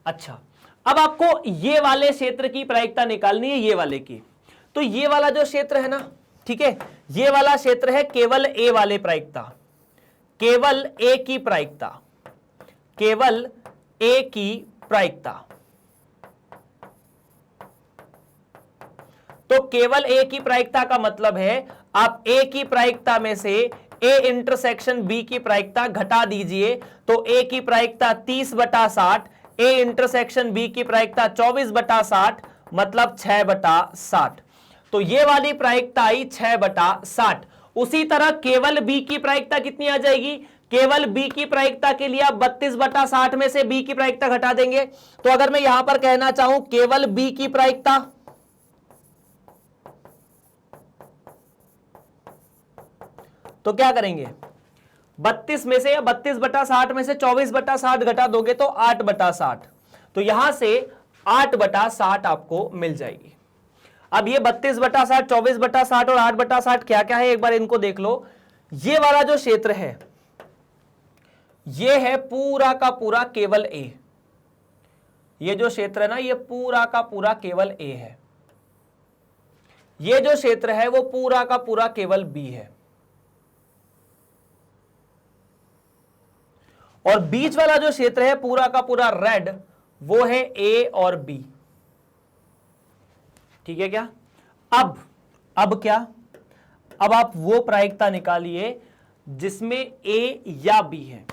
अच्छा, अब आपको ये वाले क्षेत्र की प्रायिकता निकालनी है, ये वाले की। तो ये वाला जो क्षेत्र है ना, ठीक है, ये वाला क्षेत्र है केवल ए वाले प्रायिकता, केवल ए की प्रायिकता, केवल ए की प्रायिकता। तो केवल ए की प्रायिकता का मतलब है आप ए की प्रायिकता में से ए इंटरसेक्शन बी की प्रायिकता घटा दीजिए, तो ए की प्रायिकता 30/60, ए इंटरसेक्शन बी की प्रायिकता 24/60, मतलब 6/60। तो ये वाली प्रायिकता आई 6/60। उसी तरह केवल बी की प्रायिकता कितनी आ जाएगी? केवल बी की प्रायिकता के लिए आप 32/60 में से बी की प्रायिकता घटा देंगे। तो अगर मैं यहां पर कहना चाहूं केवल बी की प्रायिकता, तो क्या करेंगे? 32 में से या 32/60 में से 24/60 घटा दोगे तो 8/60। तो यहां से 8/60 आपको मिल जाएगी। अब ये 32/60, 24/60 और 8/60 क्या क्या है एक बार इनको देख लो। ये वाला जो क्षेत्र है ये है पूरा का पूरा केवल ए। ये जो क्षेत्र है ना ये पूरा का पूरा केवल ए है। ये जो क्षेत्र है वो पूरा का पूरा केवल बी है। और बीच वाला जो क्षेत्र है पूरा का पूरा रेड, वो है ए और बी। ठीक है क्या? अब क्या? अब आप वो प्रायिकता निकालिए जिसमें ए या बी है,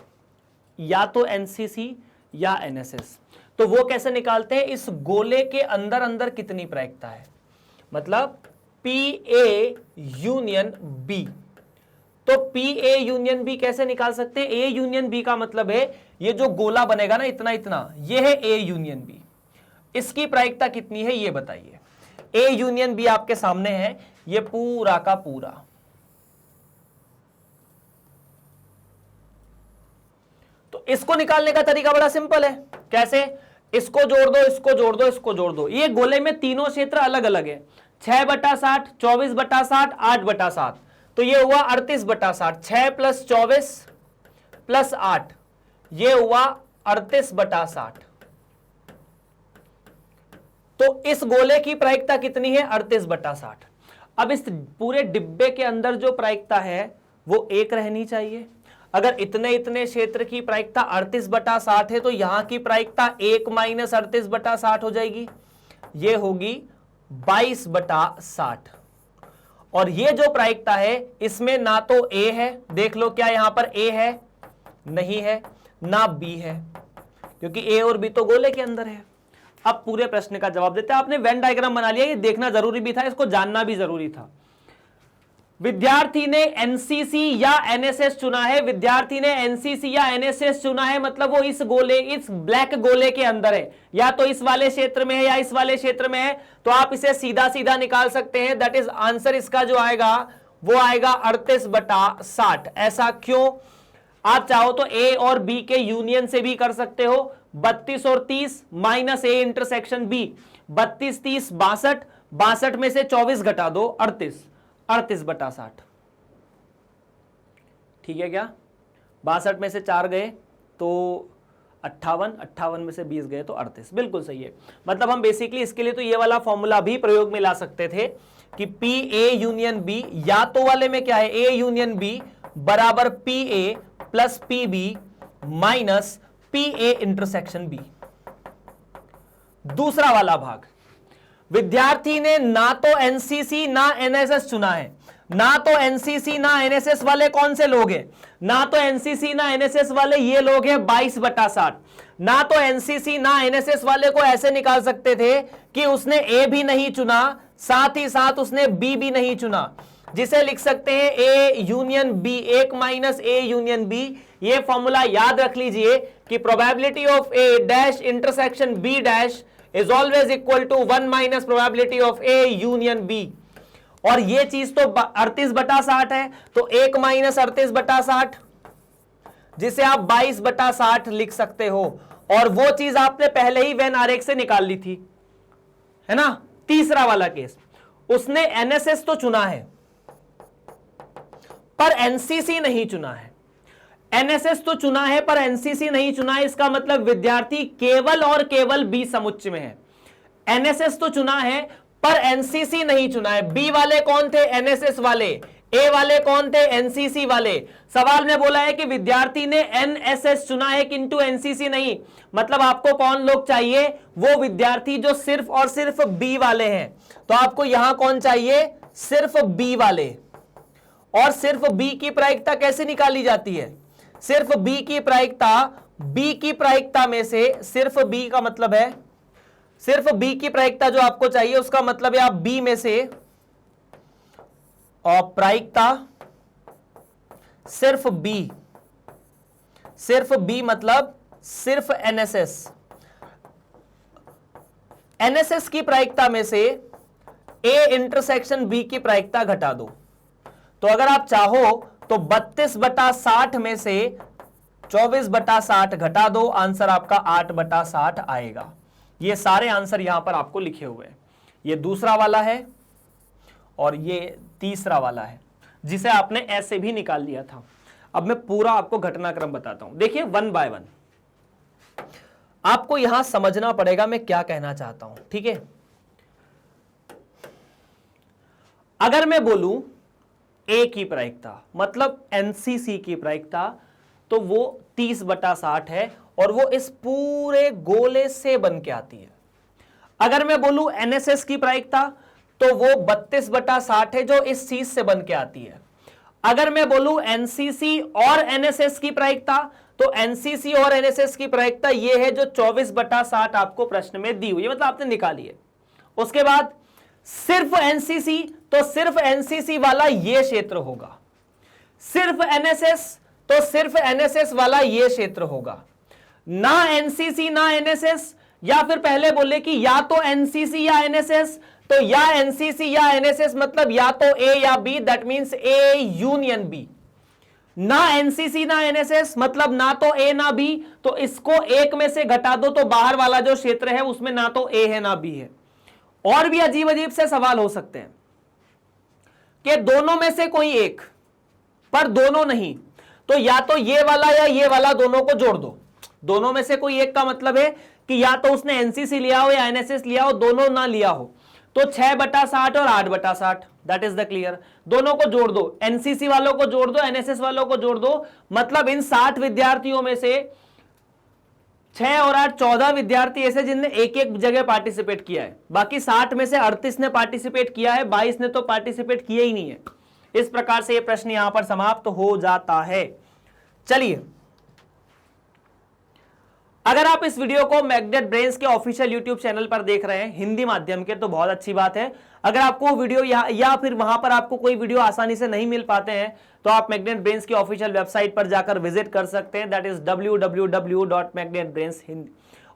या तो एनसीसी या एनएसएस। तो वो कैसे निकालते हैं? इस गोले के अंदर अंदर कितनी प्रायिकता है, मतलब पी ए यूनियन बी। तो पी ए यूनियन बी कैसे निकाल सकते हैं? ए यूनियन बी का मतलब है ये जो गोला बनेगा ना इतना इतना, ये है ए यूनियन बी। इसकी प्रायिकता कितनी है ये बताइए। ए यूनियन बी आपके सामने है, ये पूरा का पूरा। तो इसको निकालने का तरीका बड़ा सिंपल है। कैसे? इसको जोड़ दो, इसको जोड़ दो, इसको जोड़ दो। ये गोले में तीनों क्षेत्र अलग अलग है, 6/60, 24/60, 8/60। तो ये हुआ 38/60। 6 + 24 + 8, ये हुआ 38/60। तो इस गोले की प्रायिकता कितनी है? 38/60। अब इस पूरे डिब्बे के अंदर जो प्रायिकता है वो एक रहनी चाहिए। अगर इतने इतने क्षेत्र की प्रायिकता 38/60 है तो यहां की प्रायिकता 1 - 38/60 हो जाएगी, ये होगी 22/60। और ये जो प्रायिकता है इसमें ना तो ए है, देख लो क्या यहां पर ए है? नहीं है, ना बी है, क्योंकि ए और बी तो गोले के अंदर है। अब पूरे प्रश्न का जवाब देते हैं। आपने वेन डायग्राम बना लिया, ये देखना जरूरी भी था, इसको जानना भी जरूरी था। विद्यार्थी ने एनसीसी या एनएसएस चुना है, विद्यार्थी ने एनसीसी या एनएसएस चुना है, मतलब वो इस गोले, इस ब्लैक गोले के अंदर है, या तो इस वाले क्षेत्र में है या इस वाले क्षेत्र में है। तो आप इसे सीधा सीधा निकाल सकते हैं। दैट इज आंसर इसका जो आएगा वो आएगा 38/60। ऐसा क्यों? आप चाहो तो ए और बी के यूनियन से भी कर सकते हो। 32 और 30 माइनस ए इंटरसेक्शन बी, 32 30 62, 62 में से 24 घटा दो 38, 38/60। ठीक है क्या? 62 में से 4 गए तो 58, 58 में से 20 गए तो 38। बिल्कुल सही है। मतलब हम बेसिकली इसके लिए तो ये वाला फॉर्मूला भी प्रयोग में ला सकते थे कि पी ए यूनियन बी, या तो वाले में क्या है? ए यूनियन बी बराबर P A plus P B minus P A intersection B. दूसरा वाला भाग, विद्यार्थी ने ना तो एनसीसी ना एनएसएस चुना है। ना तो एनसीसी ना एनएसएस वाले कौन से लोग हैं? ना तो एनसीसी ना एनएसएस वाले ये लोग हैं 22/60। ना तो एनसीसी ना एनएसएस वाले को ऐसे निकाल सकते थे कि उसने ए भी नहीं चुना, साथ ही साथ उसने बी भी नहीं चुना, जिसे लिख सकते हैं A union B, 1 - A union B. ये फॉर्मूला याद रख लीजिए कि probability of A dash intersection B dash is always equal to 1 - probability of A union B. और ये चीज तो 38/60 है, तो 1 - 38/60, जिसे आप 22/60 लिख सकते हो। और वो चीज आपने पहले ही वेन आरेख से निकाल ली थी, है ना? तीसरा वाला केस, उसने एनएसएस तो चुना है पर एनसीसी नहीं चुना है। एनएसएस तो चुना है पर एनसीसी नहीं चुना है, इसका मतलब विद्यार्थी केवल और केवल बी समुच्चय में है। एनएसएस तो चुना है पर एनसीसी नहीं चुना है। बी वाले कौन थे? एनएसएस वाले। ए वाले कौन थे? एनसीसी वाले। सवाल में बोला है कि विद्यार्थी ने एनएसएस चुना है किंतु एनसीसी नहीं, मतलब आपको कौन लोग चाहिए? वो विद्यार्थी जो सिर्फ और सिर्फ बी वाले हैं। तो आपको यहां कौन चाहिए? सिर्फ बी वाले। और सिर्फ बी की प्रायिकता कैसे निकाली जाती है? सिर्फ बी की प्रायिकता में से सिर्फ बी का मतलब है, सिर्फ बी की प्रायिकता जो आपको चाहिए उसका मतलब है आप बी में से, और प्रायिकता सिर्फ बी मतलब सिर्फ एनएसएस। एनएसएस की प्रायिकता में से ए इंटरसेक्शन बी की प्रायिकता घटा दो। तो अगर आप चाहो तो 32/60 में से 24/60 घटा दो, आंसर आपका 8/60 आएगा। ये सारे आंसर यहां पर आपको लिखे हुए हैं। ये दूसरा वाला है और ये तीसरा वाला है, जिसे आपने ऐसे भी निकाल लिया था। अब मैं पूरा आपको घटनाक्रम बताता हूं। देखिए 1 बाय 1 आपको यहां समझना पड़ेगा मैं क्या कहना चाहता हूं, ठीक है। अगर मैं बोलूं ए की प्रायिकता मतलब एनसीसी की प्रायिकता, तो वो 30/60 है और वो इस पूरे गोले से बन के आती है। अगर मैं बोलूं एनएसएस की प्रायिकता तो वो 32/60 है जो इस चीज से बन के आती है। अगर मैं बोलूं एनसीसी और एनएसएस की प्रायिकता तो एनसीसी और एनएसएस की प्रायिकता ये है जो 24/60 आपको प्रश्न में दी हुई है, मतलब आपने निकाली है। उसके बाद सिर्फ एनसीसी तो सिर्फ एनसीसी वाला ये क्षेत्र होगा, सिर्फ एनएसएस तो सिर्फ एनएसएस वाला ये क्षेत्र होगा, ना एनसीसी ना एनएसएस, या फिर पहले बोले कि या तो एनसीसी या एनएसएस, तो या एनसीसी या एनएसएस मतलब या तो ए या B, that means A union B. ना एनसीसी ना एनएसएस मतलब ना तो ए ना बी, तो इसको एक में से घटा दो तो बाहर वाला जो क्षेत्र है उसमें ना तो ए है ना बी है। और भी अजीब अजीब से सवाल हो सकते हैं कि दोनों में से कोई एक, पर दोनों नहीं, तो या तो ये वाला या ये वाला दोनों को जोड़ दो। दोनों में से कोई एक का मतलब है कि या तो उसने एनसीसी लिया हो या एनएसएस लिया हो, दोनों ना लिया हो, तो 6/60 और 8/60, दैट इज द क्लियर। दोनों को जोड़ दो, एनसीसी वालों को जोड़ दो, एनएसएस वालों को जोड़ दो, मतलब इन 60 विद्यार्थियों में से 6 और 8 14 विद्यार्थी ऐसे जिनने एक एक जगह पार्टिसिपेट किया है। बाकी 60 में से 38 ने पार्टिसिपेट किया है, 22 ने तो पार्टिसिपेट किया ही नहीं है। इस प्रकार से यह प्रश्न यहां पर समाप्त हो जाता है। चलिए, अगर आप इस वीडियो को मैग्नेट ब्रेन्स के ऑफिशियल यूट्यूब चैनल पर देख रहे हैं हिंदी माध्यम के, तो बहुत अच्छी बात है। अगर आपको वीडियो या फिर वहां पर आपको कोई वीडियो आसानी से नहीं मिल पाते हैं तो आप मैग्नेट ब्रेन्स की ऑफिशियल वेबसाइट पर जाकर विजिट कर सकते हैं, दैट इज www.magnetbrains.hindi।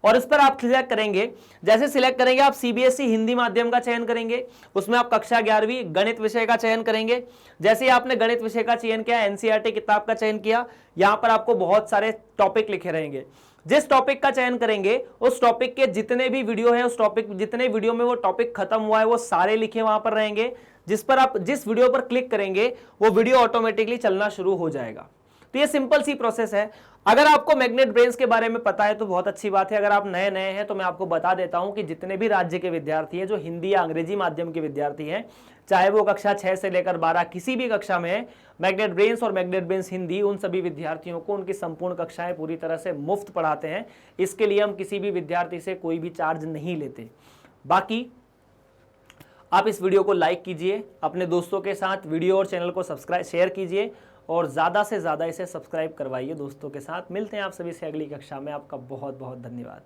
और इस पर आप सिलेक्ट करेंगे, जैसे सिलेक्ट करेंगे आप सीबीएसई हिंदी माध्यम का चयन करेंगे, उसमें आप कक्षा 11वीं गणित विषय का चयन करेंगे। जैसे ही आपने गणित विषय का चयन किया, एनसीईआरटी किताब का चयन किया, यहां पर आपको बहुत सारे टॉपिक लिखे रहेंगे। जिस टॉपिक का चयन करेंगे उस टॉपिक के जितने भी वीडियो है, उस टॉपिक जितने वीडियो में वो टॉपिक खत्म हुआ है वो सारे लिखे वहां पर रहेंगे। जिस पर आप जिस वीडियो पर क्लिक करेंगे वो वीडियो ऑटोमेटिकली चलना शुरू हो जाएगा। तो ये सिंपल सी प्रोसेस है। अगर आपको मैग्नेट ब्रेन्स के बारे में पता है तो बहुत अच्छी बात है। अगर आप नए हैं तो मैं आपको बता देता हूं कि जितने भी राज्य के विद्यार्थी हैं जो हिंदी या अंग्रेजी माध्यम के विद्यार्थी हैं, चाहे वो कक्षा 6 से लेकर 12 किसी भी कक्षा में है, मैग्नेट ब्रेन्स और मैग्नेट ब्रेन्स हिंदी उन सभी विद्यार्थियों को उनकी संपूर्ण कक्षाएं पूरी तरह से मुफ्त पढ़ाते हैं। इसके लिए हम किसी भी विद्यार्थी से कोई भी चार्ज नहीं लेते। बाकी आप इस वीडियो को लाइक कीजिए, अपने दोस्तों के साथ वीडियो और चैनल को सब्सक्राइब शेयर कीजिए और ज़्यादा से ज़्यादा इसे सब्सक्राइब करवाइए दोस्तों के साथ। मिलते हैं आप सभी से अगली कक्षा में। आपका बहुत बहुत धन्यवाद।